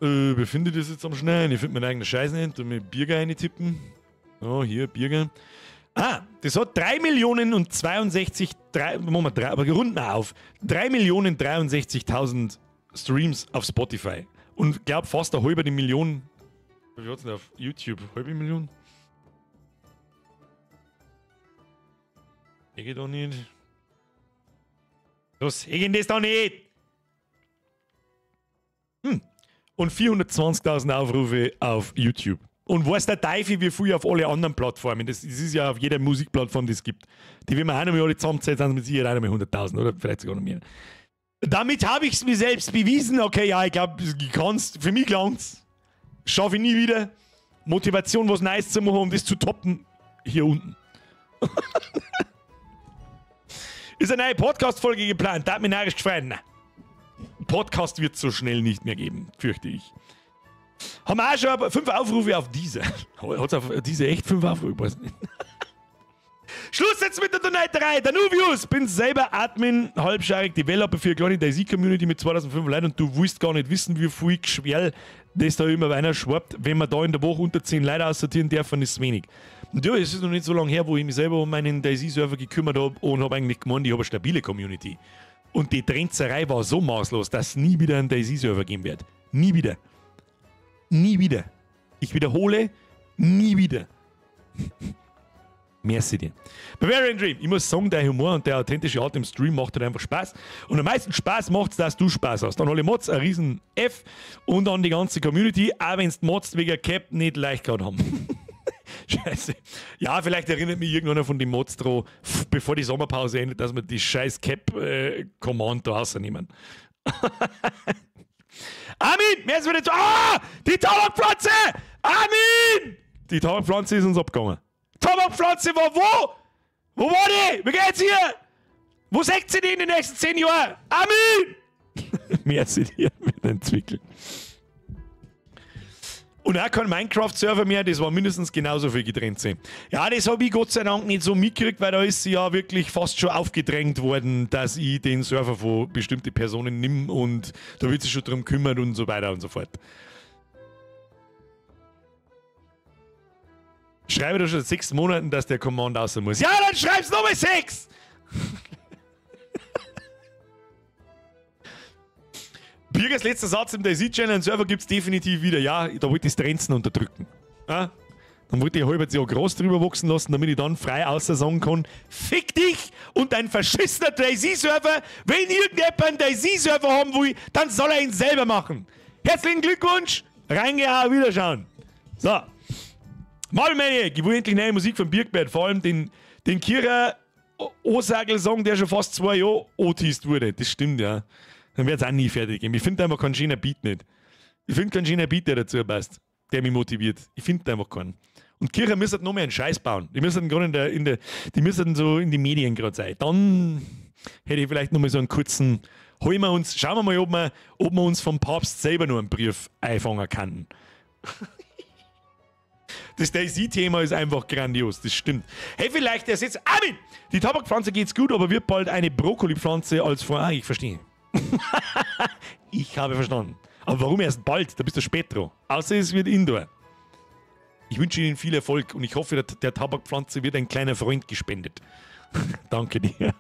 Wie finde ich das jetzt am Schneiden? Ich finde meinen eigenen Scheiß nicht. Da mit Bierger eintippen. Oh, hier, Bierger. Das hat 3.062.000. Moment, aber runden wir auf. 3.063.000 Streams auf Spotify. Und ich glaube fast eine halbe Million. Wie hat es denn auf YouTube? Halbe Million? Ich geht doch nicht. Was? Ich geht das doch nicht! Und 420.000 Aufrufe auf YouTube. Und weiß der Teufel, wie viel auf alle anderen Plattformen. Das ist ja auf jeder Musikplattform, die es gibt. Die, wenn man auch noch mal alle zusammenzählt, sind mit Sicherheit auch noch mal 100.000 oder vielleicht sogar noch mehr. Damit habe ich es mir selbst bewiesen. Okay, ja, ich glaube, ich kann es. Für mich langt's. Schaffe ich nie wieder. Motivation, was Neues zu machen, um das zu toppen. Hier unten. Ist eine neue Podcast-Folge geplant. Da hat mich narrisch gefreut. Nein. Podcast wird es so schnell nicht mehr geben, fürchte ich. Haben wir auch schon 5 Aufrufe auf diese. Hat es auf diese echt 5 Aufrufe? Schluss jetzt mit der Donaterei. Der Nuvius, bin selber Admin, halbscharig Developer für eine kleine DayZ-Community mit 2005 Leuten und du willst gar nicht wissen, wie viel Geschwerl das da immer einer schwappt. Wenn man da in der Woche unter 10 Leute aussortieren darf, dann ist es wenig. Und ja, es ist noch nicht so lange her, wo ich mich selber um meinen DayZ-Server gekümmert habe und habe eigentlich gemeint, ich habe eine stabile Community. Und die Trenzerei war so maßlos, dass es nie wieder einen DayZ-Server geben wird. Nie wieder. Nie wieder. Ich wiederhole, nie wieder. Merci dir. Bavarian Dream, ich muss sagen, der Humor und der authentische Art im Stream macht halt einfach Spaß. Und am meisten Spaß macht es, dass du Spaß hast. Dann alle Mods, ein riesen F und dann die ganze Community, auch wenn es die Mods wegen Cap nicht leicht gerade haben. Scheiße. Ja, vielleicht erinnert mich irgendeiner von den Mods dran, bevor die Sommerpause endet, dass wir die scheiß Cap-Command da rausnehmen. Armin, wer ist wieder zu? Ah! Die Tabakpflanze! Armin! Die Tabakpflanze ist uns abgegangen. Tabakpflanze war wo? Wo war die? Wie geht's hier? Wo seht ihr die in den nächsten 10 Jahren? Amen! Merci dir mit entwickeln. Und auch kein Minecraft-Server mehr, das war mindestens genauso viel getrennt sein. Ja, das habe ich Gott sei Dank nicht so mitgekriegt, weil da ist sie ja wirklich fast schon aufgedrängt worden, dass ich den Server von bestimmten Personen nimm und da wird sich schon drum kümmern und so weiter und so fort. Schreibe da schon seit 6 Monaten, dass der Command raus muss. Ja, dann schreib's nochmal 6! Birgers letzter Satz im DayZ-Channel, einen Server gibt es definitiv wieder. Ja, da wollte ich das Trenzen unterdrücken. Ja? Dann wollte ich ein halbes Jahr groß drüber wachsen lassen, damit ich dann frei außer sagen kann, fick dich und dein verschissener DayZ-Server. Wenn irgendjemand einen DayZ-Server haben will, dann soll er ihn selber machen. Herzlichen Glückwunsch, reingehauen, wiederschauen. So. Malmaniac, ich will endlich neue Musik von Birkbert, vor allem den Kira Osagel-Song, der schon fast 2 Jahre angeteased wurde. Das stimmt, ja. Dann wird es auch nie fertig gehen. Ich finde einfach keinen schönen Beat nicht. Ich finde keinen schönen Beat, der dazu passt, der mich motiviert. Ich finde einfach keinen. Und Kirche müssen noch mehr einen Scheiß bauen. Die müssen gerade die müssen so in die Medien gerade sein. Dann hätte ich vielleicht noch mal so einen kurzen, schauen wir mal, ob wir uns vom Papst selber nur einen Brief einfangen können. Das DayZ-Thema ist einfach grandios, das stimmt. Hey, vielleicht ersetzt. Armin! Die Tabakpflanze geht's gut, aber wird bald eine Brokkolipflanze als vor. Ah, ich verstehe. Ich habe verstanden. Aber warum erst bald? Da bist du spät dran. Außer es wird Indoor. Ich wünsche Ihnen viel Erfolg und ich hoffe, der Tabakpflanze wird ein kleiner Freund gespendet. Danke dir.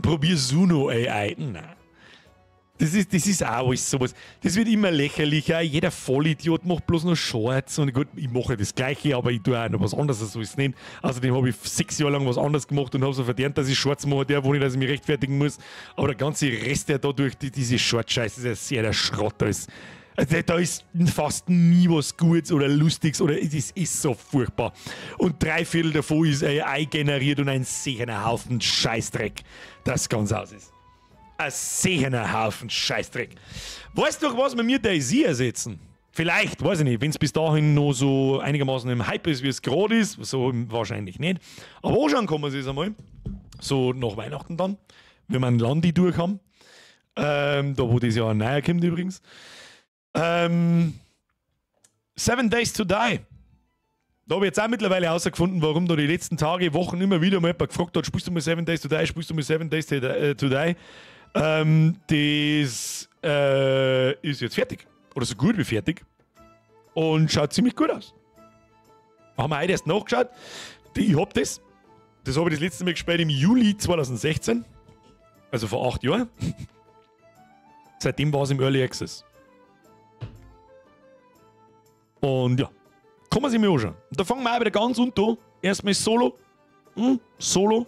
Probier Suno AI. Nein. Das ist auch alles sowas. Das wird immer lächerlicher. Jeder Vollidiot macht bloß noch Shorts. Und gut, ich mache das Gleiche, aber ich tue auch noch was anderes, so ist es nicht. Außerdem habe ich 6 Jahre lang was anderes gemacht und habe so verdient, dass ich Shorts mache, der, wo ich, dass ich mich rechtfertigen muss. Aber der ganze Rest, der da durch diese Short-Scheiße, ist ja sehr der Schrott. Also, da ist fast nie was Gutes oder Lustiges oder es ist so furchtbar. Und 3/4 davon ist AI generiert und ein sehener Haufen Scheißdreck, das ganz aus ist. Ein sehener Haufen Scheißdreck. Weißt du, was wir mir DayZ ersetzen? Vielleicht, weiß ich nicht, wenn es bis dahin noch so einigermaßen im Hype ist, wie es gerade ist, so wahrscheinlich nicht. Aber anschauen kann man sich es einmal. So nach Weihnachten dann, wenn wir einen Landi durch haben. Da wo das Jahr ein neuer kommt übrigens. 7 Days to Die. Da habe ich jetzt auch mittlerweile herausgefunden, warum da die letzten Tage, Wochen immer wieder mal jemand gefragt hat, spielst du mal 7 Days to Die, spielst du mal 7 Days to Die. Das ist jetzt fertig. Oder so gut wie fertig. Und schaut ziemlich gut aus. Haben wir heute erst nachgeschaut. Ich hab das. Das habe ich das letzte Mal gespielt im Juli 2016. Also vor 8 Jahren. Seitdem war es im Early Access. Und ja, kann man sich mal anschauen. Und da fangen wir auch wieder ganz unten an. Erstmal Solo. Solo.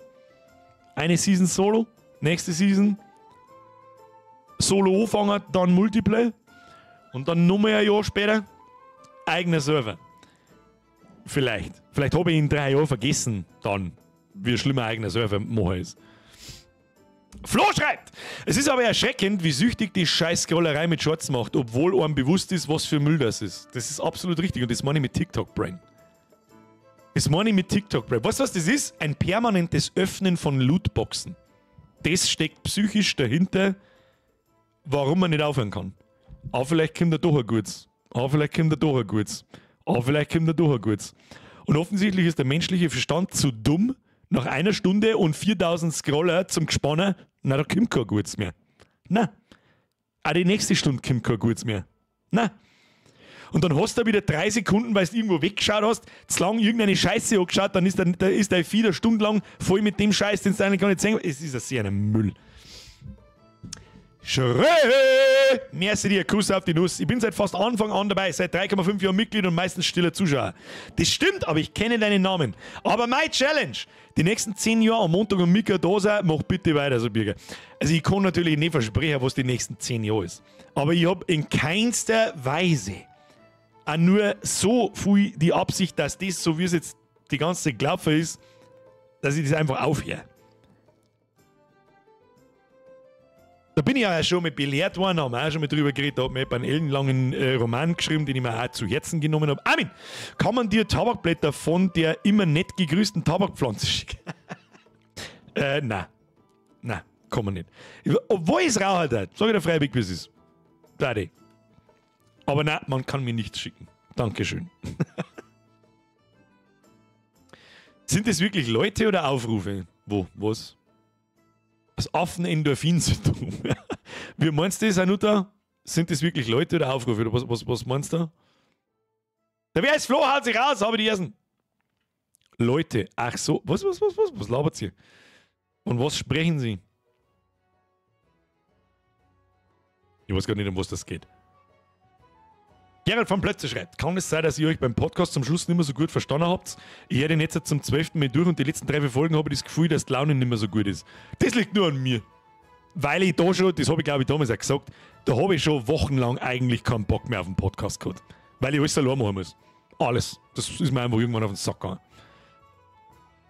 Eine Season Solo. Nächste Season Solo anfangen, dann Multiplayer. Und dann nochmal ein Jahr später eigener Server. Vielleicht. Vielleicht habe ich in 3 Jahren vergessen, dann, wie schlimm ein eigener Server machen ist. Flo schreibt! Es ist aber erschreckend, wie süchtig die Scheiß-Scrollerei mit Shorts macht, obwohl einem bewusst ist, was für Müll das ist. Das ist absolut richtig und das meine ich mit TikTok-Brain. Das meine ich mit TikTok-Brain. Weißt du, was das ist? Ein permanentes Öffnen von Lootboxen. Das steckt psychisch dahinter, warum man nicht aufhören kann. Aber vielleicht kommt er doch ein Gutes. Aber vielleicht kommt er doch ein Gutes. Aber vielleicht kommt er doch ein Gutes. Und offensichtlich ist der menschliche Verstand zu dumm, nach 1 Stunde und 4000 Scroller zum Gespannen, na, da kommt kein Gutes mehr. Na. Auch die nächste Stunde kommt kein Gutes mehr. Na. Und dann hast du wieder 3 Sekunden, weil du irgendwo weggeschaut hast, zu lang irgendeine Scheiße angeschaut, dann ist dein Feed 1 Stunde lang voll mit dem Scheiß, den du eigentlich gar nicht sehen. Es ist ein sehr Müll. Schrö! Merci dir, Kuss auf die Nuss. Ich bin seit fast Anfang an dabei, seit 3,5 Jahren Mitglied und meistens stiller Zuschauer. Das stimmt, aber ich kenne deinen Namen. Aber meine Challenge, die nächsten 10 Jahre am Montag und Mittwoch da sein, mach bitte weiter so, Birger. Also ich kann natürlich nicht versprechen, was die nächsten 10 Jahre ist. Aber ich habe in keinster Weise auch nur so viel die Absicht, dass das, so wie es jetzt die ganze Zeit gelaufen ist, dass ich das einfach aufhöre. Da bin ich ja schon mal belehrt worden, haben wir auch schon mal drüber geredet, da hat mir einen ellenlangen Roman geschrieben, den ich mir auch zu Herzen genommen habe. Armin, kann man dir Tabakblätter von der immer nett gegrüßten Tabakpflanze schicken? Nein. Nein, kann man nicht. Obwohl ich es rauchen darf, sag ich dir freiwillig, wie es ist. Daddy. Aber nein, man kann mir nichts schicken. Dankeschön. Sind das wirklich Leute oder Aufrufe? Wo? Was? Das Affenendorphin-Syndrom. Wie meinst du das, Anuta? Sind das wirklich Leute oder Aufrufe? Oder was meinst du? Der wer ist Flo, haut sich raus, habe die ersten. Leute, ach so. Was labert sie? Und was sprechen sie? Ich weiß gar nicht, um was das geht. Gerald von Plötze schreibt, kann es sein, dass ihr euch beim Podcast zum Schluss nicht mehr so gut verstanden habt? Ich höre den jetzt zum 12. Mal durch und die letzten 3 Folgen habe ich das Gefühl, dass die Laune nicht mehr so gut ist. Das liegt nur an mir. Weil ich da schon, das habe ich glaube ich damals auch gesagt, da habe ich schon wochenlang eigentlich keinen Bock mehr auf den Podcast gehabt. Weil ich alles allein machen muss. Alles. Das ist mir einfach irgendwann auf den Sack gegangen.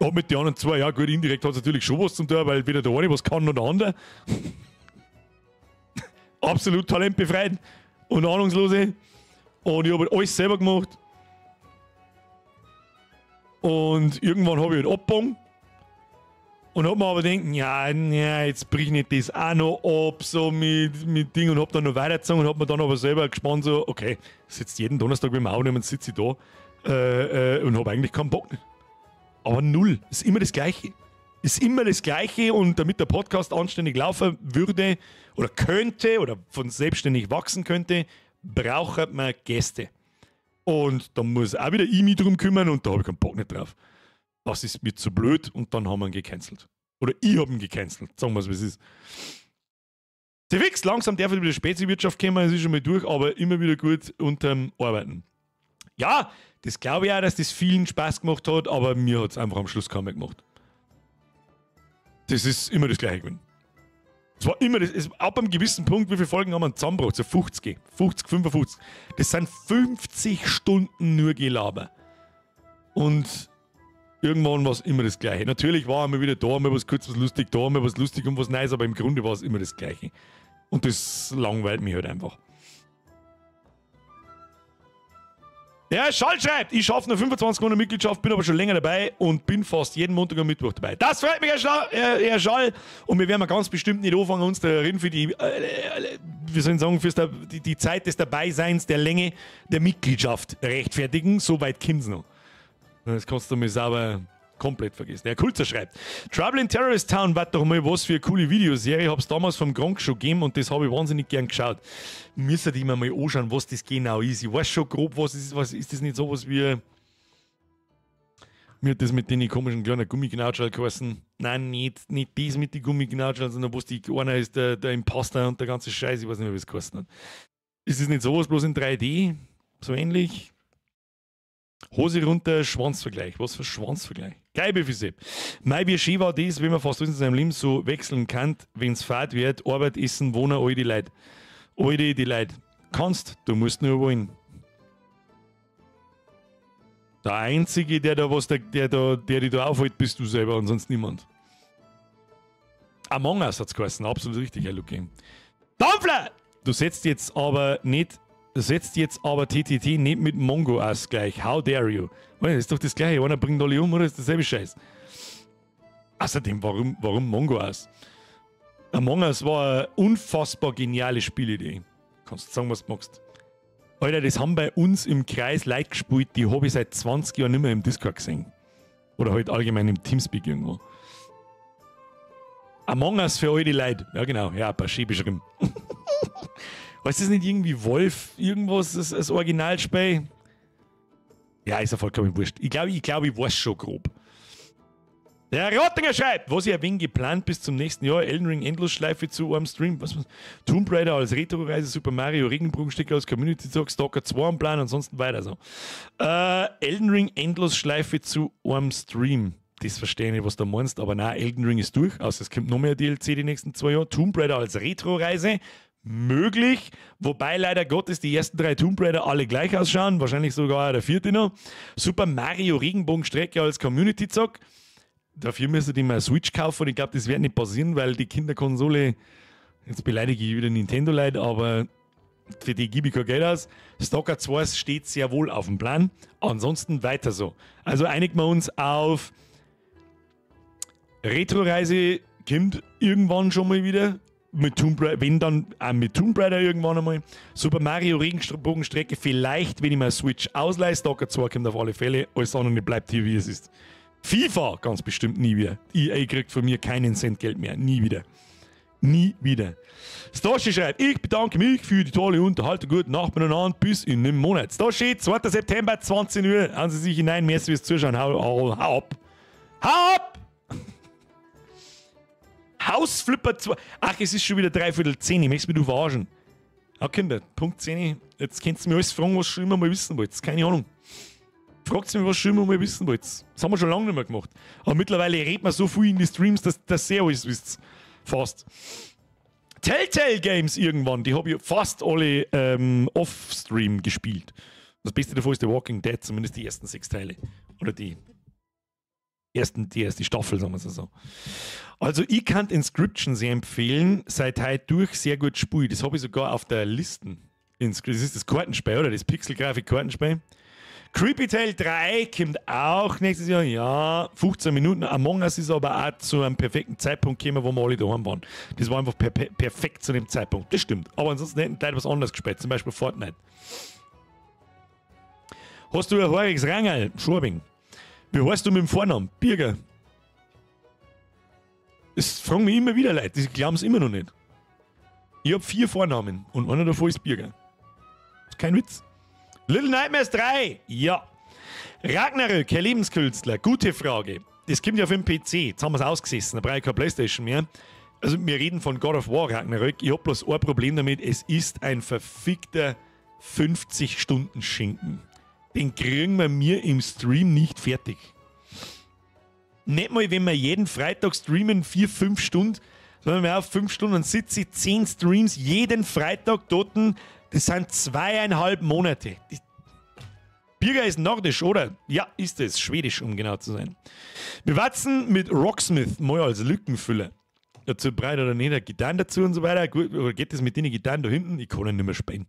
Hab mit den anderen 2, ja gut, indirekt hat es natürlich schon was zu tun, weil weder der eine was kann noch der andere. Absolut talentbefreit und ahnungslose. Und ich habe halt alles selber gemacht. Und irgendwann habe ich halt abgegangen. Und habe mir aber gedacht, ja, jetzt brich nicht das auch noch ab, so mit Ding. Und habe dann noch weitergezogen und habe mir dann aber selber gespannt, so, okay, sitzt jeden Donnerstag, wenn wir aufnehmen, sitze ich da und habe eigentlich keinen Bock. Aber null. Ist immer das Gleiche. Ist immer das Gleiche und damit der Podcast anständig laufen würde oder könnte oder von selbstständig wachsen könnte, braucht man Gäste. Und da muss auch wieder ich mich drum kümmern und da habe ich keinen Bock nicht drauf. Das ist mir zu blöd und dann haben wir ihn gecancelt. Oder ich habe ihn gecancelt. Sagen wir es, wie es ist. Sie wächst langsam, darf wieder Speziwirtschaft kommen, es ist schon mal durch, aber immer wieder gut unterm Arbeiten. Ja, das glaube ich auch, dass das vielen Spaß gemacht hat, aber mir hat es einfach am Schluss kaum mehr gemacht. Das ist immer das Gleiche gewesen. Es war immer das, ab einem gewissen Punkt, wie viele Folgen haben wir zusammengebracht? So 50, 55. Das sind 50 Stunden nur Gelaber. Und irgendwann war es immer das Gleiche. Natürlich war einmal wieder da, mal was kurz was lustig, da mal was lustig und was Neues, aber im Grunde war es immer das Gleiche. Und das langweilt mich halt einfach. Ja, Schall schreibt, ich schaffe nur 25 Monate Mitgliedschaft, bin aber schon länger dabei und bin fast jeden Montag und Mittwoch dabei. Das freut mich, Herr Schall. Und wir werden ganz bestimmt nicht anfangen, uns darin für die, wir sollen sagen, für die Zeit des Dabeiseins, der Länge der Mitgliedschaft rechtfertigen. So weit kommt es noch. Das kannst du mir sauber komplett vergessen. Der Kulzer schreibt, Trouble in Terrorist Town war doch mal was für eine coole Videoserie. Hab's damals vom Gronk schon gegeben und das habe ich wahnsinnig gern geschaut. Müsst ihr mal anschauen, was das genau ist. Ich weiß schon grob, was es ist. Was ist das nicht sowas wie... Mir hat das mit den komischen kleinen Gummiknautschal geheißen. Nein, nicht das mit den Gummiknautschal, sondern was die einer ist, der Imposter und der ganze Scheiß. Ich weiß nicht mehr, wie es geheißen hat. Ist das nicht sowas bloß in 3D? So ähnlich? Hose runter, Schwanzvergleich. Was für Schwanzvergleich? Geil, Sepp. Mei, wie schön war das, wenn man fast alles in seinem Leben so wechseln kann, wenn es Fahrt wird, Arbeit, Essen, Wohnen, all die Leute. All die Leute. Kannst, du musst nur wollen. Der Einzige, der dich da aufhält, bist du selber und sonst niemand. Among Us hat es geheißen, absolut richtig, Herr Luki. Dampfler! Du setzt jetzt aber TTT nicht mit Mongo aus gleich. How dare you? Das ist doch das Gleiche. Einer bringt alle um, oder ist dasselbe Scheiß? Außerdem, warum Mongo aus? Among Us war eine unfassbar geniale Spielidee. Kannst du sagen, was du magst. Alter, das haben bei uns im Kreis Leute gespielt, die habe ich seit 20 Jahren nicht mehr im Discord gesehen. Oder halt allgemein im Teamspeak irgendwo. Among Us für all die Leute. Ja genau, ja, Pasché beschrieben. Weißt du, das nicht irgendwie Wolf, irgendwas, das Originalspiel? Ja, ist ja vollkommen wurscht. Ich glaube, ich weiß schon grob. Der Rottinger schreibt, was ich ein wenig geplant bis zum nächsten Jahr, Elden Ring Endlosschleife zu einem Stream, Tomb Raider als Retro-Reise, Super Mario, Regenbogensticker als Community-Talk, Stalker 2 am Plan, ansonsten weiter so. Elden Ring Endlosschleife zu einem Stream. Das verstehe ich nicht, was du meinst, aber nein, Elden Ring ist durch, außer es kommt noch mehr DLC die nächsten 2 Jahre. Tomb Raider als Retro-Reise, möglich, wobei leider Gottes die ersten 3 Tomb Raider alle gleich ausschauen, wahrscheinlich sogar der 4. noch. Super Mario Regenbogenstrecke als Community-Zock. Dafür müsste ich mal eine Switch kaufen und ich glaube, das wird nicht passieren, weil die Kinderkonsole, jetzt beleidige ich wieder Nintendo-Leute, aber für die gebe ich kein Geld aus. Stalker 2 steht sehr wohl auf dem Plan, ansonsten weiter so. Also einigen wir uns auf Retro-Reise kommt irgendwann schon mal wieder. Mit Tomb Raider, wenn dann auch mit Tomb Raider irgendwann einmal. Super Mario Regenbogenstrecke, vielleicht, wenn ich mir Switch ausleihe. Stalker 2 kommt auf alle Fälle. Alles andere bleibt hier, wie es ist. FIFA ganz bestimmt nie wieder. EA kriegt von mir keinen Cent Geld mehr. Nie wieder. Nie wieder. Stashi schreibt, ich bedanke mich für die tolle Unterhaltung. Guten Nacht miteinander. Bis in einem Monat. Stashi, 2. September, 20 Uhr. Haben Sie sich hinein. Merci fürs Zuschauen. Hau ab. Hau ab! Hausflipper 2. Ach, es ist schon wieder 9:45. Ich möchte mich verarschen. Ja, Kinder, Punkt 10. Jetzt könnt ihr mir alles fragen, was ihr schon immer mal wissen wollt. Keine Ahnung. Fragt mich, was ihr schon immer mal wissen wollt. Das haben wir schon lange nicht mehr gemacht. Aber mittlerweile redet man so viel in die Streams, dass ihr alles wisst. Fast. Telltale Games irgendwann, die habe ich fast alle off-stream gespielt. Das Beste davon ist The Walking Dead, zumindest die ersten 6 Teile. Oder die erste Staffel, sagen wir es so. Also ich kann Inscription sehr empfehlen, seit heute durch sehr gut spielt. Das habe ich sogar auf der Liste. Das ist das Kartenspiel, oder? Das Pixel-Grafik-Kartenspiel. Creepy Tale 3 kommt auch nächstes Jahr. Ja, 15 Minuten. Among Us ist aber auch zu einem perfekten Zeitpunkt gekommen, wo wir alle daheim waren. Das war einfach perfekt zu dem Zeitpunkt. Das stimmt. Aber ansonsten hätten die was anderes gespielt. Zum Beispiel Fortnite. Hast du ein haariges Rangerl? Schwabing. Wie heißt du mit dem Vornamen? Birger. Das fragen mich immer wieder Leute, die glauben es immer noch nicht. Ich habe 4 Vornamen und einer davon ist Birger. Das ist kein Witz. Little Nightmares 3, ja. Ragnarök, Herr Lebenskünstler, gute Frage. Das kommt ja auf dem PC, jetzt haben wir es ausgesessen, da brauche ich keine Playstation mehr. Also wir reden von God of War Ragnarök, ich habe bloß ein Problem damit, es ist ein verfickter 50-Stunden-Schinken. Den kriegen wir mir im Stream nicht fertig. Nicht mal, wenn wir jeden Freitag streamen, 4-5 Stunden, sondern wir auf 5 Stunden, dann sitze ich 10 Streams jeden Freitag dort. Das sind 2,5 Monate. Birger ist nordisch, oder? Ja, ist es. Schwedisch, um genau zu sein. Wir warten mit Rocksmith mal als Lückenfüller. Dazu breit oder nicht, eine Gitarre dazu und so weiter. Gut, oder geht das mit den Gitarren da hinten? Ich kann ihn nicht mehr spielen.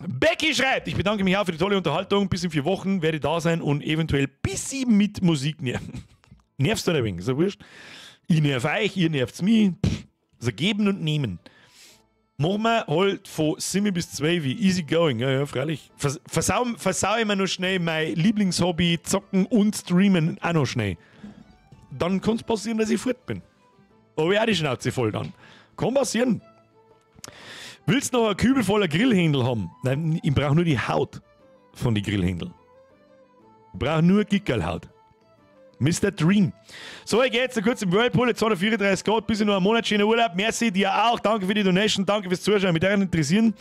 Becky schreibt, ich bedanke mich auch für die tolle Unterhaltung. Bis in 4 Wochen werde ich da sein und eventuell bis sie mit Musik nerven. Nervst du ein wenig? Ist ja wurscht. Ich nerv euch, ihr nervt mich. Also geben und nehmen. Machen wir halt von 7 bis 12 wie easy going. Ja, ja, freilich. Versau ich mir noch schnell mein Lieblingshobby, zocken und streamen auch noch schnell. Dann kann es passieren, dass ich fort bin. Aber ich auch die Schnauze voll dann. Kann passieren. Willst du noch einen Kübel voller Grillhändel haben? Nein, ich brauche nur die Haut von den Grillhändeln. Ich brauche nur Gickerlhaut. Mr. Dream. So, ich gehe jetzt kurz im Whirlpool, jetzt hat er 34 Grad, bis in noch einen Monat schöner Urlaub. Merci dir auch, danke für die Donation, danke fürs Zuschauen. Mit daran interessieren,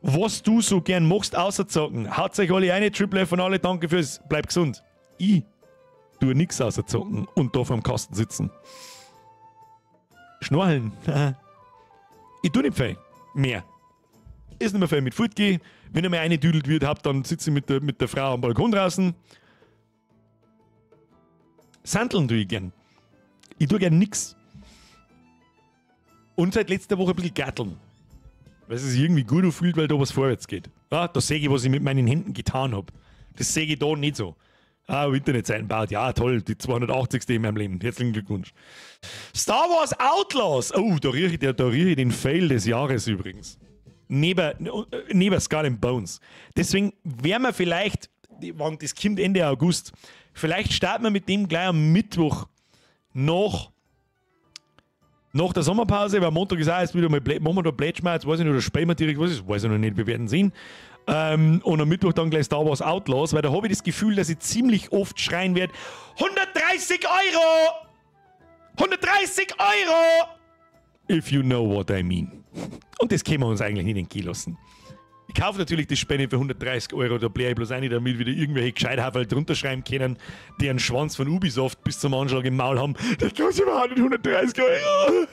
was du so gern machst, außer zocken. Haut euch alle eine, Triple F von alle, danke fürs, bleib gesund. Ich tue nichts außer zocken und da vor dem Kasten sitzen. Schnorcheln. Ich tue nicht viel. Mehr. Ist nicht mehr viel mit fortgehen. Wenn er mir eine düdelt wird, dann sitze ich mit der Frau am Balkon draußen. Sandeln tue ich gern. Ich tue gern nix. Und seit letzter Woche ein bisschen gatteln. Weil es sich irgendwie gut fühlt, weil da was vorwärts geht. Ja, da sehe ich, was ich mit meinen Händen getan habe. Das sehe ich da nicht so. Internetseiten baut. Ja, toll, die 280. in meinem Leben. Herzlichen Glückwunsch. Star Wars Outlaws. Oh, da rieche ich den Fail des Jahres übrigens. Neben Skull and Bones. Deswegen werden wir vielleicht, das kommt Ende August, vielleicht starten wir mit dem gleich am Mittwoch nach der Sommerpause, weil am Montag ist auch jetzt wieder mal machen wir da Blätschmerz, weiß ich nicht, oder spielen wir direkt, was ist, weiß ich noch nicht, wir werden sehen. Und am Mittwoch dann gleich Star Wars Outlaws, weil da habe ich das Gefühl, dass ich ziemlich oft schreien werde: 130 Euro! 130 Euro! If you know what I mean. Und das können wir uns eigentlich nicht entgehen lassen. Ich kaufe natürlich die Spende für 130 Euro, da blähe ich bloß ein, damit wieder irgendwelche Gescheithaferl drunter schreiben können, die einen Schwanz von Ubisoft bis zum Anschlag im Maul haben. Das kostet überhaupt nicht 130 Euro.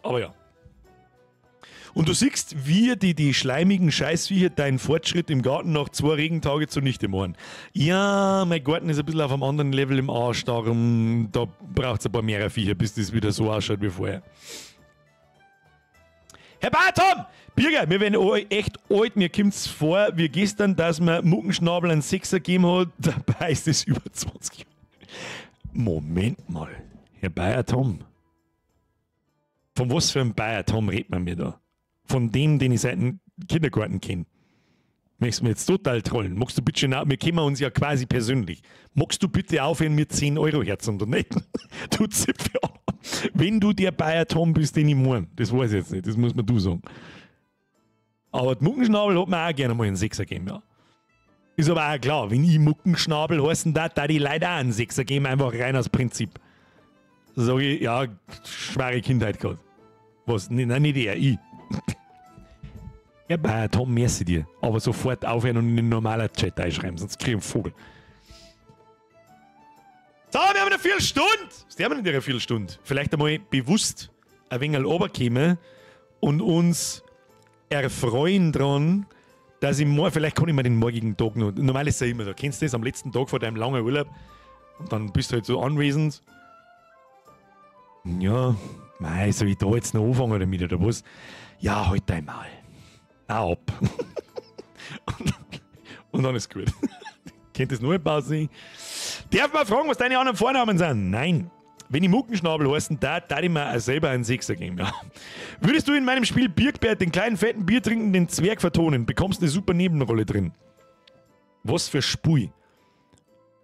Aber ja. Und du siehst, wie die schleimigen Scheißviecher deinen Fortschritt im Garten nach 2 Regentagen zunichte machen. Ja, mein Garten ist ein bisschen auf einem anderen Level im Arsch, darum da braucht es ein paar mehr Viecher, bis das wieder so ausschaut wie vorher. Herr Bartom! Birger, wir werden echt alt. Mir kommt es vor, wie gestern, dass mir Muckenschnabel einen Sechser gegeben hat. Dabei ist es über 20 Jahre. Moment mal. Herr Bayer Tom. Von was für einem Bayer Tom redet man mir da? Von dem, den ich seit dem Kindergarten kenne. Möchtest du mir jetzt total trollen? Magst du bitte, wir kennen uns ja quasi persönlich. Magst du bitte aufhören, mir 10 Euro herzunehmen? Du Zipfel. Wenn du der Bayer Tom bist, den ich meine. Das weiß ich jetzt nicht, das muss man du sagen. Aber die Muckenschnabel hat mir auch gerne mal einen Sechser geben, ja. Ist aber auch klar, wenn ich Muckenschnabel heißen darf, da die leider auch einen Sechser geben, einfach rein aus Prinzip. Sag ich, ja, schwere Kindheit gehabt. Was? Nein, nicht er, ich. Ja, Bayer Tom, merci dir. Aber sofort aufhören und in den normalen Chat einschreiben, sonst kriege ich einen Vogel. So, wir haben eine Viertelstunde. Was haben wir in der Viertelstunde? Vielleicht einmal bewusst ein wenig runterkommen und uns erfreuen dran, dass ich morgen, vielleicht kann ich mir den morgigen Tag noch, normal ist es ja immer so, kennst du das, am letzten Tag vor deinem langen Urlaub und dann bist du halt so anwesend. Ja, mei, soll ich da jetzt noch anfangen damit oder was? Ja, halt einmal. Auch ab. und dann ist gut. Kennt das nur eine Pause? Darf man fragen, was deine anderen Vornamen sind? Nein. Wenn ich Muckenschnabel heißen, da ich mir auch selber einen Sechser geben. Ja. Würdest du in meinem Spiel Birkbert, den kleinen fetten biertrinkenden Zwerg vertonen, bekommst eine super Nebenrolle drin. Was für Spui.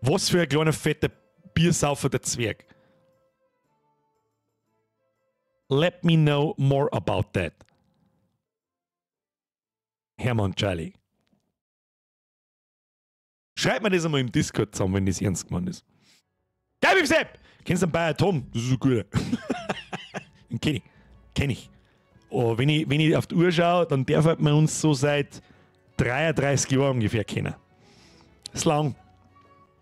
Was für ein kleiner fetter Biersaufer der Zwerg. Let me know more about that. Hermann Charlie. Schreib mir das einmal im Discord zusammen, wenn das ernst gemeint ist. Geil, wie Sepp! Kennst du den Bayer Tom? Das ist so gut. Den kenn ich. Kenn ich. Oh, wenn ich auf die Uhr schaue, dann darf man uns so seit 33 Jahren ungefähr kennen. Das ist lang.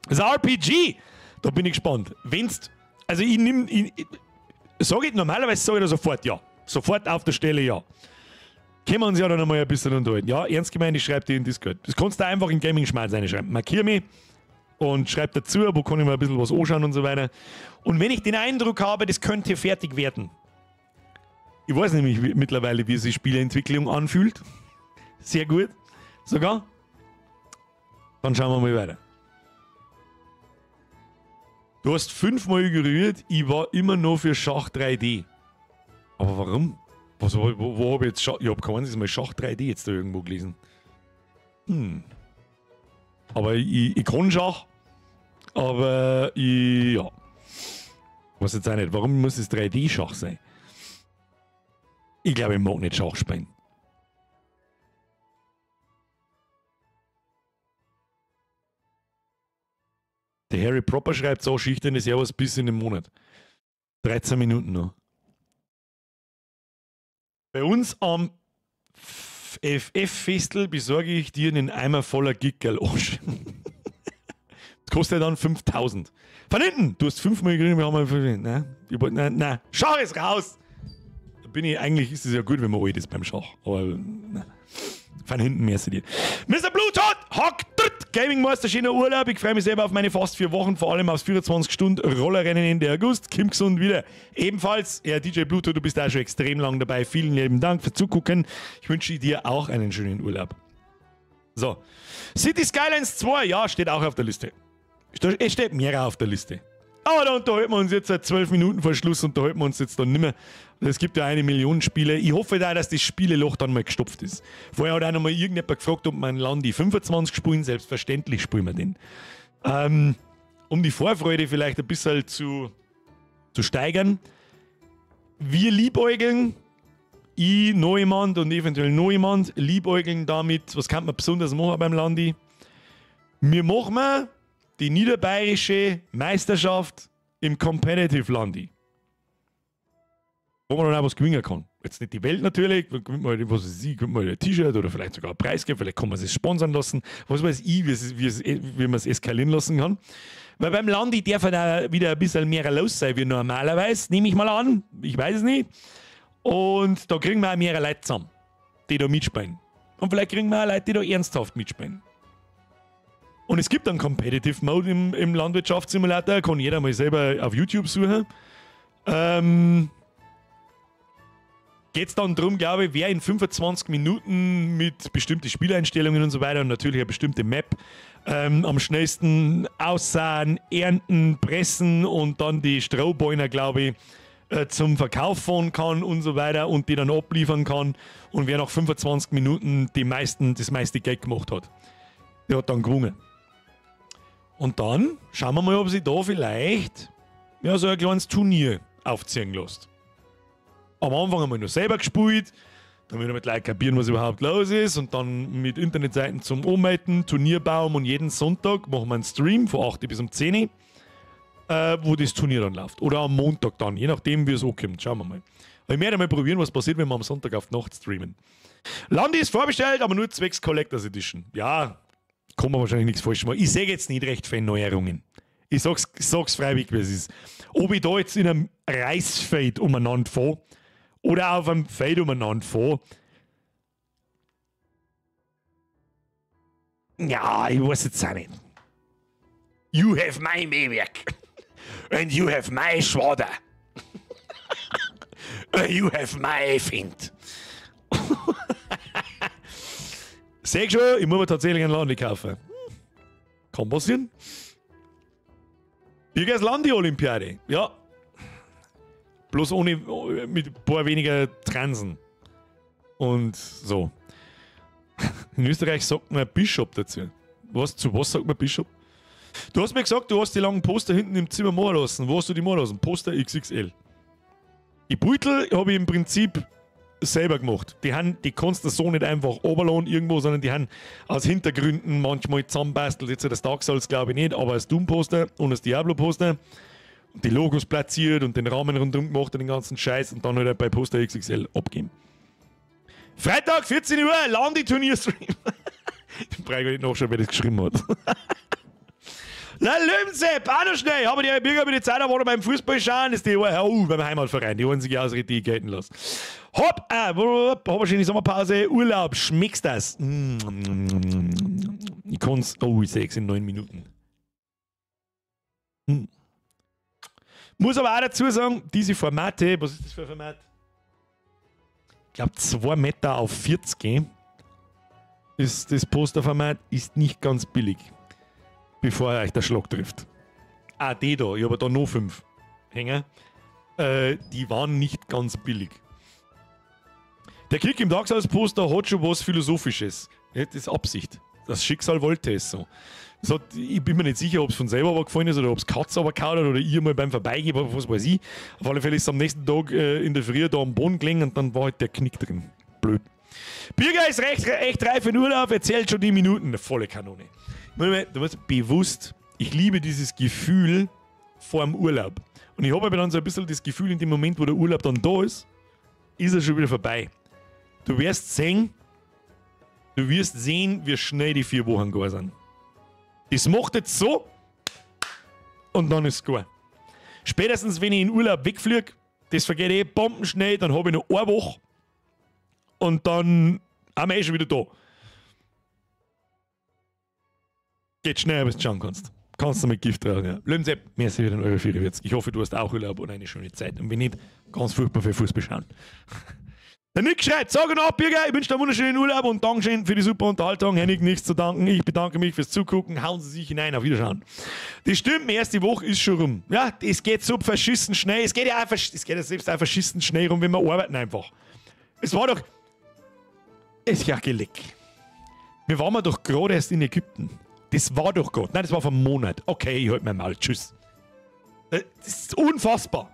Das ist ein RPG! Da bin ich gespannt. Wenn's, also normalerweise sage ich da sofort ja. Sofort auf der Stelle ja. Können wir uns ja dann einmal ein bisschen unterhalten. Ja, ernst gemeint, ich schreibe dir in Discord. Das kannst du einfach in Gaming-Schmalz reinschreiben. Markier mich und schreib dazu, wo kann ich mir ein bisschen was anschauen und so weiter. Und wenn ich den Eindruck habe, das könnte fertig werden. Ich weiß nämlich mittlerweile, wie sich Spieleentwicklung anfühlt. Sehr gut. Sogar. Dann schauen wir mal weiter. Du hast 5-mal gerührt, ich war immer noch für Schach 3D. Aber warum? Wo habe ich jetzt Schach? Ich habe kein einziges Mal Schach 3D jetzt da irgendwo gelesen. Aber ich kann Schach. Aber ja. Was jetzt auch nicht. Warum muss es 3D-Schach sein? Ich glaube, ich mag nicht Schach spielen. Der Harry Proper schreibt so schüchternes Servus bis in den Monat. 13 Minuten noch. Bei uns am FF-Festel besorge ich dir einen Eimer voller Gigalosch. Das kostet dann 5.000. Von hinten! Du hast 5-mal gekriegt, wir haben nein, Schach ist raus! Da bin ich, eigentlich ist es ja gut, wenn man alt ist beim Schach. Aber nein. Von hinten merci dir. Mr. Bluetooth! Hock! Gaming Master, schöner Urlaub. Ich freue mich selber auf meine fast 4 Wochen, vor allem aufs 24-Stunden-Rollerrennen Ende August. Kim gesund wieder. Ebenfalls, Herr DJ Bluetooth, du bist da schon extrem lang dabei. Vielen lieben Dank für Zugucken. Ich wünsche dir auch einen schönen Urlaub. So. City Skylines 2, ja, steht auch auf der Liste. Es steht mehr auf der Liste. Aber da unterhalten wir uns jetzt seit 12 Minuten vor Schluss, unterhalten wir uns jetzt dann nicht mehr. Es gibt ja 1 Million Spiele. Ich hoffe da, dass das Spieleloch dann mal gestopft ist. Vorher hat auch noch mal irgendjemand gefragt, ob man Landi 25 spielen. Selbstverständlich spielen wir den. Um die Vorfreude vielleicht ein bisschen zu steigern. Wir liebäugeln, ich, noch jemand und eventuell noch jemand, liebäugeln damit, was kann man besonders machen beim Landi? Wir machen die niederbayerische Meisterschaft im Competitive Landi. Wo man dann auch was gewinnen kann. Jetzt nicht die Welt natürlich, dann gewinnt man, was weiß ich, gewinnt man ein T-Shirt oder vielleicht sogar ein Preisgeld, vielleicht kann man es sponsern lassen, was weiß ich, wie man es eskalieren lassen kann. Weil beim Landi darf da wieder ein bisschen mehr los sein wie normalerweise, nehme ich mal an, ich weiß es nicht. Und da kriegen wir auch mehr Leute zusammen, die da mitspielen. Und vielleicht kriegen wir auch Leute, die da ernsthaft mitspielen. Und es gibt einen Competitive Mode im Landwirtschaftssimulator, kann jeder mal selber auf YouTube suchen. geht es dann darum, glaube ich, wer in 25 Minuten mit bestimmten Spieleinstellungen und so weiter und natürlich eine bestimmte Map am schnellsten aussahen, ernten, pressen und dann die Strohbäuner, glaube ich, zum Verkauf fahren kann und so weiter und die dann abliefern kann. Und wer nach 25 Minuten das meiste Geld gemacht hat, der hat dann gewonnen. Und dann schauen wir mal, ob sie da vielleicht so ein kleines Turnier aufziehen lässt. Am Anfang haben wir nur selber gespielt, dann wieder mit Leuten kapieren, was überhaupt los ist und dann mit Internetseiten zum Ummelden, Turnierbaum und jeden Sonntag machen wir einen Stream von 8 bis um 10 wo das Turnier dann läuft. Oder am Montag dann, je nachdem wie es ankommt. Schauen wir mal. Aber ich werde mal probieren, was passiert, wenn wir am Sonntag auf die Nacht streamen. Landi ist vorbestellt, aber nur zwecks Collectors Edition. Ja, kann man wahrscheinlich nichts falsch machen. Ich sehe jetzt nicht recht viele Neuerungen. Ich sag's freiwillig, wie es ist. Ob ich da jetzt in einem Reisfade umeinander fahre oder auf einem Fade umeinander fahre, ja, ich weiß jetzt auch nicht. You have my Mähwerk. And you have my Schwader. You have my Find. Sag schon, ich muss mir tatsächlich einen Landi kaufen. Kann passieren. Wie geht's Landi-Olympiade? Ja. Bloß mit ein paar weniger Transen. Und so. In Österreich sagt man Bishop dazu. Zu was sagt man Bishop? Du hast mir gesagt, du hast die langen Poster hinten im Zimmer machen lassen. Wo hast du die machen lassen? Poster XXL. Die Beutel habe ich im Prinzip selber gemacht. Die kannst du so nicht einfach runterladen irgendwo, sondern die haben aus Hintergründen manchmal zusammenbastelt. Jetzt das Dark Souls glaube ich nicht, aber das Doom-Poster und das Diablo-Poster. Und die Logos platziert und den Rahmen rundherum gemacht und den ganzen Scheiß und dann halt bei Poster XXL abgeben. Freitag, 14 Uhr, Landi-Turnier-Stream. Ich brauche nicht nachschauen, wer das geschrieben hat. Na, Löwensepp, auch noch schnell. Haben die Bürger über die Zeit erwartet beim Fußball schauen? Das ist die beim Heimatverein. Die wollen sich ja ausrichtig gelten lassen. Hab wahrscheinlich Sommerpause, Urlaub. Schmeckst das? Ich kann's. Oh, ich sehe es in 9 Minuten. Muss aber auch dazu sagen, diese Formate, was ist das für ein Format? Ich glaube 2 Meter auf 40 ist das Posterformat, ist nicht ganz billig. Bevor euch der Schlag trifft. Ah, die da, ich habe da noch 5 Hänger. Die waren nicht ganz billig. Der Krieg im Dark Souls Poster hat schon was Philosophisches. Das ist Absicht. Das Schicksal wollte es so. Ich bin mir nicht sicher, ob es von selber aber gefallen ist oder ob es Katz aber kaut hat oder ihr mal beim Vorbeigehen, aber was weiß ich. Auf alle Fälle ist es am nächsten Tag in der Früh da am Boden gelegen und dann war halt der Knick drin. Blöd. Birger ist echt reif in Urlaub, erzählt schon die Minuten. Eine volle Kanone. Du musst bewusst, ich liebe dieses Gefühl vor dem Urlaub. Und ich habe aber dann so ein bisschen das Gefühl, in dem Moment, wo der Urlaub dann da ist er schon wieder vorbei. Du wirst sehen, wie schnell die 4 Wochen gegangen sind. Das macht jetzt so und dann ist es gut. Spätestens, wenn ich in Urlaub wegfliege, das vergeht bombenschnell, dann habe ich noch eine Woche und dann sind wir schon wieder da. Geht schneller, bis du schauen kannst. Kannst du mit Gift tragen, ja. Löwensepp, merci für den Euro 44. Ich hoffe, du hast auch Urlaub und eine schöne Zeit. Und wenn nicht, ganz furchtbar für Fußball schauen. Der Nick schreit, sag ihn ab, Birger, ich wünsche dir einen wunderschönen Urlaub und Dankeschön für die super Unterhaltung. Henning, nichts zu danken. Ich bedanke mich fürs Zugucken. Hauen Sie sich hinein, auf Wiederschauen. Das stimmt, die erste Woche ist schon rum. Ja, es geht so verschissen schnell. Es geht ja selbst auch verschissen schnell rum, wenn wir arbeiten einfach. Es war doch... Es ist ja geleck. Wir waren doch gerade erst in Ägypten. Das war doch Gott. Nein, das war vor einem Monat. Okay, ich halte mein Maul. Tschüss. Das ist unfassbar.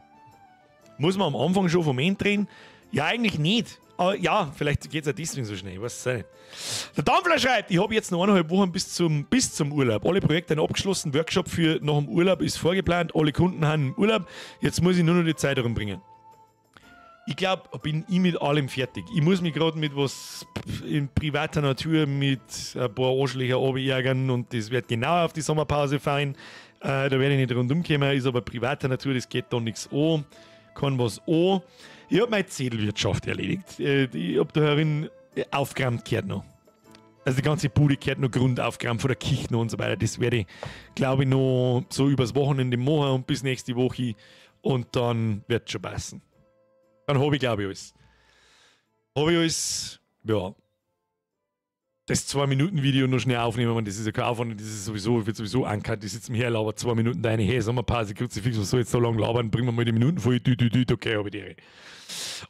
Muss man am Anfang schon vom Ende drehen? Ja, eigentlich nicht. Aber ja, vielleicht geht es auch deswegen so schnell. Ich weiß es nicht. Der Dampfler schreibt, ich habe jetzt noch 1,5 Wochen bis zum Urlaub. Alle Projekte sind abgeschlossen. Workshop für nach dem Urlaub ist vorgeplant. Alle Kunden haben im Urlaub. Jetzt muss ich nur noch die Zeit rumbringen. Ich glaube, bin ich mit allem fertig. Ich muss mich gerade mit was in privater Natur mit ein paar Arschlöcher ärgern und das wird genau auf die Sommerpause fallen. Da werde ich nicht rundum kommen, ist aber privater Natur, das geht da nichts an. Kann was an. Ich habe meine Zählwirtschaft erledigt. Ich habe da herin aufgeräumt gehört noch. Also die ganze Bude gehört noch grundaufgeräumt von der Küche noch und so weiter. Das werde ich, glaube ich, noch so übers Wochenende machen und bis nächste Woche und dann wird es schon passen. Dann habe ich, glaube ich, alles. habe ich alles, ja, das 2-Minuten-Video noch schnell aufnehmen, man, das ist ja kein Aufwand, das ist sowieso, wird sowieso angehört, die sitzen hier, labert 2 Minuten deine, hey, Sommerpause, Kruzifix, was soll jetzt so lange labern, bringen wir mal die Minuten voll, okay, habe ich die.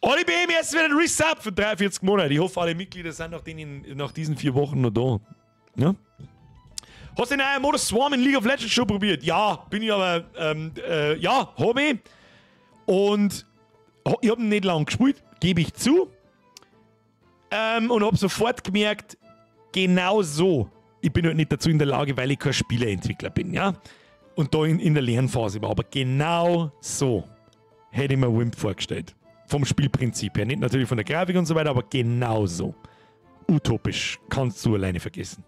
Alle BM jetzt wieder ein Resub für 43 Monate. Ich hoffe, alle Mitglieder sind nach diesen 4 Wochen noch da. Ja? Hast du den neuen Modus Swarm in League of Legends schon probiert? Ja, bin ich aber, ja, habe ich. Und ich habe ihn nicht lange gespielt, gebe ich zu. Und habe sofort gemerkt, genau so. Ich bin halt nicht dazu in der Lage, weil ich kein Spieleentwickler bin, ja. Und da in der Lernphase war. Aber genau so hätte ich mir Wimp vorgestellt. Vom Spielprinzip her. Nicht natürlich von der Grafik und so weiter, aber genau so. Utopisch. Kannst du alleine vergessen.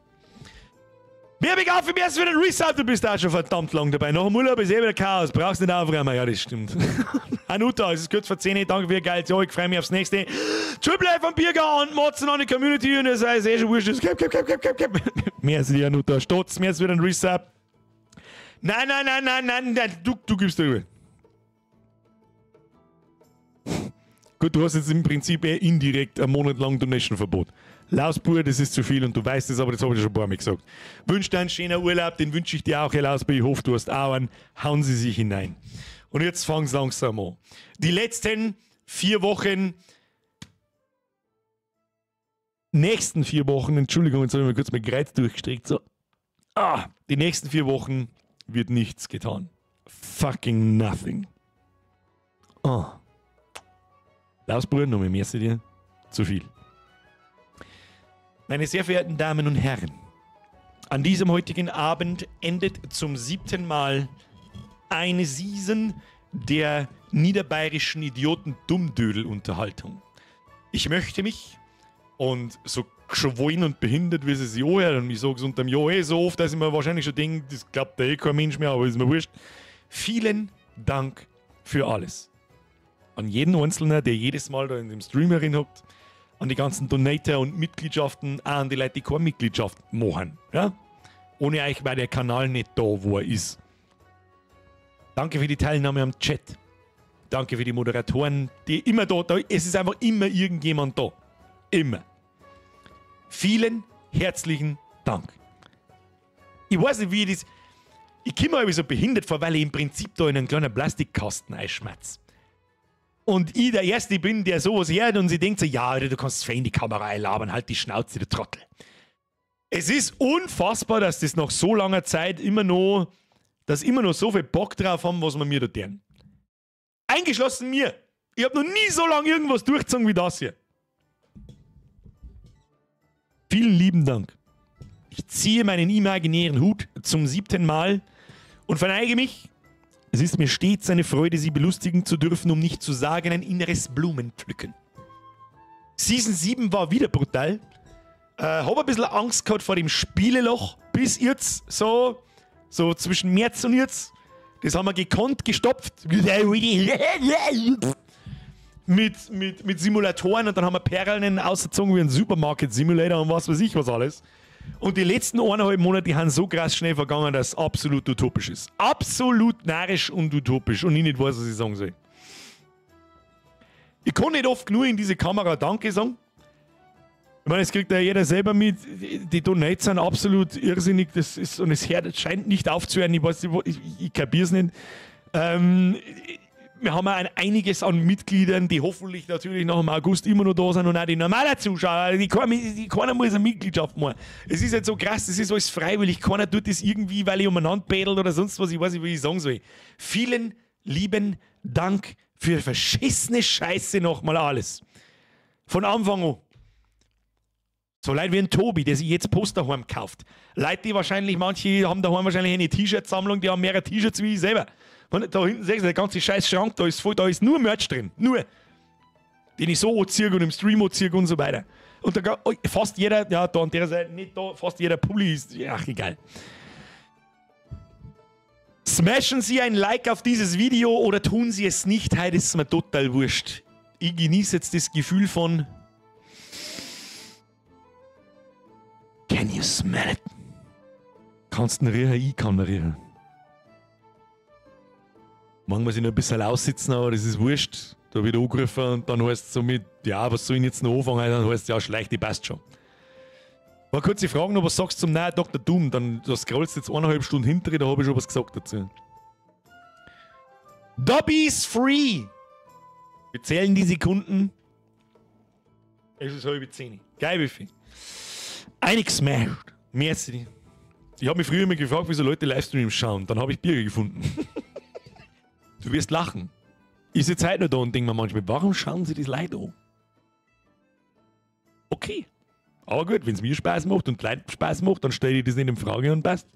Mir habe ich auf, mir ist wieder ein Reset, du bist auch schon verdammt lang dabei. Nach dem Urlaub ist wieder Chaos. Brauchst nicht aufräumen. Ja, das stimmt. Hanuta, es ist kurz vor 10. Danke für ihr Geld. Ja, ich freue mich aufs nächste. Triple A von Biergar und Motzen an die Community und das heißt eh schon wurscht. Mehr als die Hanuta. Stotz, mir ist wieder ein Reset. Nein, du gibst drüber. Gut, du hast jetzt im Prinzip indirekt einen Monat lang Donation-Verbot. Lausbur, das ist zu viel und du weißt es, aber das habe ich dir schon ein paar Mal gesagt. Wünsch dir einen schönen Urlaub, den wünsche ich dir auch, Herr Lausbur. Ich hoffe, du hast auch einen. Hauen Sie sich hinein. Und jetzt fangen Sie langsam an. Die letzten 4 Wochen, nächsten 4 Wochen, Entschuldigung, jetzt habe ich mal kurz mein Kreuz durchgestreckt. So. Die nächsten 4 Wochen wird nichts getan. Fucking nothing. Lausbruder, noch mehr merci dir. Zu viel. Meine sehr verehrten Damen und Herren, an diesem heutigen Abend endet zum 7. Mal eine Season der niederbayerischen Idioten-Dummdödel-Unterhaltung. Ich möchte mich, und so geschwollen und behindert, wie es sich anhört, und ich sage es unter dem Jahr so oft, dass ich mir wahrscheinlich schon denke, das glaubt kein Mensch mehr, aber ist mir wurscht. Vielen Dank für alles. An jeden Einzelnen, der jedes Mal da in dem Stream hockt, an die ganzen Donator und Mitgliedschaften, auch an die Leute, die keine Mitgliedschaft machen. Ja? Ohne euch wäre der Kanal nicht da, wo er ist. Danke für die Teilnahme am Chat. Danke für die Moderatoren, die immer da. Es ist einfach immer irgendjemand da. Immer. Vielen herzlichen Dank. Ich weiß nicht, wie ich das. Ich komme mir so behindert vor, weil ich im Prinzip da in einen kleinen Plastikkasten einschmatze. Und ich der Erste bin, der sowas hört und sie denkt so, ja, du kannst fein die Kamera einlabern, halt die Schnauze, du Trottel. Es ist unfassbar, dass das nach so langer Zeit immer noch so viel Bock drauf haben, was wir mir da tun. Eingeschlossen mir. Ich habe noch nie so lange irgendwas durchgezogen wie das hier. Vielen lieben Dank. Ich ziehe meinen imaginären Hut zum 7. Mal und verneige mich. Es ist mir stets eine Freude, Sie belustigen zu dürfen, um nicht zu sagen, ein inneres Blumenpflücken. Season 7 war wieder brutal. Habe ein bisschen Angst gehabt vor dem Spieleloch, bis jetzt, so zwischen März und jetzt. Das haben wir gekonnt gestopft. mit Simulatoren und dann haben wir Perlen ausgezogen wie ein Supermarket Simulator und was weiß ich was alles. Und die letzten 1,5 Monate, die haben so krass schnell vergangen, dass es absolut utopisch ist. Absolut narrisch und utopisch. Und ich nicht weiß, was ich sagen soll. Ich kann nicht oft genug in diese Kamera Danke sagen. Ich meine, es kriegt ja jeder selber mit. Die Donates sind absolut irrsinnig. Das ist, und es scheint nicht aufzuhören. Ich kapiere es nicht. Wir haben auch einiges an Mitgliedern, die hoffentlich natürlich noch im August immer noch da sind und auch die normalen Zuschauer, keiner muss eine Mitgliedschaft machen. Es ist halt so krass, das ist alles freiwillig, keiner tut das irgendwie, weil ich umeinander bedel oder sonst was, ich weiß nicht, wie ich sagen soll. Vielen lieben Dank für verschissene Scheiße nochmal alles. Von Anfang an. So Leute wie ein Tobi, der sich jetzt Poster daheim kauft. Leute, die wahrscheinlich, manche haben daheim wahrscheinlich eine T-Shirt-Sammlung, die haben mehrere T-Shirts wie ich selber. Da hinten sehen Sie, der ganze scheiß Schrank, da ist voll, da ist nur Merch drin. Nur. Den ich so anziehe und im Stream anziehe und so weiter. Und da fast jeder, ja, da an der Seite nicht da, fast jeder Pulli ist, ach egal. Smashen Sie ein Like auf dieses Video oder tun Sie es nicht, heute ist mir total wurscht. Ich genieße jetzt das Gefühl von Can you smell it? Kannst du ihn riechen? Ich kann ihn riechen. Manchmal sich noch ein bisschen aussitzen, aber das ist wurscht. Da wieder angerufen und dann heißt es so mit, ja, was soll ich jetzt noch anfangen? Dann heißt es, ja, schlecht, die passt schon. Mal kurz die Fragen, aber was sagst du zum neuen Dr. Doom? Dann da scrollst du jetzt 1,5 Stunden hinter, da habe ich schon was gesagt dazu. Dobby's free! Wir zählen die Sekunden. Es ist 9:30. Geil, Biffy. Eingesmashed. Merci. Ich habe mich früher immer gefragt, wieso Leute Livestreams schauen. Dann habe ich Bier gefunden. Du wirst lachen. Ich sitze heute noch da und denke mir manchmal, warum schauen sie das Leute an? Okay. Aber gut, wenn es mir Spaß macht und Leuten Spaß macht, dann stelle ich das nicht in Frage und passt.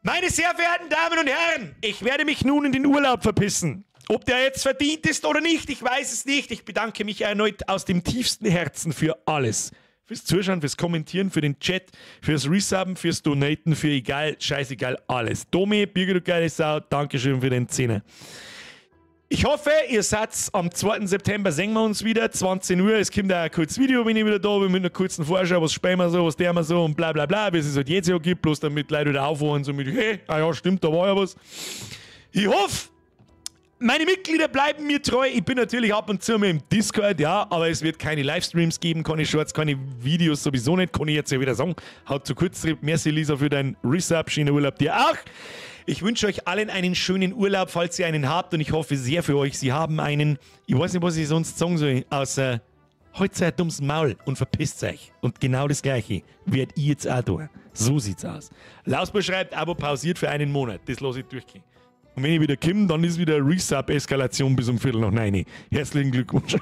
Meine sehr verehrten Damen und Herren, ich werde mich nun in den Urlaub verpissen. Ob der jetzt verdient ist oder nicht, ich weiß es nicht. Ich bedanke mich erneut aus dem tiefsten Herzen für alles. Fürs Zuschauen, fürs Kommentieren, für den Chat, fürs Resubben, fürs Donaten, für egal, scheißegal, alles. Domi, Birger, du geile Sau, Dankeschön für den 10er. Ich hoffe, ihr seid am 2. September, sehen wir uns wieder, 20 Uhr. Es kommt auch ein kurzes Video, wenn ich wieder da bin, mit einer kurzen Vorschau, was spielen wir so, was der wir so und bla bla bla, wie es halt jetzt Jahr gibt, bloß damit Leute wieder aufhören, so mit, hey, ah ja, stimmt, da war ja was. Ich hoffe, meine Mitglieder bleiben mir treu. Ich bin natürlich ab und zu mal im Discord, ja, aber es wird keine Livestreams geben, keine Shorts, keine Videos sowieso nicht, kann ich jetzt ja wieder sagen. Haut zu kurz, merci Lisa für deinen Resub, schönen Urlaub dir auch. Ich wünsche euch allen einen schönen Urlaub, falls ihr einen habt und ich hoffe sehr für euch, sie haben einen. Ich weiß nicht, was ich sonst sagen soll, außer heute seid ums Maul und verpisst euch. Und genau das Gleiche werdet ihr jetzt auch tun. So sieht's aus. Lausbar schreibt, Abo pausiert für einen Monat. Das lasse ich durchgehen. Und wenn ich wieder komme, dann ist wieder Resub-Eskalation bis um 8:45. Herzlichen Glückwunsch.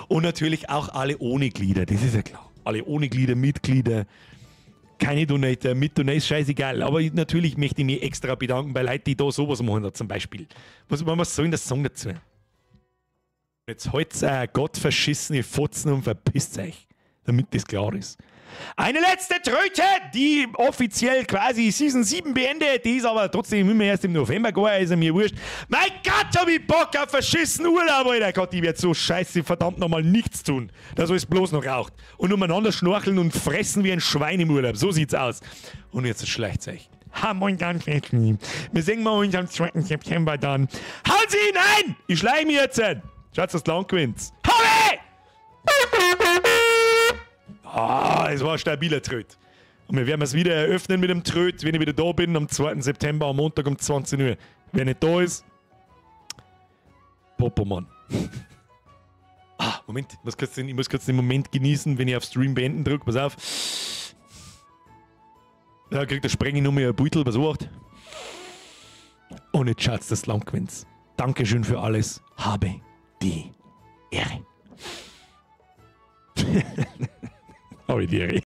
Und natürlich auch alle ohne Glieder, das ist ja klar. Alle ohne Glieder, Mitglieder. Keine Donator, mit Donator, scheißegal. Aber natürlich möchte ich mich extra bedanken bei Leuten, die da sowas machen, da zum Beispiel. Was soll denn das sagen dazu? Jetzt halt's gottverschissene Fotzen und verpisst euch, damit das klar ist. Eine letzte Tröte, die offiziell quasi Season 7 beendet, die ist aber trotzdem immer erst im November gegangen, also mir wurscht. Mein Gott, hab ich Bock auf verschissen Urlaub, Alter. Gott, ich werd so scheiße verdammt nochmal nichts tun, dass alles bloß noch raucht. Und umeinander schnorcheln und fressen wie ein Schwein im Urlaub, so sieht's aus. Und jetzt schleicht's euch. Ha, moin, ganz fest lieb. Wir singen mal uns am 2. September dann. Hauen Sie ihn ein! Ich schleim mich jetzt! Schaut, dass das Land gewinnt. Hau Ah, es war ein stabiler Tröd. Und wir werden es wieder eröffnen mit dem Tröd, wenn ich wieder da bin, am 2. September, am Montag um 20 Uhr. Wer nicht da ist, Popomann. Moment, ich muss kurz den Moment genießen, wenn ich auf Stream beenden drücke. Pass auf. Da kriegt der Spreng ich nur mehr ein Beutel, was macht. Und jetzt schaut's das Land gewinnt. Dankeschön für alles. Habe die Ehre. Habe die Ehre.